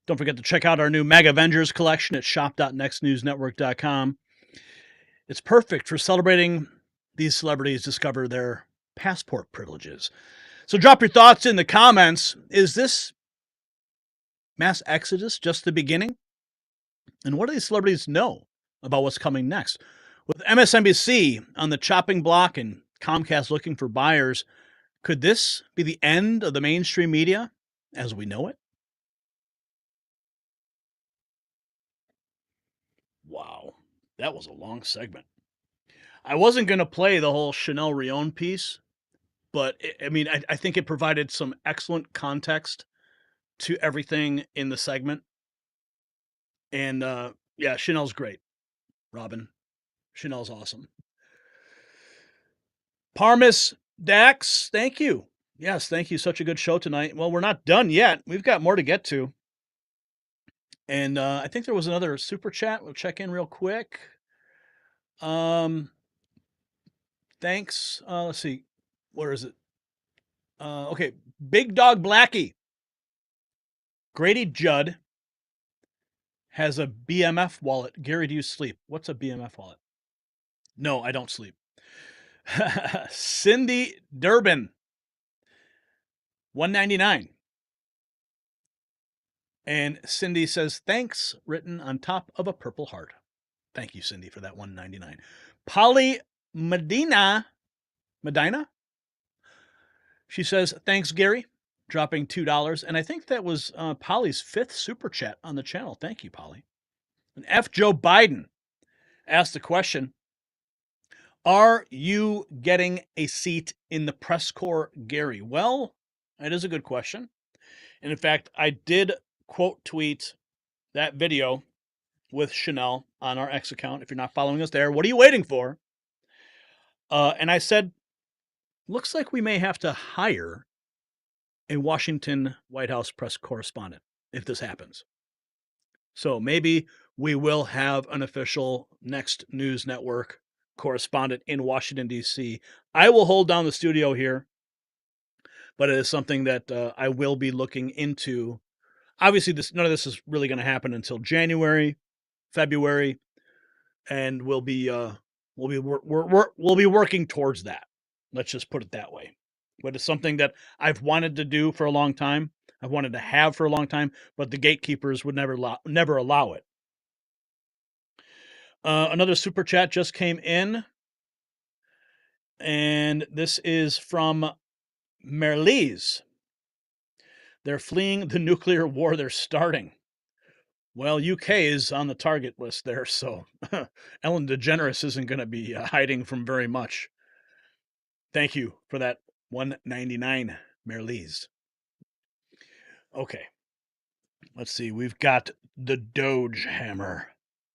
Don't forget to check out our new MAGA Avengers collection at shop.nextnewsnetwork.com. It's perfect for celebrating these celebrities discover their passport privileges. So drop your thoughts in the comments. Is this mass exodus just the beginning? And what do these celebrities know about what's coming next? With MSNBC on the chopping block and Comcast looking for buyers, could this be the end of the mainstream media as we know it? Wow, that was a long segment. I wasn't going to play the whole Chanel Rion piece, but I think it provided some excellent context to everything in the segment. And yeah, Chanel's great, Robin. Chanel's awesome. Parmis Dax, thank you. Yes, thank you. Such a good show tonight. Well, we're not done yet. We've got more to get to. And I think there was another super chat. We'll check in real quick. Thanks. Let's see. Where is it? Okay. Big Dog Blackie. Grady Judd has a BMF wallet. Gary, do you sleep? What's a BMF wallet? No, I don't sleep. Cindy Durbin. $1.99. And Cindy says, thanks, written on top of a purple heart. Thank you, Cindy, for that $1.99. Polly Medina. She says, thanks, Gary, dropping $2. And I think that was Polly's 5th super chat on the channel. Thank you, Polly. And F. Joe Biden asked the question, are you getting a seat in the press corps, Gary? Well, that is a good question. And in fact, I did quote tweet that video with Chanel on our X account. If you're not following us there, what are you waiting for? And I said, looks like we may have to hire a Washington White House press correspondent if this happens. So maybe we will have an official Next News Network correspondent in Washington, D.C. I will hold down the studio here, but it is something that I will be looking into. Obviously, none of this is really going to happen until January, February, and we'll be working towards that. Let's just put it that way. But it's something that I've wanted to do for a long time. I've wanted to have for a long time, but the gatekeepers would never allow it. Another super chat just came in, and this is from Merlise. They're fleeing the nuclear war they're starting. Well, UK is on the target list there, so Ellen DeGeneres isn't going to be hiding from very much. Thank you for that $1.99, Merlise. Okay, let's see. We've got the Doge Hammer.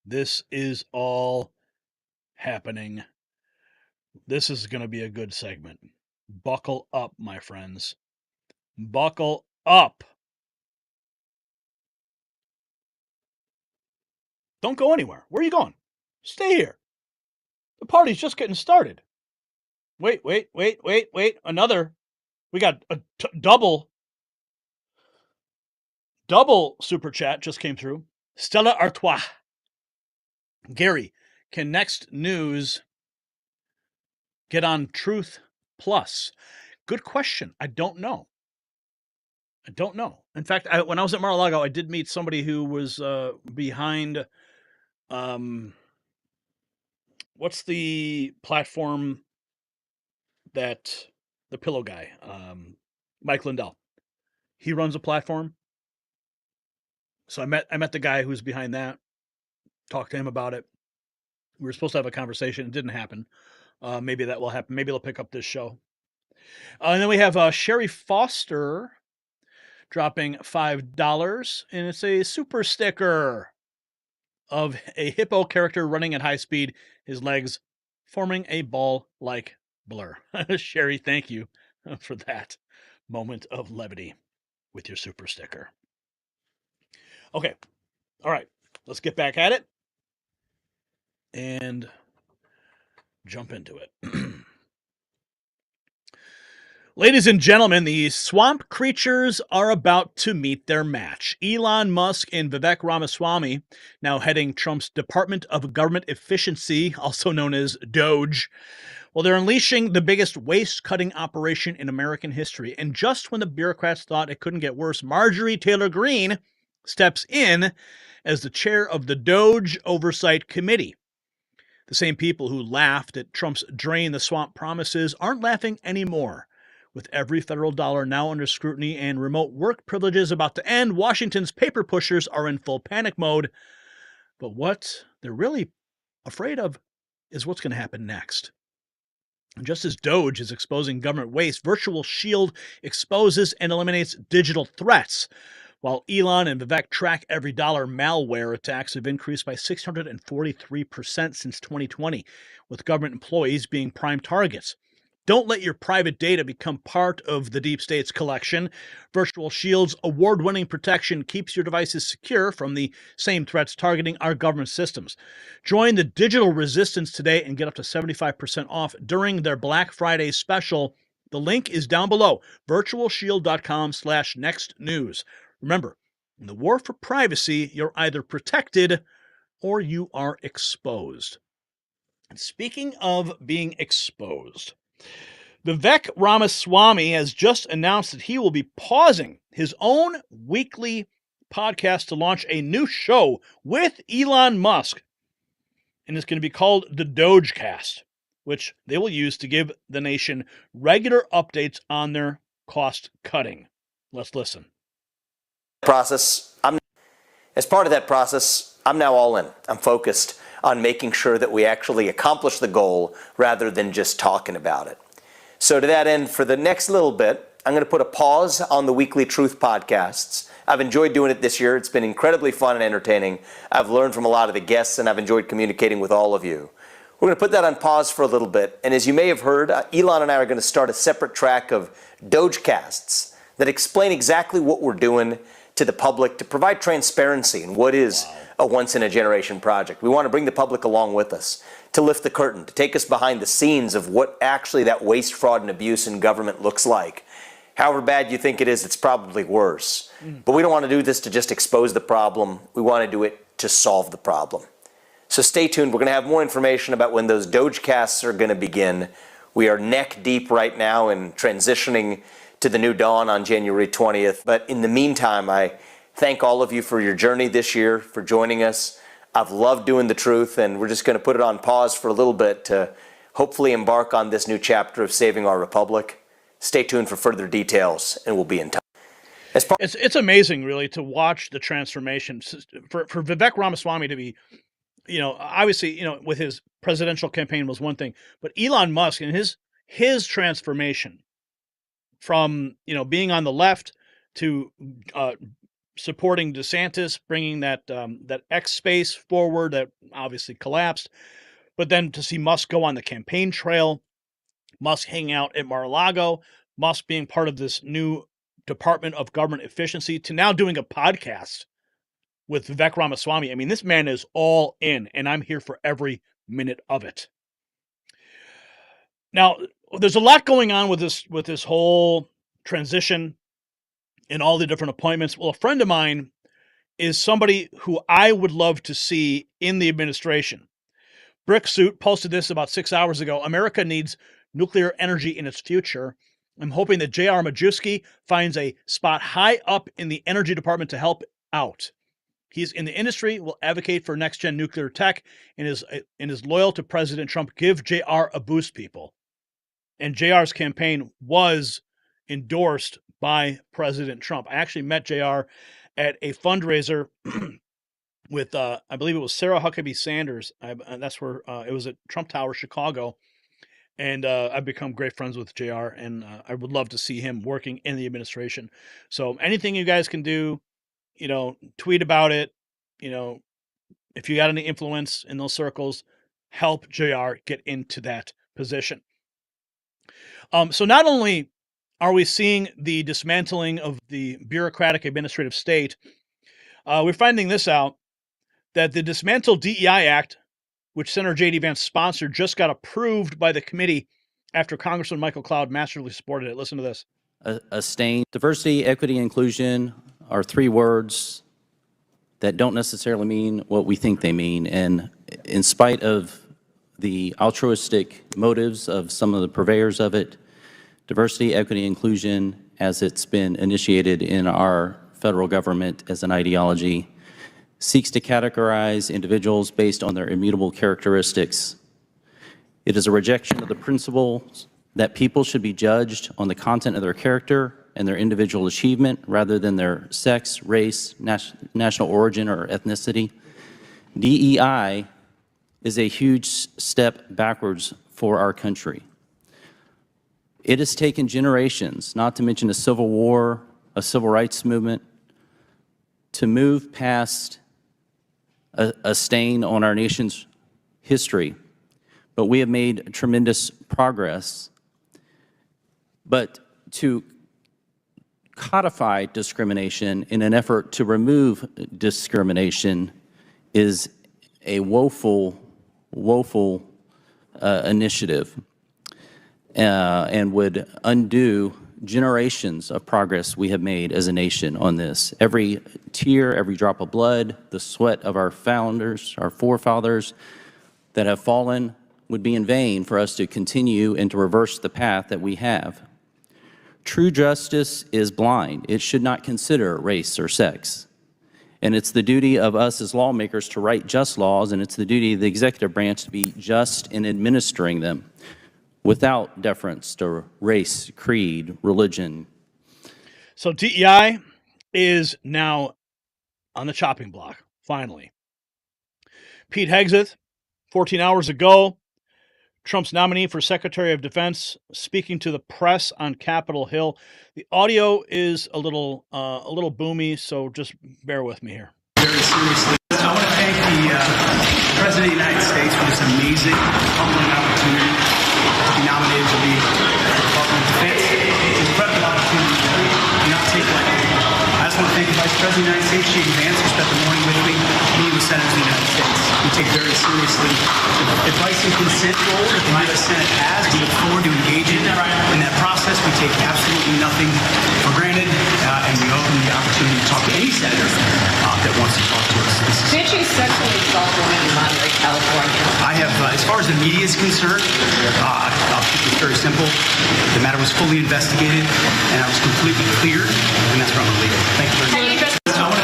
This is all happening. This is going to be a good segment. Buckle up, my friends. Buckle up. Don't go anywhere. Where are you going? Stay here. The party's just getting started. Wait. Another. We got a double super chat just came through. Stella Artois. Gary, can Next News get on Truth Plus? Good question. I don't know. In fact, when I was at Mar-a-Lago, I did meet somebody who was behind, what's the platform that the pillow guy, Mike Lindell, he runs a platform. So I met the guy who's behind that, talked to him about it. We were supposed to have a conversation. It didn't happen. Maybe that will happen. Maybe they'll pick up this show. And then we have Sherry Foster dropping $5, and it's a super sticker of a hippo character running at high speed, his legs forming a ball-like blur. Sherry, thank you for that moment of levity with your super sticker. Okay. All right. Let's get back at it and jump into it. Ladies and gentlemen, the swamp creatures are about to meet their match. Elon Musk and Vivek Ramaswamy, now heading Trump's Department of Government Efficiency, also known as DOGE, well, they're unleashing the biggest waste-cutting operation in American history. And just when the bureaucrats thought it couldn't get worse, Marjorie Taylor Greene steps in as the chair of the DOGE Oversight Committee. The same people who laughed at Trump's drain the swamp promises aren't laughing anymore. With every federal dollar now under scrutiny and remote work privileges about to end, Washington's paper pushers are in full panic mode. But what they're really afraid of is what's going to happen next. And just as DOGE is exposing government waste, Virtual Shield exposes and eliminates digital threats. While Elon and Vivek track every dollar, malware attacks have increased by 643% since 2020, with government employees being prime targets. Don't let your private data become part of the deep state's collection. Virtual Shield's award-winning protection keeps your devices secure from the same threats targeting our government systems. Join the digital resistance today and get up to 75% off during their Black Friday special. The link is down below, virtualshield.com/nextnews. Remember, in the war for privacy, you're either protected or you are exposed. And speaking of being exposed, Vivek Ramaswamy has just announced that he will be pausing his own weekly podcast to launch a new show with Elon Musk. And it's going to be called the Dogecast, which they will use to give the nation regular updates on their cost cutting. Let's listen. As part of that process, I'm now all in. I'm focused on making sure that we actually accomplish the goal rather than just talking about it. So to that end, for the next little bit, I'm going to put a pause on the weekly truth podcasts. I've enjoyed doing it this year. It's been incredibly fun and entertaining. I've learned from a lot of the guests, and I've enjoyed communicating with all of you. We're going to put that on pause for a little bit. And as you may have heard, Elon and I are going to start a separate track of Dogecasts that explain exactly what we're doing to the public to provide transparency in what is a once-in-a-generation project. We want to bring the public along with us, to lift the curtain, to take us behind the scenes of what actually that waste, fraud, and abuse in government looks like. However bad you think it is, it's probably worse. But we don't want to do this to just expose the problem. We want to do it to solve the problem. So stay tuned. We're going to have more information about when those Dogecasts are going to begin. We are neck deep right now in transitioning to the new dawn on January 20th. But in the meantime, I thank all of you for your journey this year, for joining us. I've loved doing the truth, and we're just going to put it on pause for a little bit to hopefully embark on this new chapter of saving our republic. Stay tuned for further details, and we'll be in touch. It's amazing, really, to watch the transformation. For Vivek Ramaswamy to be, obviously, with his presidential campaign was one thing, but Elon Musk and his transformation from, being on the left to supporting DeSantis, bringing that X space forward that obviously collapsed, but then to see Musk go on the campaign trail, Musk hanging out at Mar-a-Lago, Musk being part of this new Department of Government Efficiency, to now doing a podcast with Vivek Ramaswamy. I mean, this man is all in, and I'm here for every minute of it. Now, there's a lot going on with this whole transition and all the different appointments. Well, a friend of mine is somebody who I would love to see in the administration. Brick Suit posted this about 6 hours ago. America needs nuclear energy in its future. I'm hoping that J.R. Majewski finds a spot high up in the energy department to help out. He's in the industry, will advocate for next-gen nuclear tech, and is loyal to President Trump. Give J.R. a boost, people. And J.R.'s campaign was endorsed by President Trump. I actually met JR at a fundraiser with, I believe it was Sarah Huckabee Sanders. That's where it was at Trump Tower, Chicago. And I've become great friends with JR, and I would love to see him working in the administration. So anything you guys can do, tweet about it. If you got any influence in those circles, help JR get into that position. So not only are we seeing the dismantling of the bureaucratic administrative state, we're finding this out, that the Dismantle DEI Act, which Senator J.D. Vance sponsored, just got approved by the committee after Congressman Michael Cloud masterfully supported it. Listen to this. A stain. Diversity, equity, and inclusion are three words that don't necessarily mean what we think they mean. And in spite of the altruistic motives of some of the purveyors of it, diversity, equity, inclusion, as it's been initiated in our federal government as an ideology, seeks to categorize individuals based on their immutable characteristics. It is a rejection of the principles that people should be judged on the content of their character and their individual achievement rather than their sex, race, national origin, or ethnicity. DEI is a huge step backwards for our country. It has taken generations, not to mention a civil war, a civil rights movement, to move past a stain on our nation's history. But we have made tremendous progress. But to codify discrimination in an effort to remove discrimination is a woeful initiative and would undo generations of progress we have made as a nation on this. Every tear, every drop of blood, the sweat of our founders, our forefathers that have fallen would be in vain for us to continue and to reverse the path that we have. True justice is blind. It should not consider race or sex. And it's the duty of us as lawmakers to write just laws, and it's the duty of the executive branch to be just in administering them without deference to race, creed, religion. So DEI is now on the chopping block, finally. Pete Hegseth, 14 hours ago, Trump's nominee for Secretary of Defense, speaking to the press on Capitol Hill. The audio is a little boomy, so just bear with me here. Very seriously, I want to thank the President of the United States for this amazing, humbling opportunity to be nominated to be Department of Defense. It's an incredible opportunity that we do not take lightly. I just want to thank the Vice President of the United States, J.D. Vance, who spent the morning with me, meeting with Senators of the United States. We take very seriously the advice and consent role that the U.S. Senate has. We look forward to engaging in that process. We take absolutely nothing for granted, and we welcome the opportunity to talk to any senator that wants to talk to us. Did you sexually assault a woman in Monterey, California? I have, as far as the media is concerned, I'll keep this very simple. The matter was fully investigated, and I was completely cleared, and that's where I'm going to leave it. Thank you very much.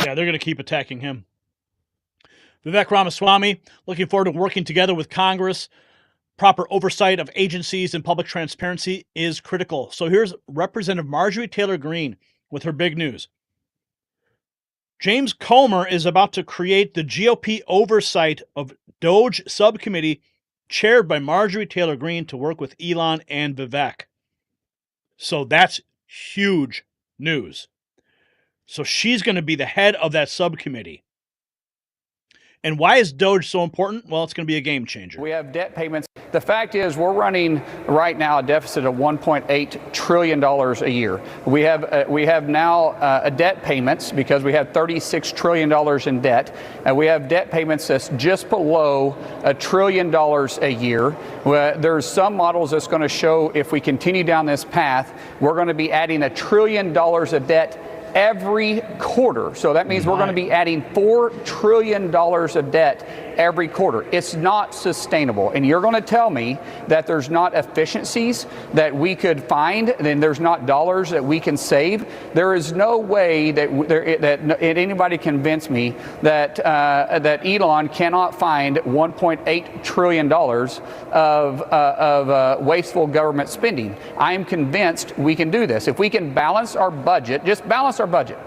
Yeah, they're going to keep attacking him. Vivek Ramaswamy, looking forward to working together with Congress. Proper oversight of agencies and public transparency is critical. So here's Representative Marjorie Taylor Greene with her big news. James Comer is about to create the GOP oversight of DOJ subcommittee chaired by Marjorie Taylor Greene to work with Elon and Vivek. So that's huge news. So she's going to be the head of that subcommittee. And why is DOJ so important? Well, it's going to be a game changer. We have debt payments. The fact is we're running right now a deficit of $1.8 trillion a year. We have now debt payments because we have $36 trillion in debt. And we have debt payments that's just below $1 trillion a year. There's some models that's going to show if we continue down this path, we're going to be adding $1 trillion of debt every quarter. So that means we're going to be adding $4 trillion of debt every quarter. It's not sustainable. And you're going to tell me that there's not efficiencies that we could find, and there's not dollars that we can save. There is no way that anybody convince me that Elon cannot find $1.8 trillion of wasteful government spending. I am convinced we can do this. If we can balance our budget, just balance our budget,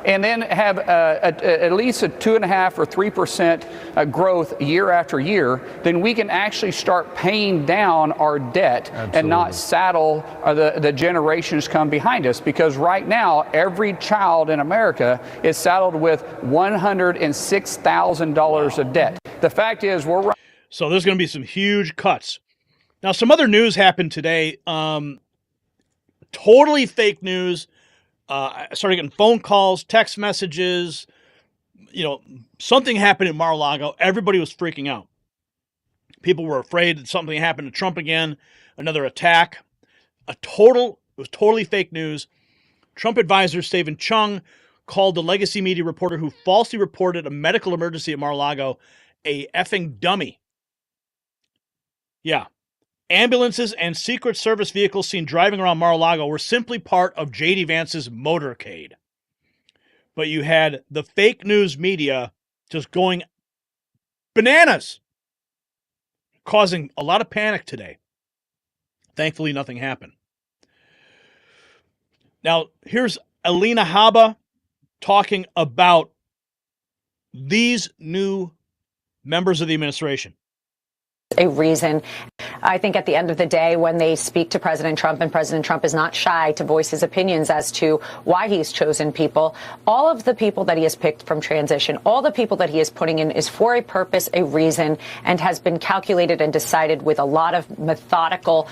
and then have at least a 2.5% or 3% growth year after year, then we can actually start paying down our debt. Absolutely. And not saddle the generations come behind us. Because right now, every child in America is saddled with $106,000 of debt. The fact is, so there's going to be some huge cuts Now, some other news happened today. Totally fake news. I started getting phone calls, text messages. Something happened in Mar-a-Lago. Everybody was freaking out. People were afraid that something happened to Trump again, another attack. It was totally fake news. Trump advisor Stephen Chung called the legacy media reporter who falsely reported a medical emergency at Mar-a-Lago a effing dummy. Yeah. Ambulances and Secret Service vehicles seen driving around Mar-a-Lago were simply part of J.D. Vance's motorcade. But you had the fake news media just going bananas, causing a lot of panic today. Thankfully, nothing happened. Now, here's Alina Habba talking about these new members of the administration. A reason. I think at the end of the day, when they speak to President Trump, and President Trump is not shy to voice his opinions as to why he's chosen people, all of the people that he has picked from transition, all the people that he is putting in is for a purpose, a reason, and has been calculated and decided with a lot of methodical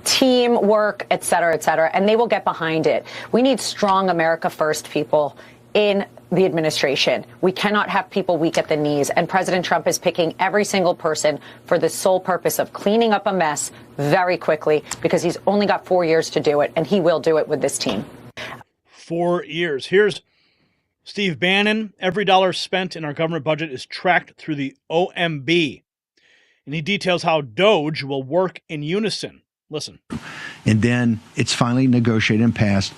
teamwork, et cetera, and they will get behind it. We need strong America First people in the administration. We cannot have people weak at the knees. And President Trump is picking every single person for the sole purpose of cleaning up a mess very quickly, because he's only got 4 years to do it, and he will do it with this team. 4 years. Here's Steve Bannon. Every dollar spent in our government budget is tracked through the OMB. And he details how DOGE will work in unison. Listen. And then it's finally negotiated and passed.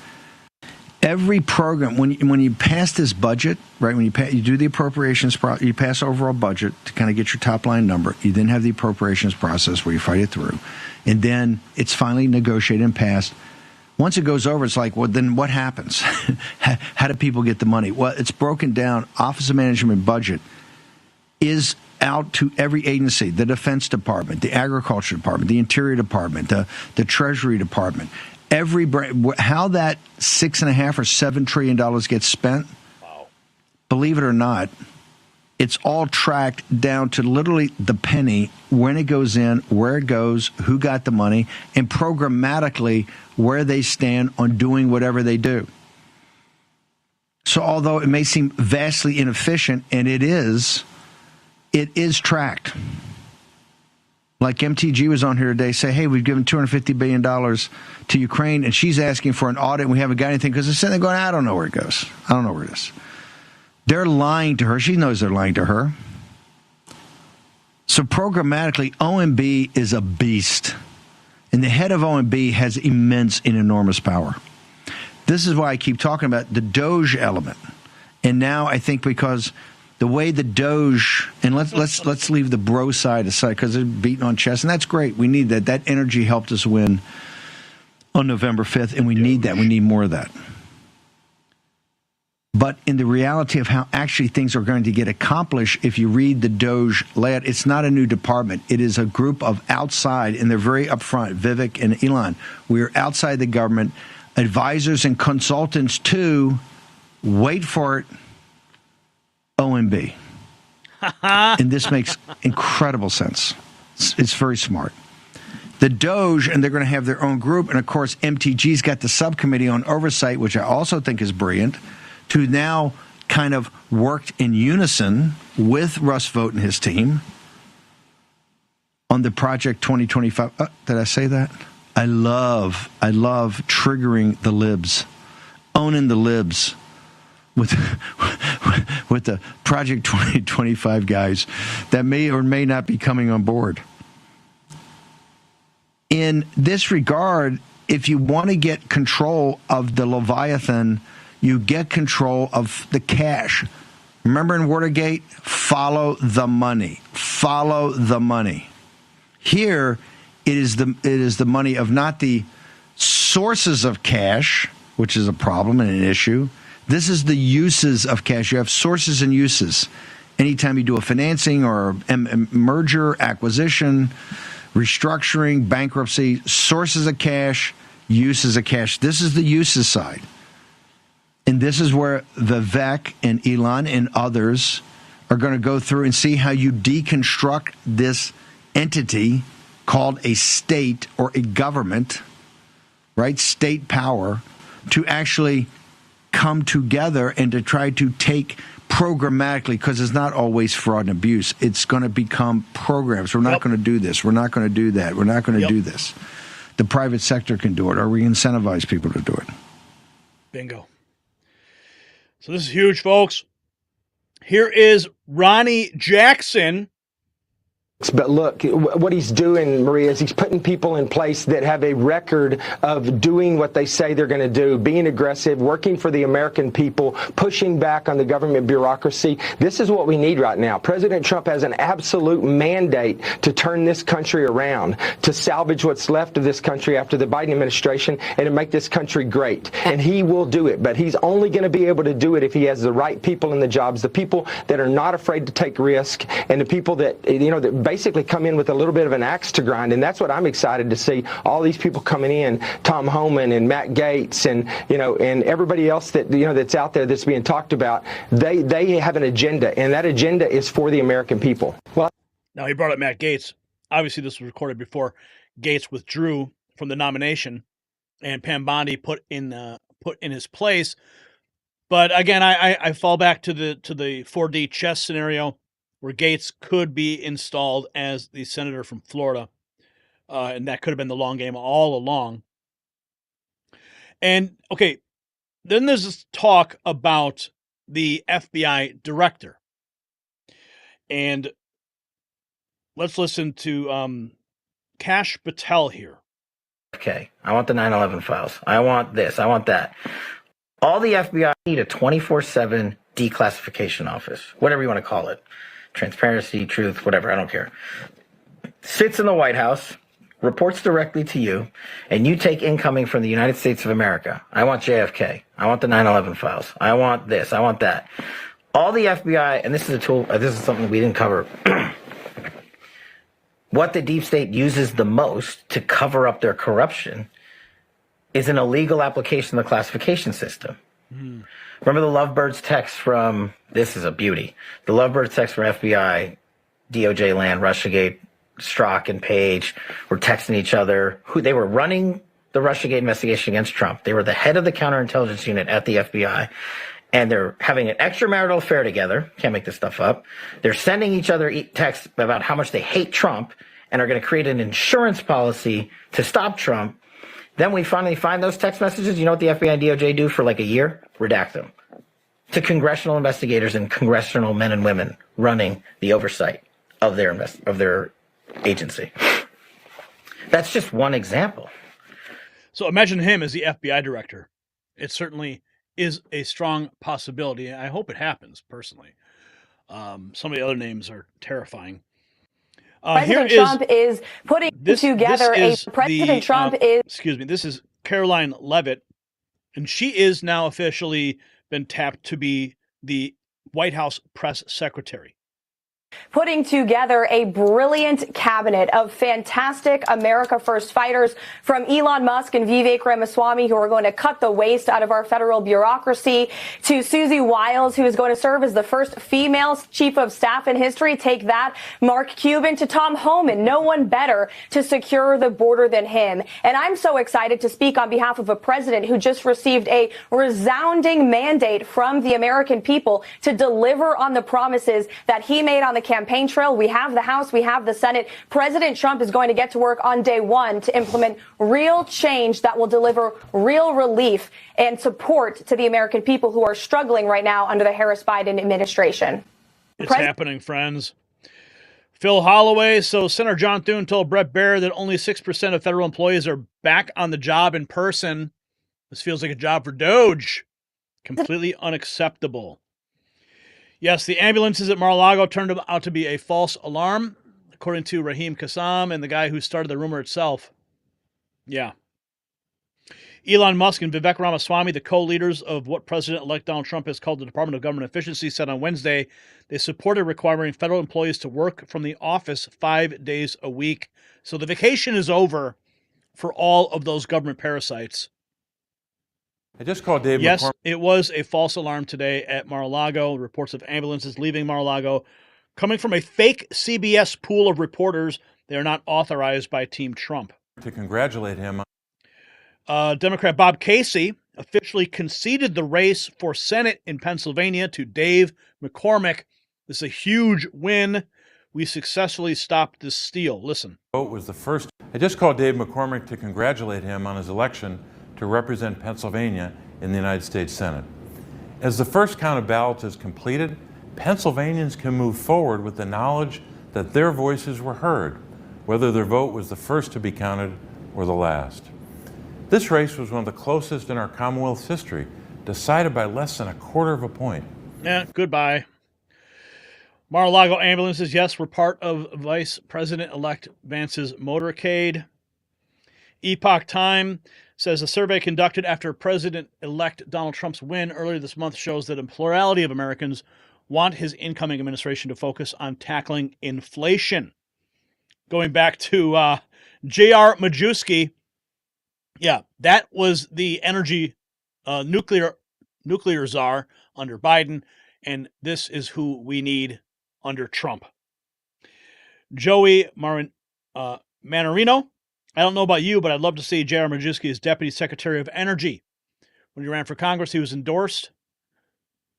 Every program, when you pass this budget, right, when you do the appropriations, you pass overall budget to kind of get your top line number. You then have the appropriations process where you fight it through. And then it's finally negotiated and passed. Once it goes over, it's like, well, then what happens? How do people get the money? Well, it's broken down. Office of Management Budget is out to every agency, the Defense Department, the Agriculture Department, the Interior Department, the Treasury Department. How that $6.5 or $7 trillion gets spent, wow. Believe it or not, it's all tracked down to literally the penny, when it goes in, where it goes, who got the money, and programmatically where they stand on doing whatever they do. So although it may seem vastly inefficient, and it is tracked. Like MTG was on here today, say, hey, we've given $250 billion to Ukraine, and she's asking for an audit, and we haven't got anything, because they're sitting there going, I don't know where it goes. I don't know where it is. They're lying to her. She knows they're lying to her. So programmatically, OMB is a beast. And the head of OMB has immense and enormous power. This is why I keep talking about the DOGE element. And now I think because the way the DOGE, and let's leave the bro side aside, because they're beating on chest, and that's great. We need that. That energy helped us win on November 5th, and we need that. We need more of that. But in the reality of how actually things are going to get accomplished, if you read the DOGE layout, it's not a new department. It is a group of outside, and they're very upfront, Vivek and Elon. We are outside the government, advisors and consultants to, wait for it, OMB. And this makes incredible sense. It's very smart. The DOGE, and they're going to have their own group, and of course MTG's got the subcommittee on oversight, which I also think is brilliant, to now kind of work in unison with Russ Vought and his team on the Project 2025. Did I say that? I love triggering the libs, owning the libs with the Project 2025 guys that may or may not be coming on board. In this regard, if you want to get control of the Leviathan, you get control of the cash. Remember in Watergate? Follow the money. Follow the money. Here, it is the money of not the sources of cash, which is a problem and an issue. This is the uses of cash. You have sources and uses. Anytime you do a financing or a merger, acquisition, restructuring, bankruptcy, sources of cash, uses of cash. This is the uses side. And this is where Vivek and Elon and others are going to go through and see how you deconstruct this entity called a state or a government, right? State power to actually come together and to try to take programmatically, because it's not always fraud and abuse. It's going to become programs. We're not going to do this. We're not going to do that. We're not going to do this. The private sector can do it, or we incentivize people to do it. Bingo. So this is huge, folks. Here is Ronnie Jackson. But look, what he's doing, Maria, is he's putting people in place that have a record of doing what they say they're going to do, being aggressive, working for the American people, pushing back on the government bureaucracy. This is what we need right now. President Trump has an absolute mandate to turn this country around, to salvage what's left of this country after the Biden administration, and to make this country great. And he will do it. But he's only going to be able to do it if he has the right people in the jobs, the people that are not afraid to take risk, and the people that, that basically come in with a little bit of an axe to grind. And that's what I'm excited to see. All these people coming in, Tom Homan and Matt Gaetz and, and everybody else that, that's out there that's being talked about. They have an agenda, and that agenda is for the American people. Well, now he brought up Matt Gaetz. Obviously, this was recorded before Gaetz withdrew from the nomination and Pam Bondi put in his place. But again, I fall back to the 4D chess scenario, where Gaetz could be installed as the senator from Florida. And that could have been the long game all along. And, okay, then there's this talk about the FBI director. And let's listen to Kash Patel here. Okay, I want the 9/11 files. I want this. I want that. All the FBI need a 24/7 declassification office, whatever you want to call it. Transparency, truth, whatever, I don't care. Sits in the White House, reports directly to you, and you take incoming from the United States of America. I want JFK. I want the 9/11 files. I want this. I want that. All the FBI, and this is a tool, this is something we didn't cover. What the deep state uses the most to cover up their corruption is an illegal application of the classification system. Remember the Lovebirds text from, this is a beauty, the Lovebirds text from FBI, DOJ land, Russiagate, Strzok and Page were texting each other. They were running the Russiagate investigation against Trump. They were the head of the counterintelligence unit at the FBI, and they're having an extramarital affair together. Can't make this stuff up. They're sending each other texts about how much they hate Trump and are going to create an insurance policy to stop Trump. Then we finally find those text messages. You know what the FBI and DOJ do for like a year? Redact them to congressional investigators and congressional men and women running the oversight of their agency. That's just one example. So imagine him as the FBI director. It certainly is a strong possibility. I hope it happens, personally. Some of the other names are terrifying. President Trump is putting together President Trump is. Excuse me. This is Caroline Leavitt, and she is now officially been tapped to be the White House press secretary. Putting together a brilliant cabinet of fantastic America First fighters, from Elon Musk and Vivek Ramaswamy, who are going to cut the waste out of our federal bureaucracy, to Susie Wiles, who is going to serve as the first female chief of staff in history. Take that, Mark Cuban, to Tom Homan. No one better to secure the border than him. And I'm so excited to speak on behalf of a president who just received a resounding mandate from the American people to deliver on the promises that he made on the campaign trail. We have the House, we have the Senate. President Trump is going to get to work on day one to implement real change that will deliver real relief and support to the American people who are struggling right now under the Harris-Biden administration. It's happening, friends. Phil Holloway. So Senator John Thune told Brett Baer that only 6% of federal employees are back on the job in person. This feels like a job for Doge. Completely unacceptable. Yes, the ambulances at Mar-a-Lago turned out to be a false alarm, according to Raheem Kassam and the guy who started the rumor itself. Yeah. Elon Musk and Vivek Ramaswamy, the co-leaders of what President-elect Donald Trump has called the Department of Government Efficiency, said on Wednesday they supported requiring federal employees to work from the office 5 days a week. So the vacation is over for all of those government parasites. I just called Dave Yes, McCormick. it was a false alarm today at Mar-a-Lago. Reports of ambulances leaving Mar-a-Lago coming from a fake CBS pool of reporters They are not authorized by Team Trump. To congratulate him. Democrat Bob Casey officially conceded the race for Senate in Pennsylvania to Dave McCormick. This is a huge win. We successfully stopped this steal. Listen. Vote was the first. I just called Dave McCormick to congratulate him on his election to represent Pennsylvania in the United States Senate. As the first count of ballots is completed, Pennsylvanians can move forward with the knowledge that their voices were heard, whether their vote was the first to be counted or the last. This race was one of the closest in our Commonwealth's history, decided by less than a quarter of a point. Yeah, goodbye. Mar-a-Lago ambulances, yes, were part of Vice President-elect Vance's motorcade. Epoch Time says a survey conducted after President-elect Donald Trump's win earlier this month shows that a plurality of Americans want his incoming administration to focus on tackling inflation. Going back to J.R. Majewski, yeah, that was the energy nuclear czar under Biden, and this is who we need under Trump. Joey Manarino, I don't know about you, but I'd love to see J.R. Majewski as Deputy Secretary of Energy. When he ran for Congress, he was endorsed.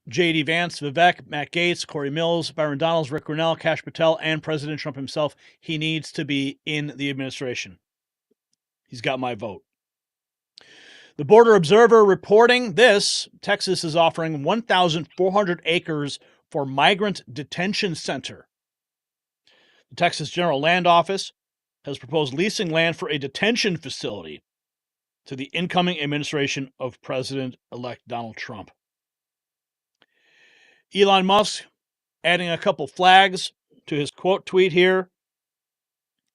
J.D. Vance, Vivek, Matt Gaetz, Corey Mills, Byron Donalds, Rick Grinnell, Kash Patel, and President Trump himself. He needs to be in the administration. He's got my vote. The Border Observer reporting this: Texas is offering 1,400 acres for migrant detention center. The Texas General Land Office has proposed leasing land for a detention facility to the incoming administration of President-elect Donald Trump. Elon Musk adding a couple flags to his quote tweet here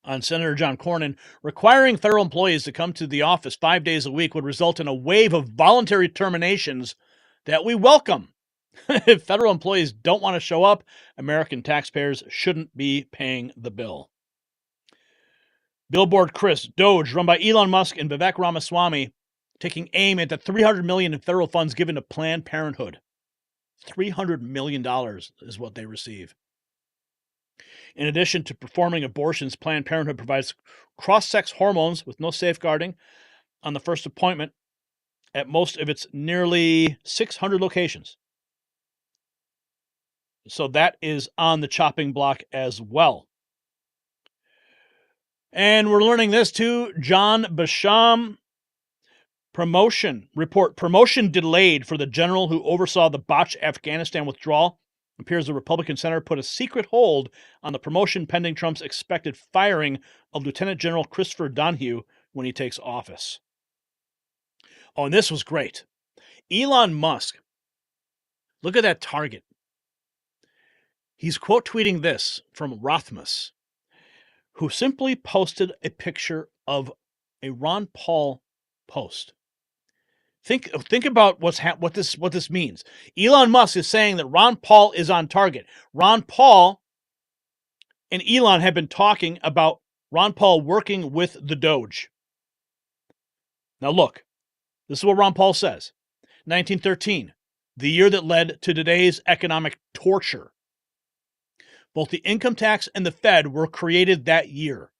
on Senator John Cornyn. Requiring federal employees to come to the office 5 days a week would result in a wave of voluntary terminations that we welcome. If federal employees don't want to show up, American taxpayers shouldn't be paying the bill. Billboard Chris, Doge, run by Elon Musk and Vivek Ramaswamy, taking aim at the $300 million in federal funds given to Planned Parenthood. $300 million is what they receive. In addition to performing abortions, Planned Parenthood provides cross-sex hormones with no safeguarding on the first appointment at most of its nearly 600 locations. So that is on the chopping block as well. And we're learning this too. John Basham, promotion delayed for the general who oversaw the botched Afghanistan withdrawal. It appears the Republican senator put a secret hold on the promotion pending Trump's expected firing of Lieutenant General Christopher Donahue when he takes office. Oh, and this was great. Elon Musk, look at that target. He's quote tweeting this from Rothmus, who simply posted a picture of a Ron Paul post. Think about what this means. Elon Musk is saying that Ron Paul is on target. Ron Paul and Elon have been talking about Ron Paul working with the Doge. Now look, this is what Ron Paul says. 1913, the year that led to today's economic torture. Both the income tax and the Fed were created that year.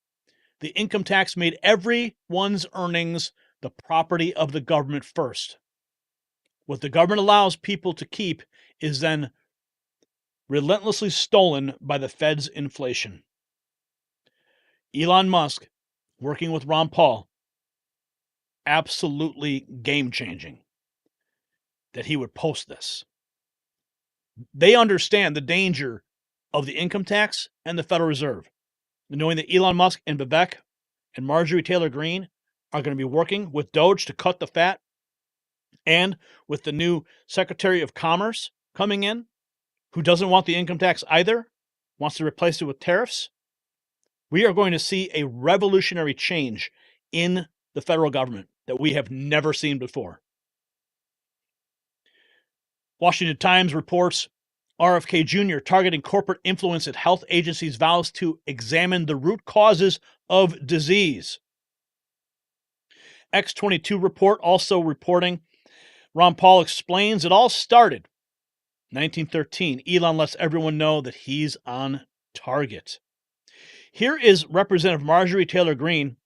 The income tax made everyone's earnings the property of the government first. What the government allows people to keep is then relentlessly stolen by the Fed's inflation. Elon Musk, working with Ron Paul, absolutely game-changing that he would post this. They understand the danger of the income tax and the Federal Reserve. Knowing that Elon Musk and Vivek and Marjorie Taylor Greene are going to be working with Doge to cut the fat, and with the new Secretary of Commerce coming in, who doesn't want the income tax either, wants to replace it with tariffs, we are going to see a revolutionary change in the federal government that we have never seen before. Washington Times reports RFK Jr. targeting corporate influence at health agencies, vows to examine the root causes of disease. X22 report also reporting Ron Paul explains it all started 1913. Elon lets everyone know that he's on target. Here is Representative Marjorie Taylor Greene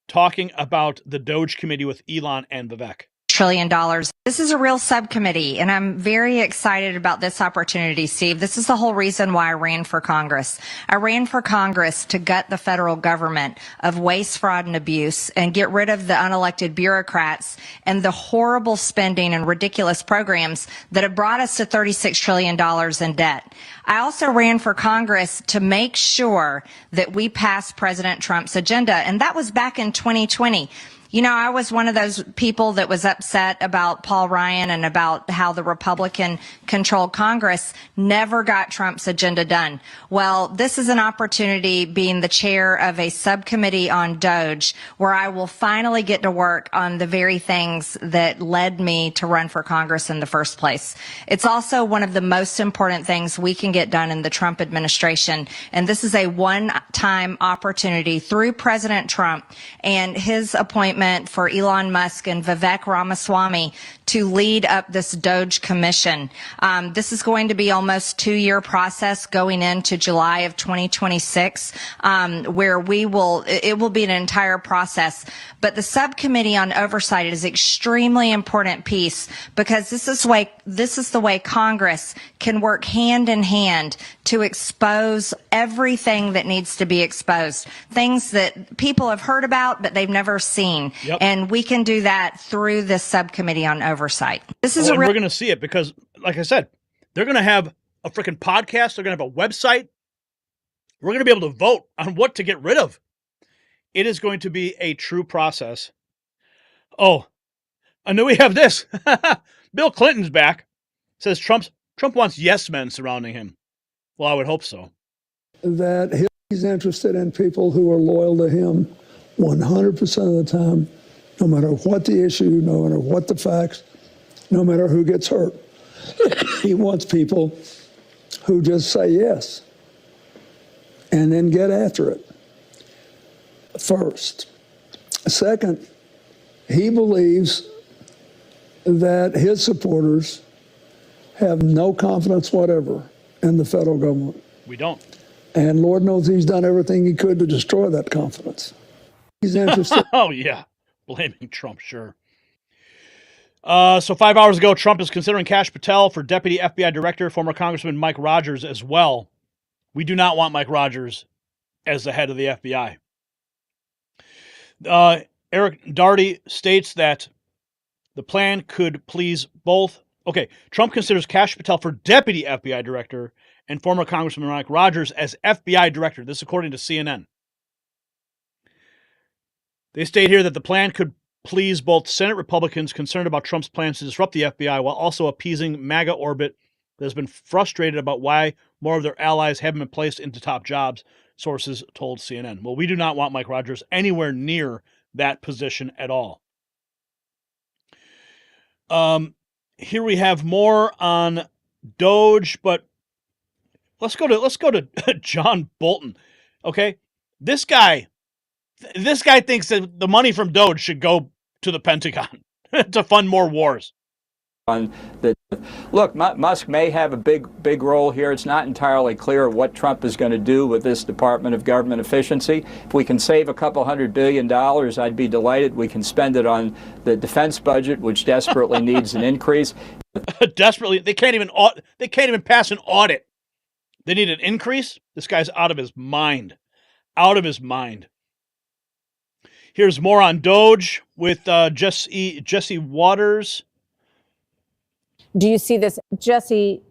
talking about the Doge committee with Elon and Vivek. $1 trillion. This is a real subcommittee, and I'm very excited about this opportunity, Steve. This is the whole reason why I ran for Congress. I ran for Congress to gut the federal government of waste, fraud, and abuse and get rid of the unelected bureaucrats and the horrible spending and ridiculous programs that have brought us to $36 trillion in debt. I also ran for Congress to make sure that we passed President Trump's agenda, and that was back in 2020. You know, I was one of those people that was upset about Paul Ryan and about how the Republican-controlled Congress never got Trump's agenda done. Well, this is an opportunity, being the chair of a subcommittee on Doge, where I will finally get to work on the very things that led me to run for Congress in the first place. It's also one of the most important things we can get done in the Trump administration, and this is a one-time opportunity through President Trump and his appointment for Elon Musk and Vivek Ramaswamy to lead up this Doge commission. This is going to be almost 2-year process going into July of 2026, where it will be an entire process. But the subcommittee on oversight is an extremely important piece, because this is the way Congress can work hand in hand to expose everything that needs to be exposed, things that people have heard about but they've never seen. Yep. And we can do that through this subcommittee on oversight. This is and we're going to see it because, like I said, they're going to have a freaking podcast. They're going to have a website. We're going to be able to vote on what to get rid of. It is going to be a true process. Oh, and then we have this. Bill Clinton's back. Says Trump wants yes men surrounding him. Well, I would hope so. That he's interested in people who are loyal to him 100% of the time, no matter what the issue, no matter what the facts, no matter who gets hurt. He wants people who just say yes and then get after it first. Second, he believes that his supporters have no confidence whatever in the federal government. We don't. And Lord knows he's done everything he could to destroy that confidence. He's interested. Oh, yeah. Blaming Trump, sure. So 5 hours ago, Trump is considering Kash Patel for Deputy FBI Director, former Congressman Mike Rogers as well. We do not want Mike Rogers as the head of the FBI. Eric Darty states that the plan could please both. Okay, Trump considers Kash Patel for Deputy FBI Director and former Congressman Mike Rogers as FBI Director. This according to CNN. They state here that the plan could please both Senate Republicans concerned about Trump's plans to disrupt the FBI while also appeasing MAGA orbit that has been frustrated about why more of their allies haven't been placed into top jobs, sources told CNN. Well, we do not want Mike Rogers anywhere near that position at all. Here we have more on Doge, but let's go to John Bolton. Okay, this guy thinks that the money from Doge should go to the Pentagon to fund more wars. Look, Musk may have a big role here. It's not entirely clear what Trump is going to do with this Department of Government Efficiency. If we can save a couple $100 billion, I'd be delighted. We can spend it on the defense budget, which desperately needs an increase. Desperately, they can't even pass an audit. They need an increase. This guy's out of his mind. Out of his mind. Here's more on Doge with Jesse Waters. Do you see this, Jesse?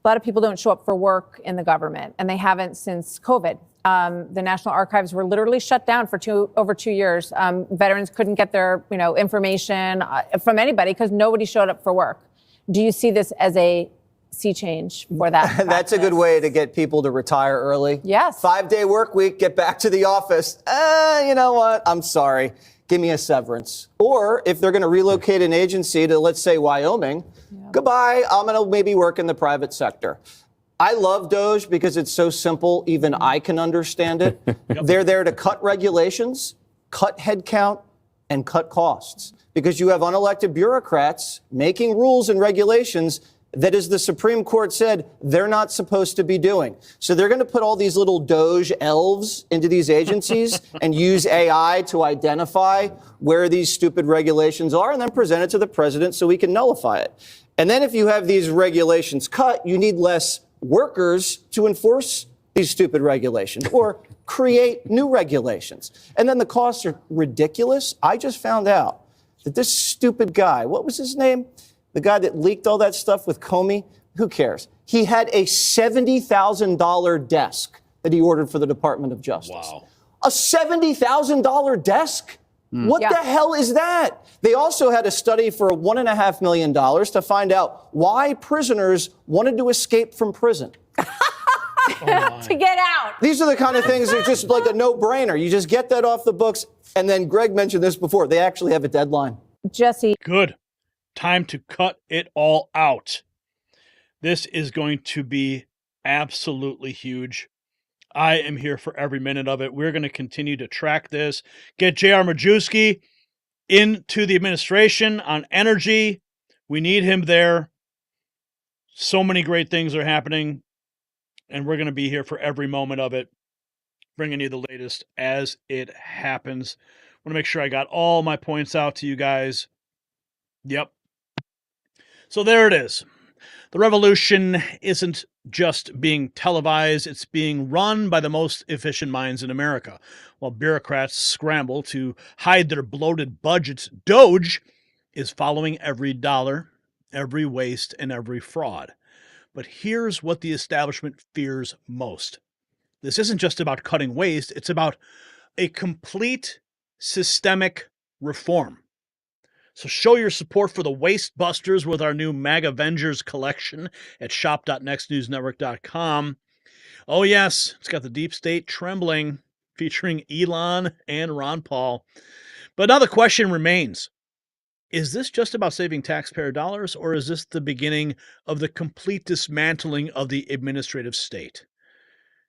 A lot of people don't show up for work in the government, and they haven't since COVID. The National Archives were literally shut down for over 2 years. Veterans couldn't get their information from anybody because nobody showed up for work. Do you see this as a sea change for that? That's a good way to get people to retire early. Yes. 5-day work week, get back to the office. You know what? I'm sorry. Give me a severance. Or if they're going to relocate an agency to, let's say, Wyoming, goodbye, I'm going to maybe work in the private sector. I love Doge because it's so simple, even I can understand it. They're there to cut regulations, cut headcount, and cut costs. Because you have unelected bureaucrats making rules and regulations that, as the Supreme Court said, they're not supposed to be doing. So they're going to put all these little Doge elves into these agencies and use AI to identify where these stupid regulations are and then present it to the president so he can nullify it. And then if you have these regulations cut, you need less workers to enforce these stupid regulations or create new regulations. And then the costs are ridiculous. I just found out that this stupid guy, what was his name? The guy that leaked all that stuff with Comey? Who cares? He had a $70,000 desk that he ordered for the Department of Justice. Wow. A $70,000 desk? What the hell is that? They also had a study for $1.5 million to find out why prisoners wanted to escape from prison. To get out. These are the kind of things that are just like a no-brainer. You just get that off the books. And then Greg mentioned this before. They actually have a deadline. Jesse. Good. Time to cut it all out. This is going to be absolutely huge. I am here for every minute of it. We're going to continue to track this, get J.R. Majewski into the administration on energy. We need him there. So many great things are happening, and we're going to be here for every moment of it, bringing you the latest as it happens. I want to make sure I got all my points out to you guys. Yep. So there it is. The revolution isn't just being televised, it's being run by the most efficient minds in America. While bureaucrats scramble to hide their bloated budgets, Doge is following every dollar, every waste, and every fraud. But here's what the establishment fears most. This isn't just about cutting waste, it's about a complete systemic reform. So show your support for the Waste Busters with our new Mag Avengers collection at shop.nextnewsnetwork.com. Oh yes, it's got the deep state trembling, featuring Elon and Ron Paul. But now the question remains, is this just about saving taxpayer dollars, or is this the beginning of the complete dismantling of the administrative state?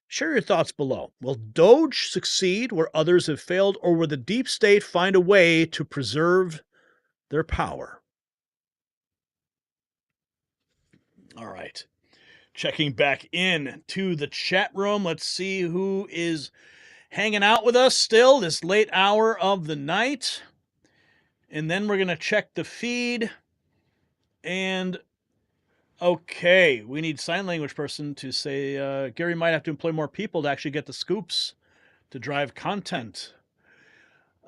Share your thoughts below. Will Doge succeed where others have failed, or will the deep state find a way to preserve their power? All right. Checking back in to the chat room. Let's see who is hanging out with us still this late hour of the night. And then we're going to check the feed. And okay, we need sign language person to say Gary might have to employ more people to actually get the scoops to drive content.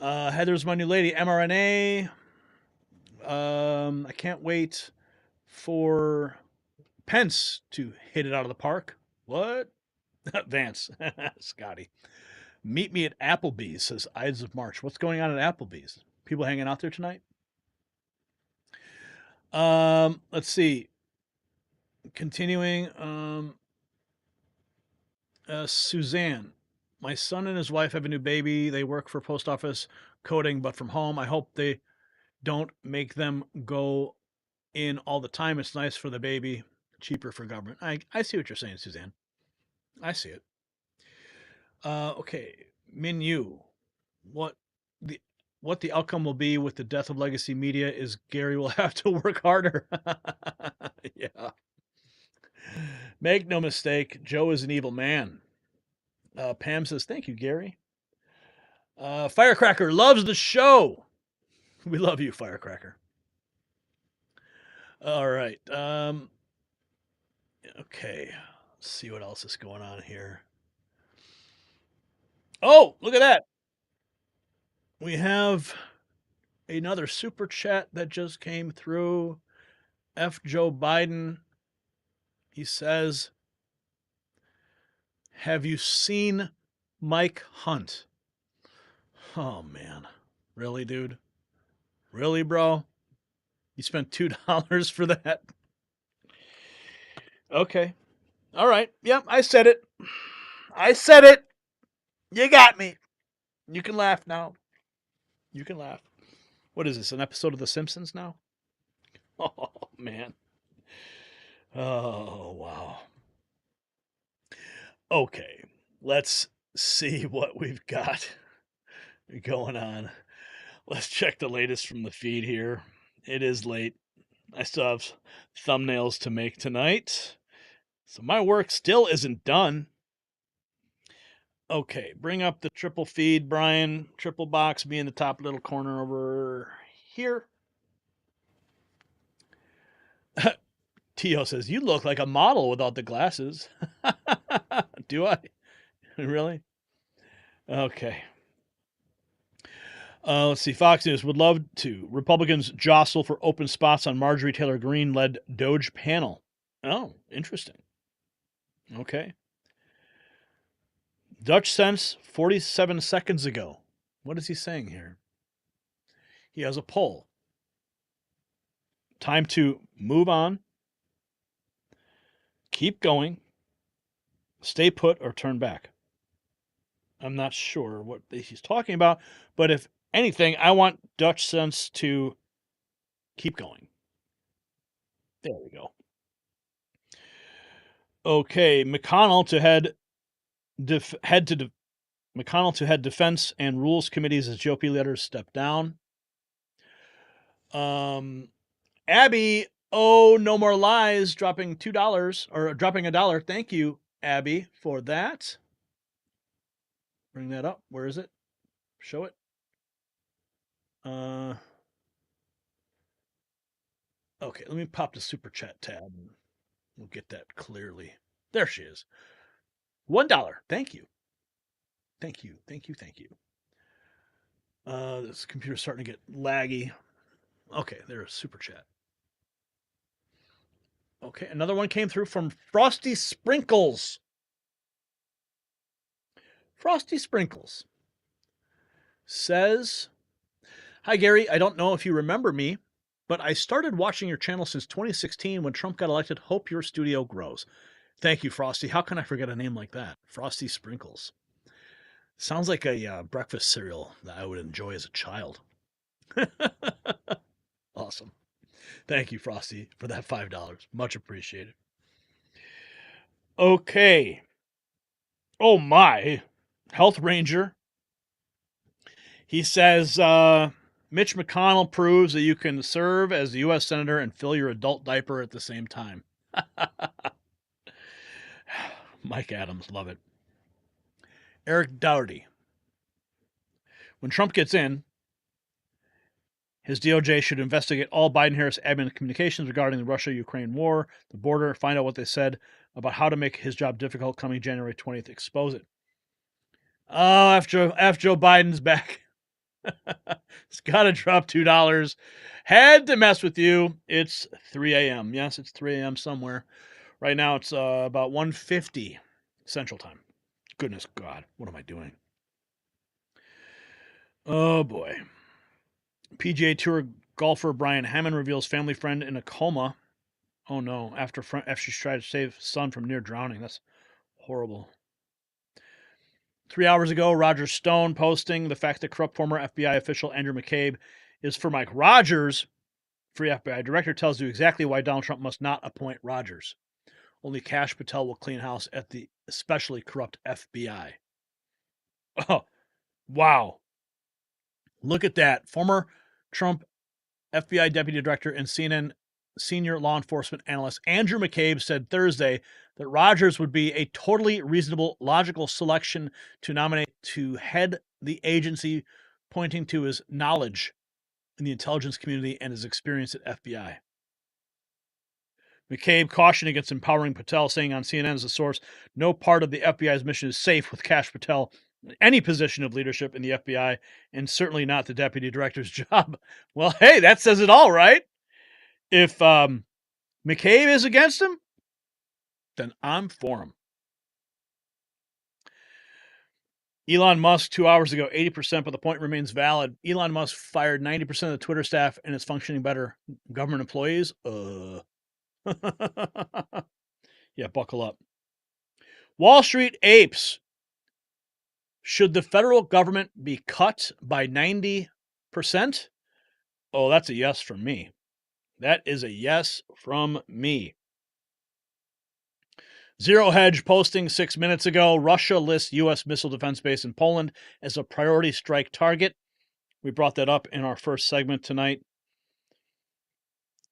Heather's my new lady. mRNA. I can't wait for Pence to hit it out of the park. What? Vance. Scotty. Meet me at Applebee's, says Ides of March. What's going on at Applebee's? People hanging out there tonight? Let's see. Continuing. Suzanne. My son and his wife have a new baby. They work for post office coding, but from home. I hope they don't make them go in all the time. It's nice for the baby, cheaper for government. I see what you're saying, Suzanne. I see it. Okay, Min Yu. What the outcome will be with the death of legacy media is Gary will have to work harder. Yeah. Make no mistake, Joe is an evil man. Pam says, thank you, Gary. Firecracker loves the show. We love you, Firecracker. All right. Okay. Let's see what else is going on here. Oh, look at that. We have another super chat that just came through. F. Joe Biden. He says, have you seen Mike Hunt? Oh, man. Really, dude? Really, bro? You spent $2 for that? Okay. All right. Yep, I said it. I said it. You got me. You can laugh now. You can laugh. What is this, an episode of The Simpsons now? Oh, man. Oh, wow. Okay. Let's see what we've got going on. Let's check the latest from the feed here. It is late. I still have thumbnails to make tonight. So my work still isn't done. Okay, bring up the triple feed, Brian. Triple box, be in the top little corner over here. Tio says, you look like a model without the glasses. Do I? Really? Okay. Let's see. Fox News would love to. Republicans jostle for open spots on Marjorie Taylor Greene-led Doge panel. Oh, interesting. Okay. Dutch Sense 47 seconds ago. What is he saying here? He has a poll. Time to move on, keep going, stay put, or turn back. I'm not sure what he's talking about, but if anything, I want Dutch Sense to keep going. There we go. Okay, McConnell to head defense and rules committees as GOP leaders step down. Abby, no more lies, dropping $2 or dropping $1. Thank you, Abby, for that. Bring that up. Where is it? Show it. Okay, let me pop the super chat tab and we'll get that clearly. There she is. $1. Thank you. Thank you. Thank you. Thank you. This computer's starting to get laggy. Okay, there's super chat. Okay, another one came through from Frosty Sprinkles. Frosty Sprinkles says, hi, Gary. I don't know if you remember me, but I started watching your channel since 2016 when Trump got elected. Hope your studio grows. Thank you, Frosty. How can I forget a name like that? Frosty Sprinkles. Sounds like a breakfast cereal that I would enjoy as a child. Awesome. Thank you, Frosty, for that $5. Much appreciated. Okay. Oh, my. Health Ranger. He says, Mitch McConnell proves that you can serve as the U.S. Senator and fill your adult diaper at the same time. Mike Adams, love it. Eric Doughty. When Trump gets in, his DOJ should investigate all Biden-Harris admin communications regarding the Russia-Ukraine war, the border, find out what they said about how to make his job difficult coming January 20th, expose it. Oh, after Joe Biden's back. It's got to drop $2. Had to mess with you. It's 3 a.m. Yes, it's 3 a.m. somewhere. Right now, it's about 1:50 Central Time. Goodness God, what am I doing? Oh, boy. PGA Tour golfer Brian Hammond reveals family friend in a coma. Oh, no, after she tried to save son from near drowning. That's horrible. 3 hours ago, Roger Stone posting the fact that corrupt former FBI official Andrew McCabe is for Mike Rogers. Free FBI director tells you exactly why Donald Trump must not appoint Rogers. Only Kash Patel will clean house at the especially corrupt FBI. Oh, wow. Look at that. Former Trump FBI deputy director and CNN senior law enforcement analyst Andrew McCabe said Thursday that Rogers would be a totally reasonable, logical selection to nominate to head the agency, pointing to his knowledge in the intelligence community and his experience at FBI. McCabe cautioned against empowering Patel, saying on CNN as a source, no part of the FBI's mission is safe with Kash Patel in any position of leadership in the FBI, and certainly not the deputy director's job. Well, hey, that says it all, right? If McCabe is against him, then I'm for him. Elon Musk 2 hours ago, 80%, but the point remains valid. Elon Musk fired 90% of the Twitter staff and is functioning better. Government employees? Yeah, buckle up. Wall Street apes. Should the federal government be cut by 90%? Oh, that's a yes from me. That is a yes from me. Zero Hedge posting 6 minutes ago, Russia lists U.S. missile defense base in Poland as a priority strike target. We brought that up in our first segment tonight.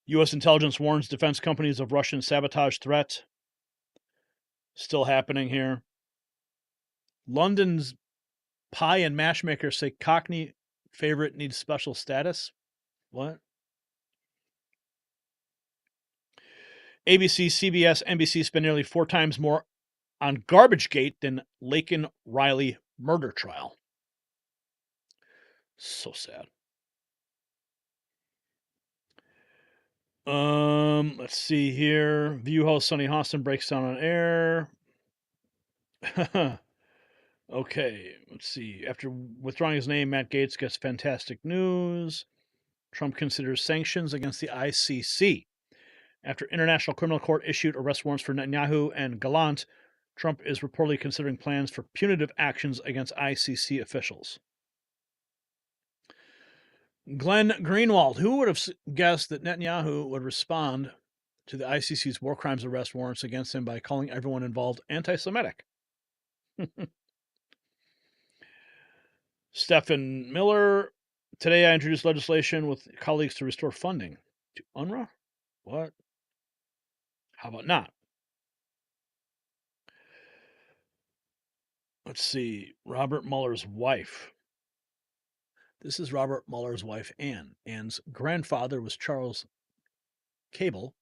U.S. intelligence warns defense companies of Russian sabotage threat. Still happening here. London's pie and mash makers say Cockney favorite needs special status. What? ABC, CBS, NBC spend nearly 4 times more on Garbagegate than Laken Riley murder trial. So sad. Let's see here. View host Sonny Hostin breaks down on air. Okay, let's see. After withdrawing his name, Matt Gaetz gets fantastic news. Trump considers sanctions against the ICC. After International Criminal Court issued arrest warrants for Netanyahu and Gallant, Trump is reportedly considering plans for punitive actions against ICC officials. Glenn Greenwald, who would have guessed that Netanyahu would respond to the ICC's war crimes arrest warrants against him by calling everyone involved anti-Semitic? Stephen Miller, today I introduced legislation with colleagues to restore funding to UNRWA. What? How about not? Let's see. Robert Mueller's wife. This is Robert Mueller's wife, Ann. Ann's grandfather was Charles Cable,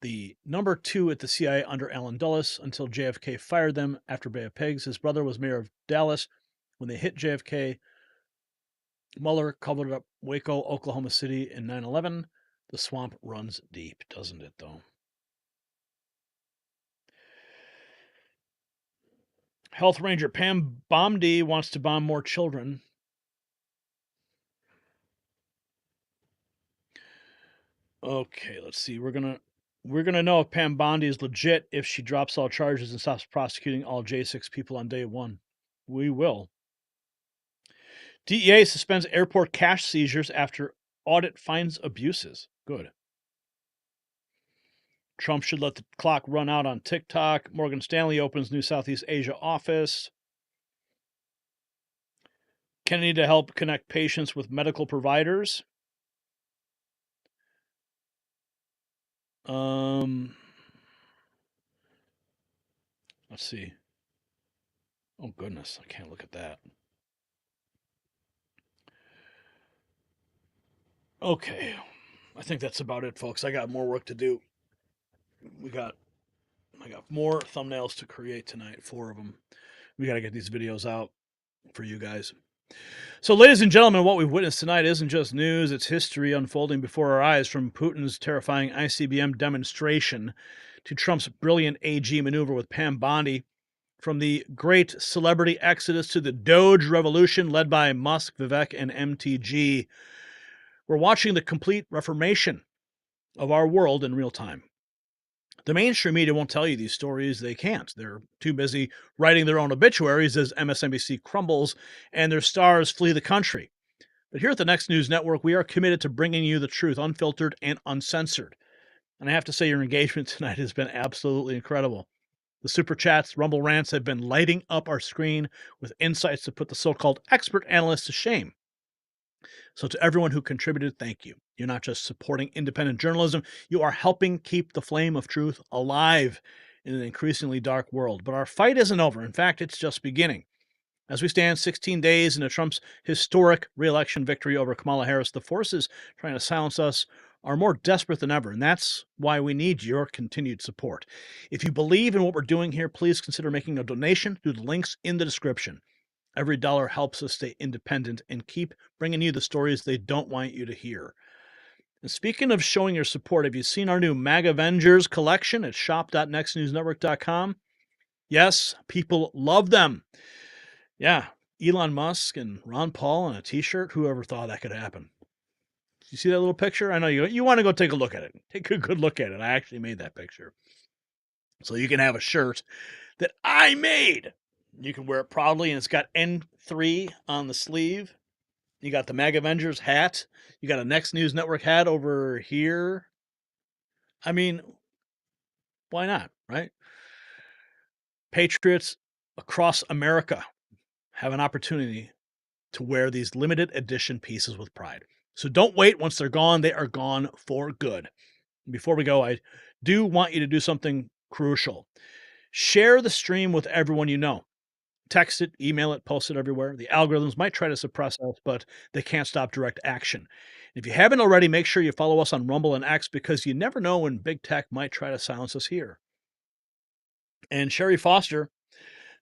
the number 2 at the CIA under Allen Dulles until JFK fired them after Bay of Pigs. His brother was mayor of Dallas. When they hit JFK, Mueller covered up Waco, Oklahoma City in 9/11. The swamp runs deep, doesn't it, though? Health Ranger Pam Bondi wants to bomb more children. Okay, let's see. We're gonna know if Pam Bondi is legit if she drops all charges and stops prosecuting all J6 people on day 1. We will. DEA suspends airport cash seizures after audit finds abuses. Good. Trump should let the clock run out on TikTok. Morgan Stanley opens new Southeast Asia office. Kennedy to help connect patients with medical providers. Let's see. Oh, goodness. I can't look at that. Okay. I think that's about it, folks. I got more work to do. I got more thumbnails to create tonight, 4 of them. We got to get these videos out for you guys. So, ladies and gentlemen, what we've witnessed tonight isn't just news, it's history unfolding before our eyes, from Putin's terrifying ICBM demonstration to Trump's brilliant AG maneuver with Pam Bondi, from the great celebrity exodus to the Doge revolution led by Musk, Vivek, and MTG. We're watching the complete reformation of our world in real time. The mainstream media won't tell you these stories. They can't. They're too busy writing their own obituaries as MSNBC crumbles and their stars flee the country. But here at the Next News Network, we are committed to bringing you the truth, unfiltered and uncensored. And I have to say, your engagement tonight has been absolutely incredible. The super chats, Rumble rants have been lighting up our screen with insights to put the so-called expert analysts to shame. So to everyone who contributed, thank you. You're not just supporting independent journalism, you are helping keep the flame of truth alive in an increasingly dark world. But our fight isn't over. In fact, it's just beginning. As we stand 16 days into Trump's historic re-election victory over Kamala Harris, the forces trying to silence us are more desperate than ever, and that's why we need your continued support. If you believe in what we're doing here, please consider making a donation through the links in the description. Every dollar helps us stay independent and keep bringing you the stories they don't want you to hear. And speaking of showing your support, have you seen our new MAGA Avengers collection at shop.nextnewsnetwork.com? Yes, people love them. Yeah, Elon Musk and Ron Paul on a t-shirt. Whoever thought that could happen? You see that little picture? I know you want to go take a look at it. Take a good look at it. I actually made that picture. So you can have a shirt that I made. You can wear it proudly, and it's got N3 on the sleeve. You got the MAGA Avengers hat. You got a Next News Network hat over here. I mean, why not, right? Patriots across America have an opportunity to wear these limited edition pieces with pride. So don't wait. Once they're gone, they are gone for good. Before we go, I do want you to do something crucial. Share the stream with everyone you know. Text it, email it, post it everywhere. The algorithms might try to suppress us, but they can't stop direct action. If you haven't already, make sure you follow us on Rumble and X, because you never know when big tech might try to silence us here. And Sherry Foster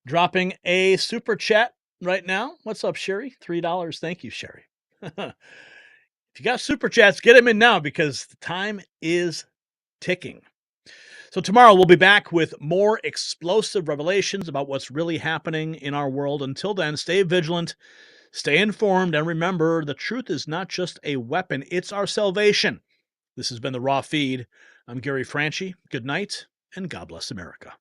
dropping a super chat right now. What's up, Sherry? $3. Thank you, Sherry. If you got super chats, get them in now, because the time is ticking. So tomorrow we'll be back with more explosive revelations about what's really happening in our world. Until then, stay vigilant, stay informed, and remember, the truth is not just a weapon, it's our salvation. This has been the Raw Feed. I'm Gary Franchi. Good night, and God bless America.